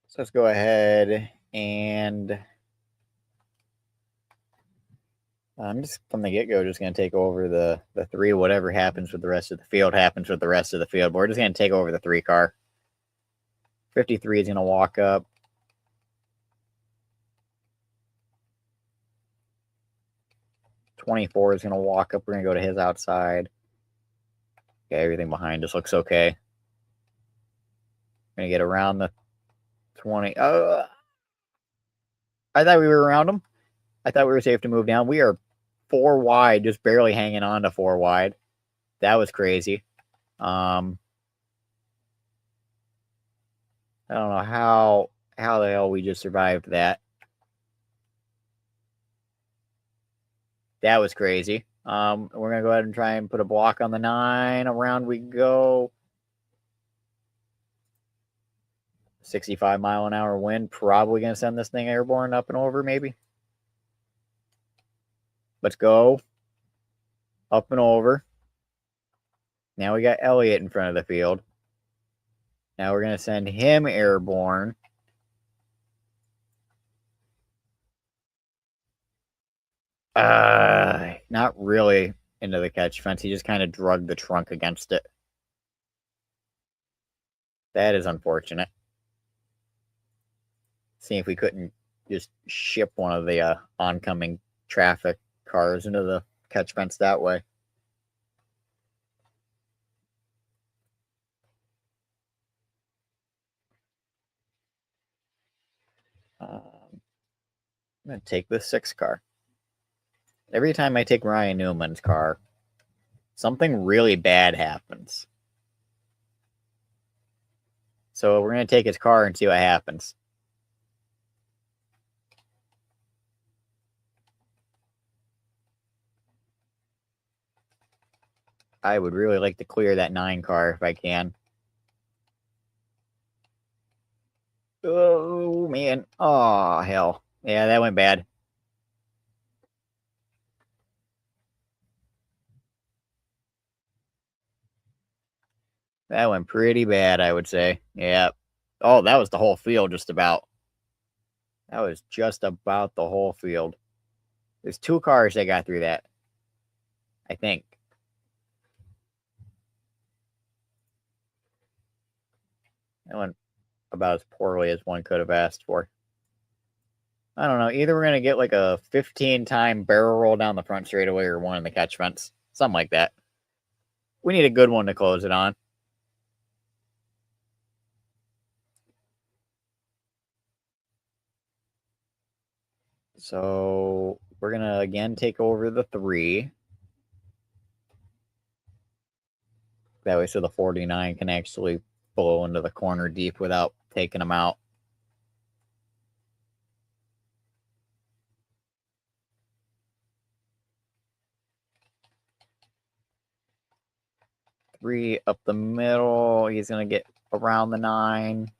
So let's go ahead and I'm just from the get-go just going to take over the 3. Whatever happens with the rest of the field happens with the rest of the field. But we're just going to take over the 3 car. 53 is going to walk up. .24 is going to walk up. We're going to go to his outside. Okay, everything behind us looks okay. We're going to get around the 20. I thought we were around them. I thought we were safe to move down. We are 4 wide, just barely hanging on to 4 wide. That was crazy. I don't know how the hell we just survived that. That was crazy. We're going to go ahead and try and put a block on the 9. Around we go. 65-mile-an-hour wind. Probably going to send this thing airborne up and over, maybe. Let's go. Up and over. Now we got Elliott in front of the field. Now we're going to send him airborne. Not really into the catch fence. He just kind of drugged the trunk against it. That is unfortunate. See if we couldn't just ship one of the oncoming traffic cars into the catch fence that way. I'm going to take the 6 car. Every time I take Ryan Newman's car, something really bad happens. So we're going to take his car and see what happens. I would really like to clear that 9 car if I can. Oh, man. Oh, hell. Yeah, that went bad. That went pretty bad, I would say. Yeah. Oh, that was the whole field just about. That was just about the whole field. There's 2 cars that got through that, I think. That went about as poorly as one could have asked for. I don't know. Either we're going to get like a 15-time barrel roll down the front straightaway or one in the catch fence. Something like that. We need a good one to close it on. So we're going to again take over the 3. That way so the 49 can actually blow into the corner deep without taking them out. Three up the middle. He's going to get around the 9.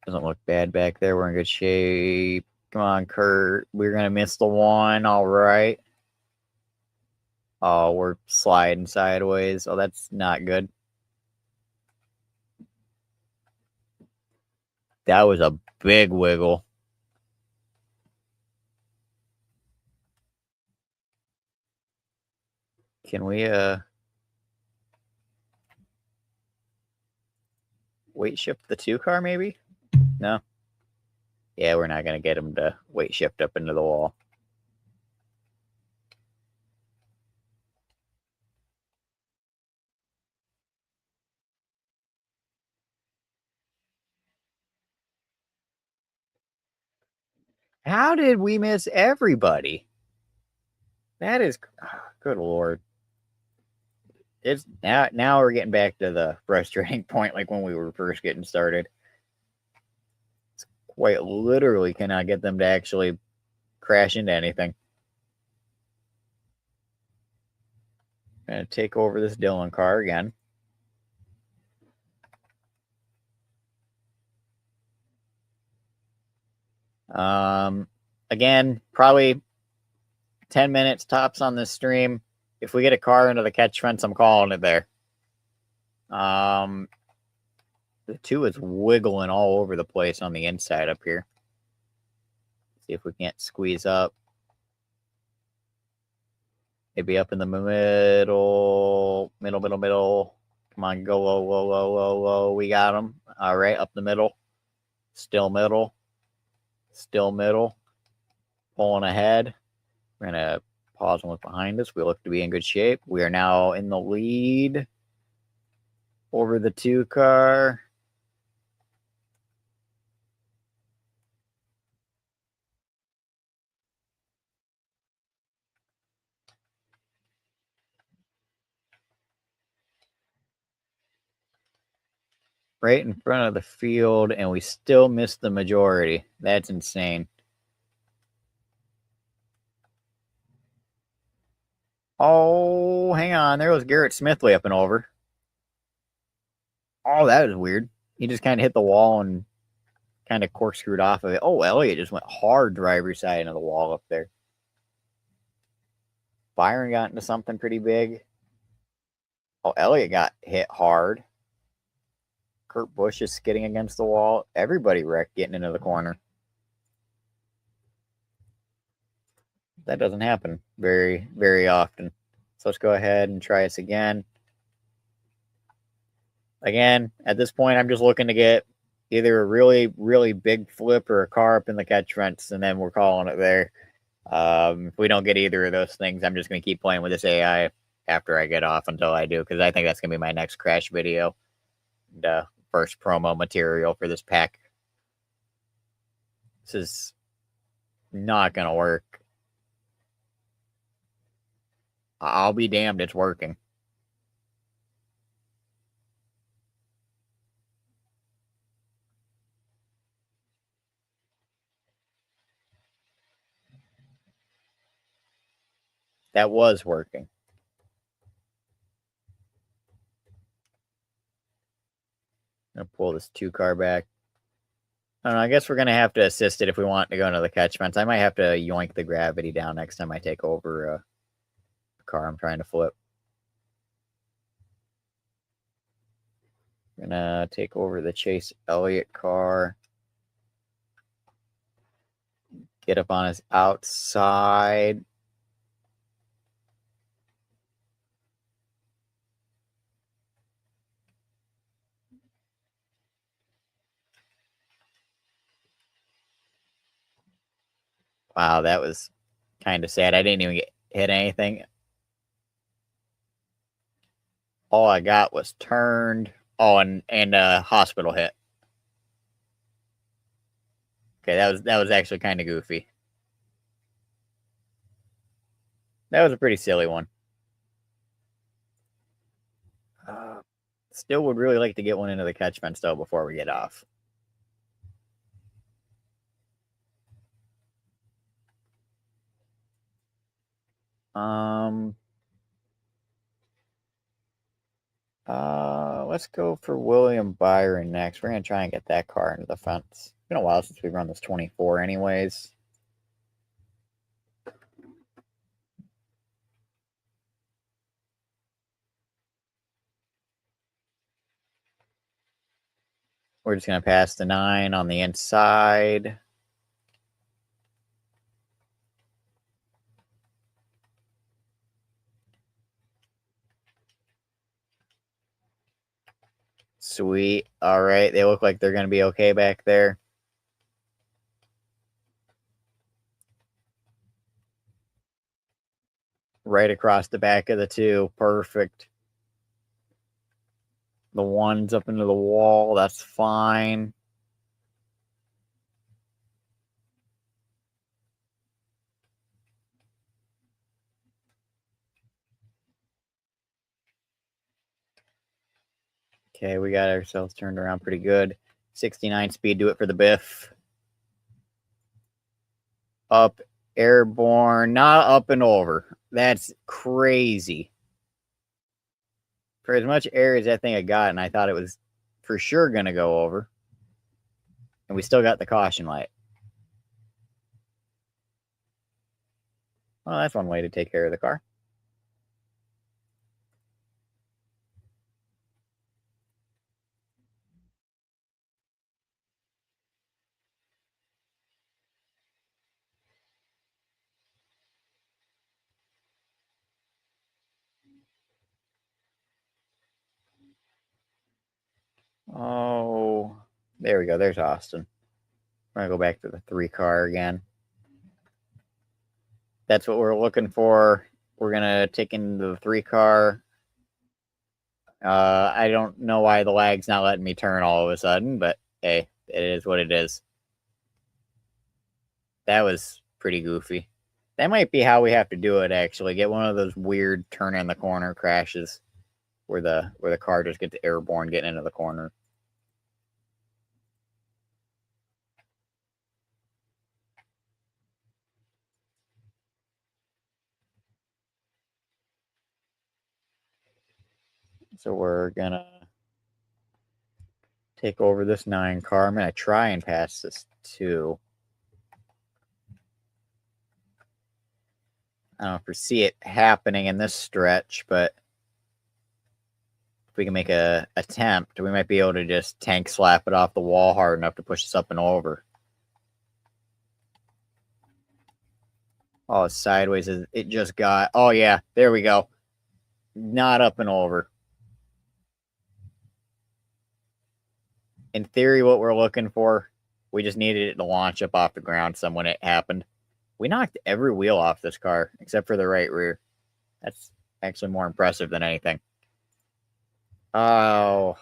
Doesn't look bad back there. We're in good shape. Come on, Kurt. We're going to miss the 1. All right. Oh, we're sliding sideways. Oh, that's not good. That was a big wiggle. Can we weight shift the 2 car maybe? No. Yeah, we're not going to get him to weight shift up into the wall. How did we miss everybody? That is, good Lord. It's now we're getting back to the frustrating point like when we were first getting started. It's quite literally cannot get them to actually crash into anything. I'm going to take over this Dylan car again. Again, probably 10 minutes tops on this stream. If we get a car into the catch fence, I'm calling it there. The 2 is wiggling all over the place on the inside up here. See if we can't squeeze up. Maybe up in the middle. Come on, go low, low, low, low, low. We got him. All right, up the middle. Still middle. Still middle. Pulling ahead. We're going to pause and look behind us. We look to be in good shape. We are now in the lead over the 2 car. Right in front of the field, and we still missed the majority. That's insane. Oh, hang on. There was Garrett Smith way up and over. Oh, that was weird. He just kind of hit the wall and kind of corkscrewed off of it. Oh, Elliott just went hard driver's side into the wall up there. Byron got into something pretty big. Oh, Elliott got hit hard. Kurt Busch is skidding against the wall. Everybody wrecked getting into the corner. That doesn't happen very, very often. So let's go ahead and try this again. Again, at this point, I'm just looking to get either a really, really big flip or a car up in the catch fence, and then we're calling it there. If we don't get either of those things, I'm just going to keep playing with this AI after I get off until I do, because I think that's going to be my next crash video. And first promo material for this pack. This is not going to work. I'll be damned it's working. That was working. I'm going to pull this 2 car back. I don't know. I guess we're going to have to assist it if we want to go into the catch fence. I might have to yoink the gravity down next time I take over a car I'm trying to flip. Gonna take over the Chase Elliott car. Get up on his outside. Wow, that was kind of sad. I didn't even hit anything. All I got was turned. Oh, and a hospital hit. Okay, that was actually kind of goofy. That was a pretty silly one. Still would really like to get one into the catch fence though before we get off. Let's go for William Byron next. We're gonna try and get that car into the fence. It's been a while since we've run this 24 anyways. We're just gonna pass the 9 on the inside. Sweet. All right. They look like they're going to be okay back there. Right across the back of the 2. Perfect. The 1's up into the wall. That's fine. Okay, we got ourselves turned around pretty good. 69 speed, do it for the biff. Up, airborne, not up and over. That's crazy. For as much air as that thing had got, and I thought it was for sure going to go over. And we still got the caution light. Well, that's one way to take care of the car. Oh, there we go. There's Austin. We're going to go back to the 3 car again. That's what we're looking for. We're going to take into the 3 car. I don't know why the lag's not letting me turn all of a sudden, but hey, it is what it is. That was pretty goofy. That might be how we have to do it, actually. Get one of those weird turn in the corner crashes where the car just gets airborne getting into the corner. So we're gonna take over this 9 car. I'm gonna try and pass this 2. I don't foresee it happening in this stretch, but if we can make a attempt, we might be able to just tank slap it off the wall hard enough to push us up and over. Oh, sideways. It just got... Oh, yeah. There we go. Not up and over. In theory, what we're looking for, we just needed it to launch up off the ground some when it happened. We knocked every wheel off this car, except for the right rear. That's actually more impressive than anything. Oh.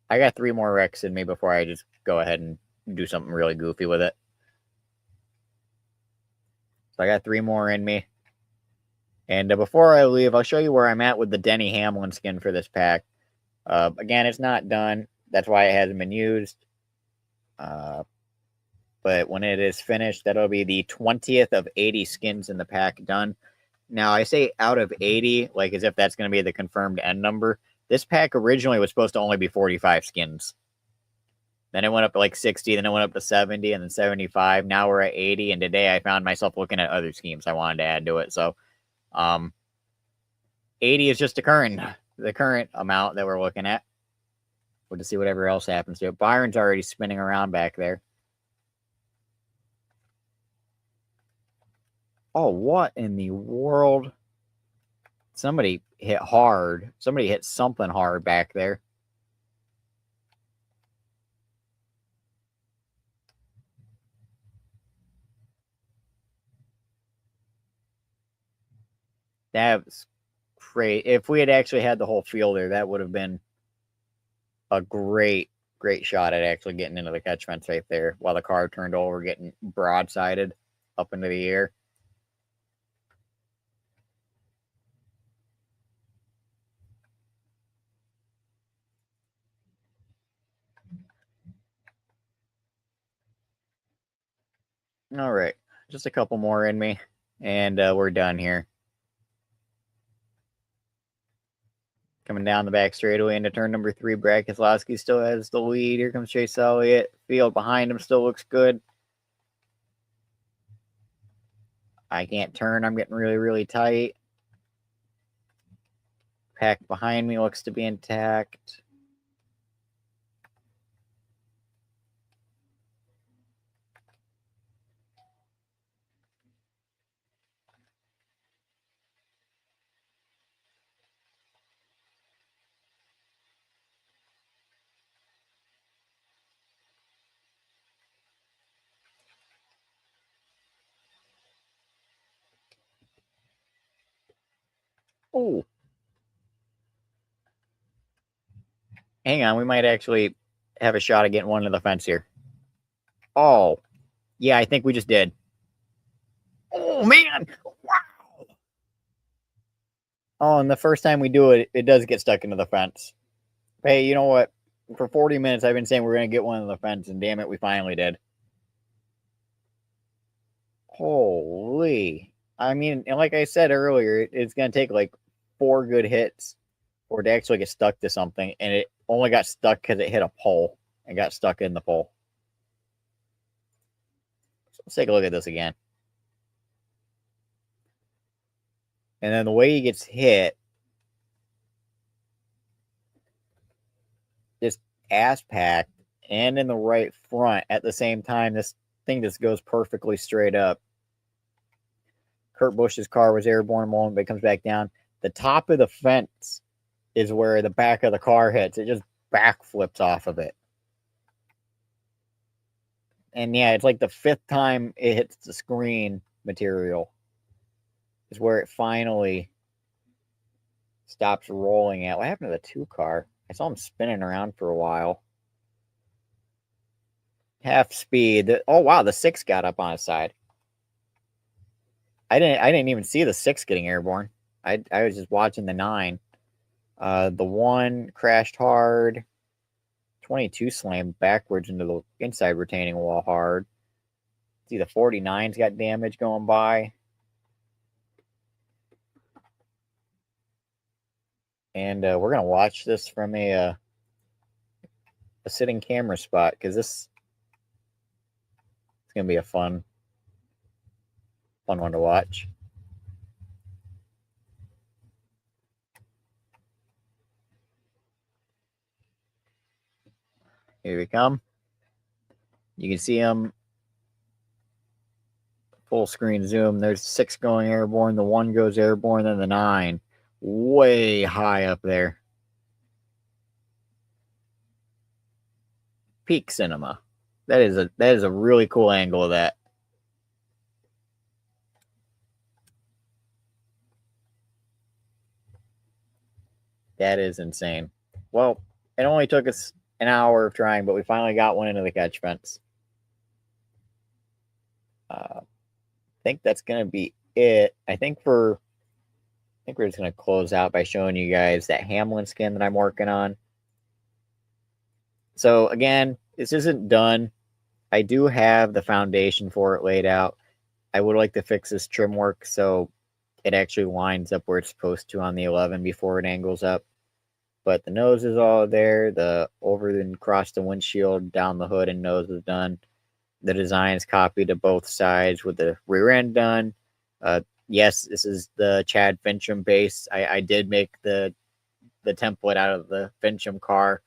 I got 3 more wrecks in me before I just go ahead and do something really goofy with it. So I got 3 more in me. And before I leave, I'll show you where I'm at with the Denny Hamlin skin for this pack. Again, it's not done. That's why it hasn't been used. But when it is finished, that'll be the 20th of 80 skins in the pack done. Now, I say out of 80, like as if that's going to be the confirmed end number. This pack originally was supposed to only be 45 skins. Then it went up to like 60, then it went up to 70, and then 75. Now we're at 80, and today I found myself looking at other schemes I wanted to add to it. So 80 is just the current amount that we're looking at. We'll just see whatever else happens to it. Byron's already spinning around back there. Oh, what in the world? Somebody hit hard. Somebody hit something hard back there. That was great. If we had actually had the whole field there, that would have been a great shot at actually getting into the catch fence right there while the car turned over, getting broadsided up into the air. All right, just a couple more in me, and we're done here. Coming down the back straightaway into turn number 3, Brad Keselowski still has the lead. Here comes Chase Elliott. Field behind him still looks good. I can't turn. I'm getting really tight. Pack behind me looks to be intact. Oh, hang on. We might actually have a shot at getting one to the fence here. Oh, yeah, I think we just did. Oh, man. Wow. Oh, and the first time we do it, it does get stuck into the fence. Hey, you know what? For 40 minutes, I've been saying we're going to get one to the fence, and damn it, we finally did. Holy. I mean, and like I said earlier, it's going to take like 4 good hits for it to actually get stuck to something, and it only got stuck because it hit a pole and got stuck in the pole. So let's take a look at this again. And then the way he gets hit, just ass packed and in the right front at the same time. This thing just goes perfectly straight up. Kurt Busch's car was airborne a moment, but it comes back down. The top of the fence is where the back of the car hits. It just backflips off of it. And yeah, it's like the 5th time it hits the screen material is where it finally stops rolling at. What happened to the 2 car? I saw him spinning around for a while. Half speed. Oh wow, the 6 got up on his side. I didn't even see the 6 getting airborne. I was just watching the 9. The 1 crashed hard. 22 slammed backwards into the inside retaining wall hard. See, the 49's got damage going by. And we're going to watch this from a sitting camera spot because this is going to be a fun one to watch. Here we come. You can see them full screen zoom. There's 6 going airborne. The 1 goes airborne, then the 9 way high up there. Peak cinema. That is a really cool angle of that. That is insane. Well, it only took us an hour of trying, but we finally got one into the catch fence. I think that's going to be it. I think we're just going to close out by showing you guys that Hamlin skin that I'm working on. So again, this isn't done. I do have the foundation for it laid out. I would like to fix this trim work so it actually lines up where it's supposed to on the 11 before it angles up. But the nose is all there. The over and across the windshield, down the hood and nose is done. The design is copied to both sides with the rear end done. Yes, this is the Chad Fincham base. I did make the template out of the Fincham car.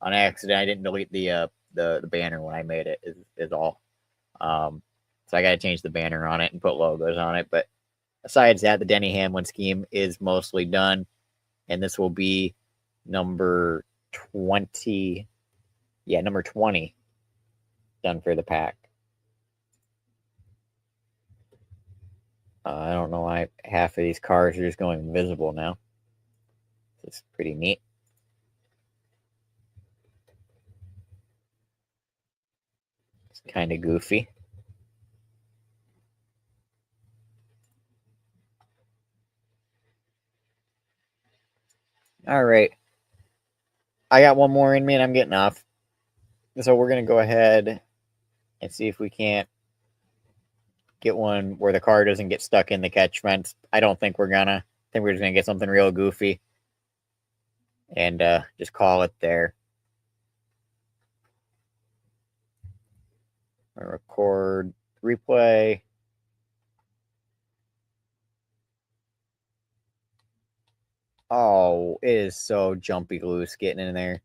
on accident. I didn't delete the banner when I made it. Is all. So I got to change the banner on it and put logos on it. But besides that, the Denny Hamlin scheme is mostly done, and this will be number 20. Yeah, number 20 done for the pack. I don't know why half of these cars are just going invisible now. It's pretty neat. It's kind of goofy. All right. I got one more in me and I'm getting off. So we're going to go ahead and see if we can't get one where the car doesn't get stuck in the catch fence. I don't think we're going to. I think we're just going to get something real goofy and just call it there. Record replay. Oh, it is so jumpy loose getting in there.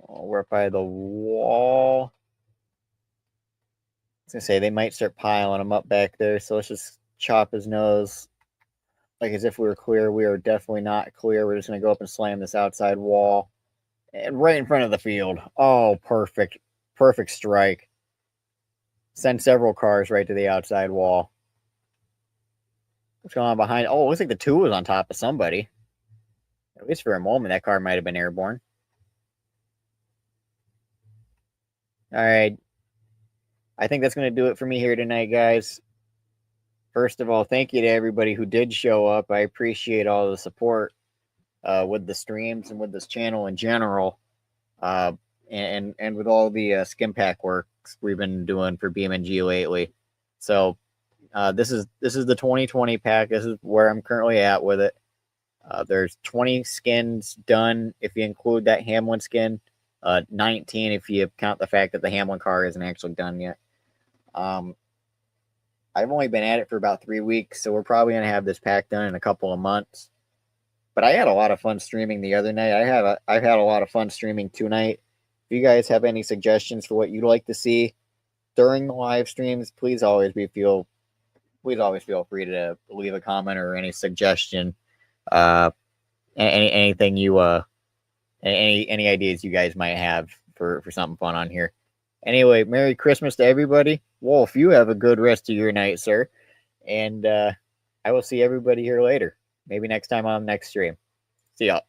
Oh, we're up by the wall. I was going to say, they might start piling him up back there, so let's just chop his nose. Like as if we were clear. We are definitely not clear. We're just going to go up and slam this outside wall. And right in front of the field. Oh, perfect. Perfect strike. Send several cars right to the outside wall. What's going on behind? Oh, it looks like the 2 was on top of somebody. At least for a moment, that car might have been airborne. All right. I think that's going to do it for me here tonight, guys. First of all, thank you to everybody who did show up. I appreciate all the support with the streams and with this channel in general. And with all the skim pack works we've been doing for BMNG lately. So this is the 2020 pack. This is where I'm currently at with it. There's 20 skins done if you include that Hamlin skin. 19 if you count the fact that the Hamlin car isn't actually done yet. I've only been at it for about 3 weeks, so we're probably going to have this pack done in a couple of months. But I had a lot of fun streaming the other night. I've had a lot of fun streaming tonight. If you guys have any suggestions for what you'd like to see during the live streams, please always feel free to leave a comment or any suggestion. Anything you any ideas you guys might have for something fun on here. Anyway, Merry Christmas to everybody. Wolf, you have a good rest of your night, sir. And I will see everybody here later. Maybe next time on the next stream. See y'all.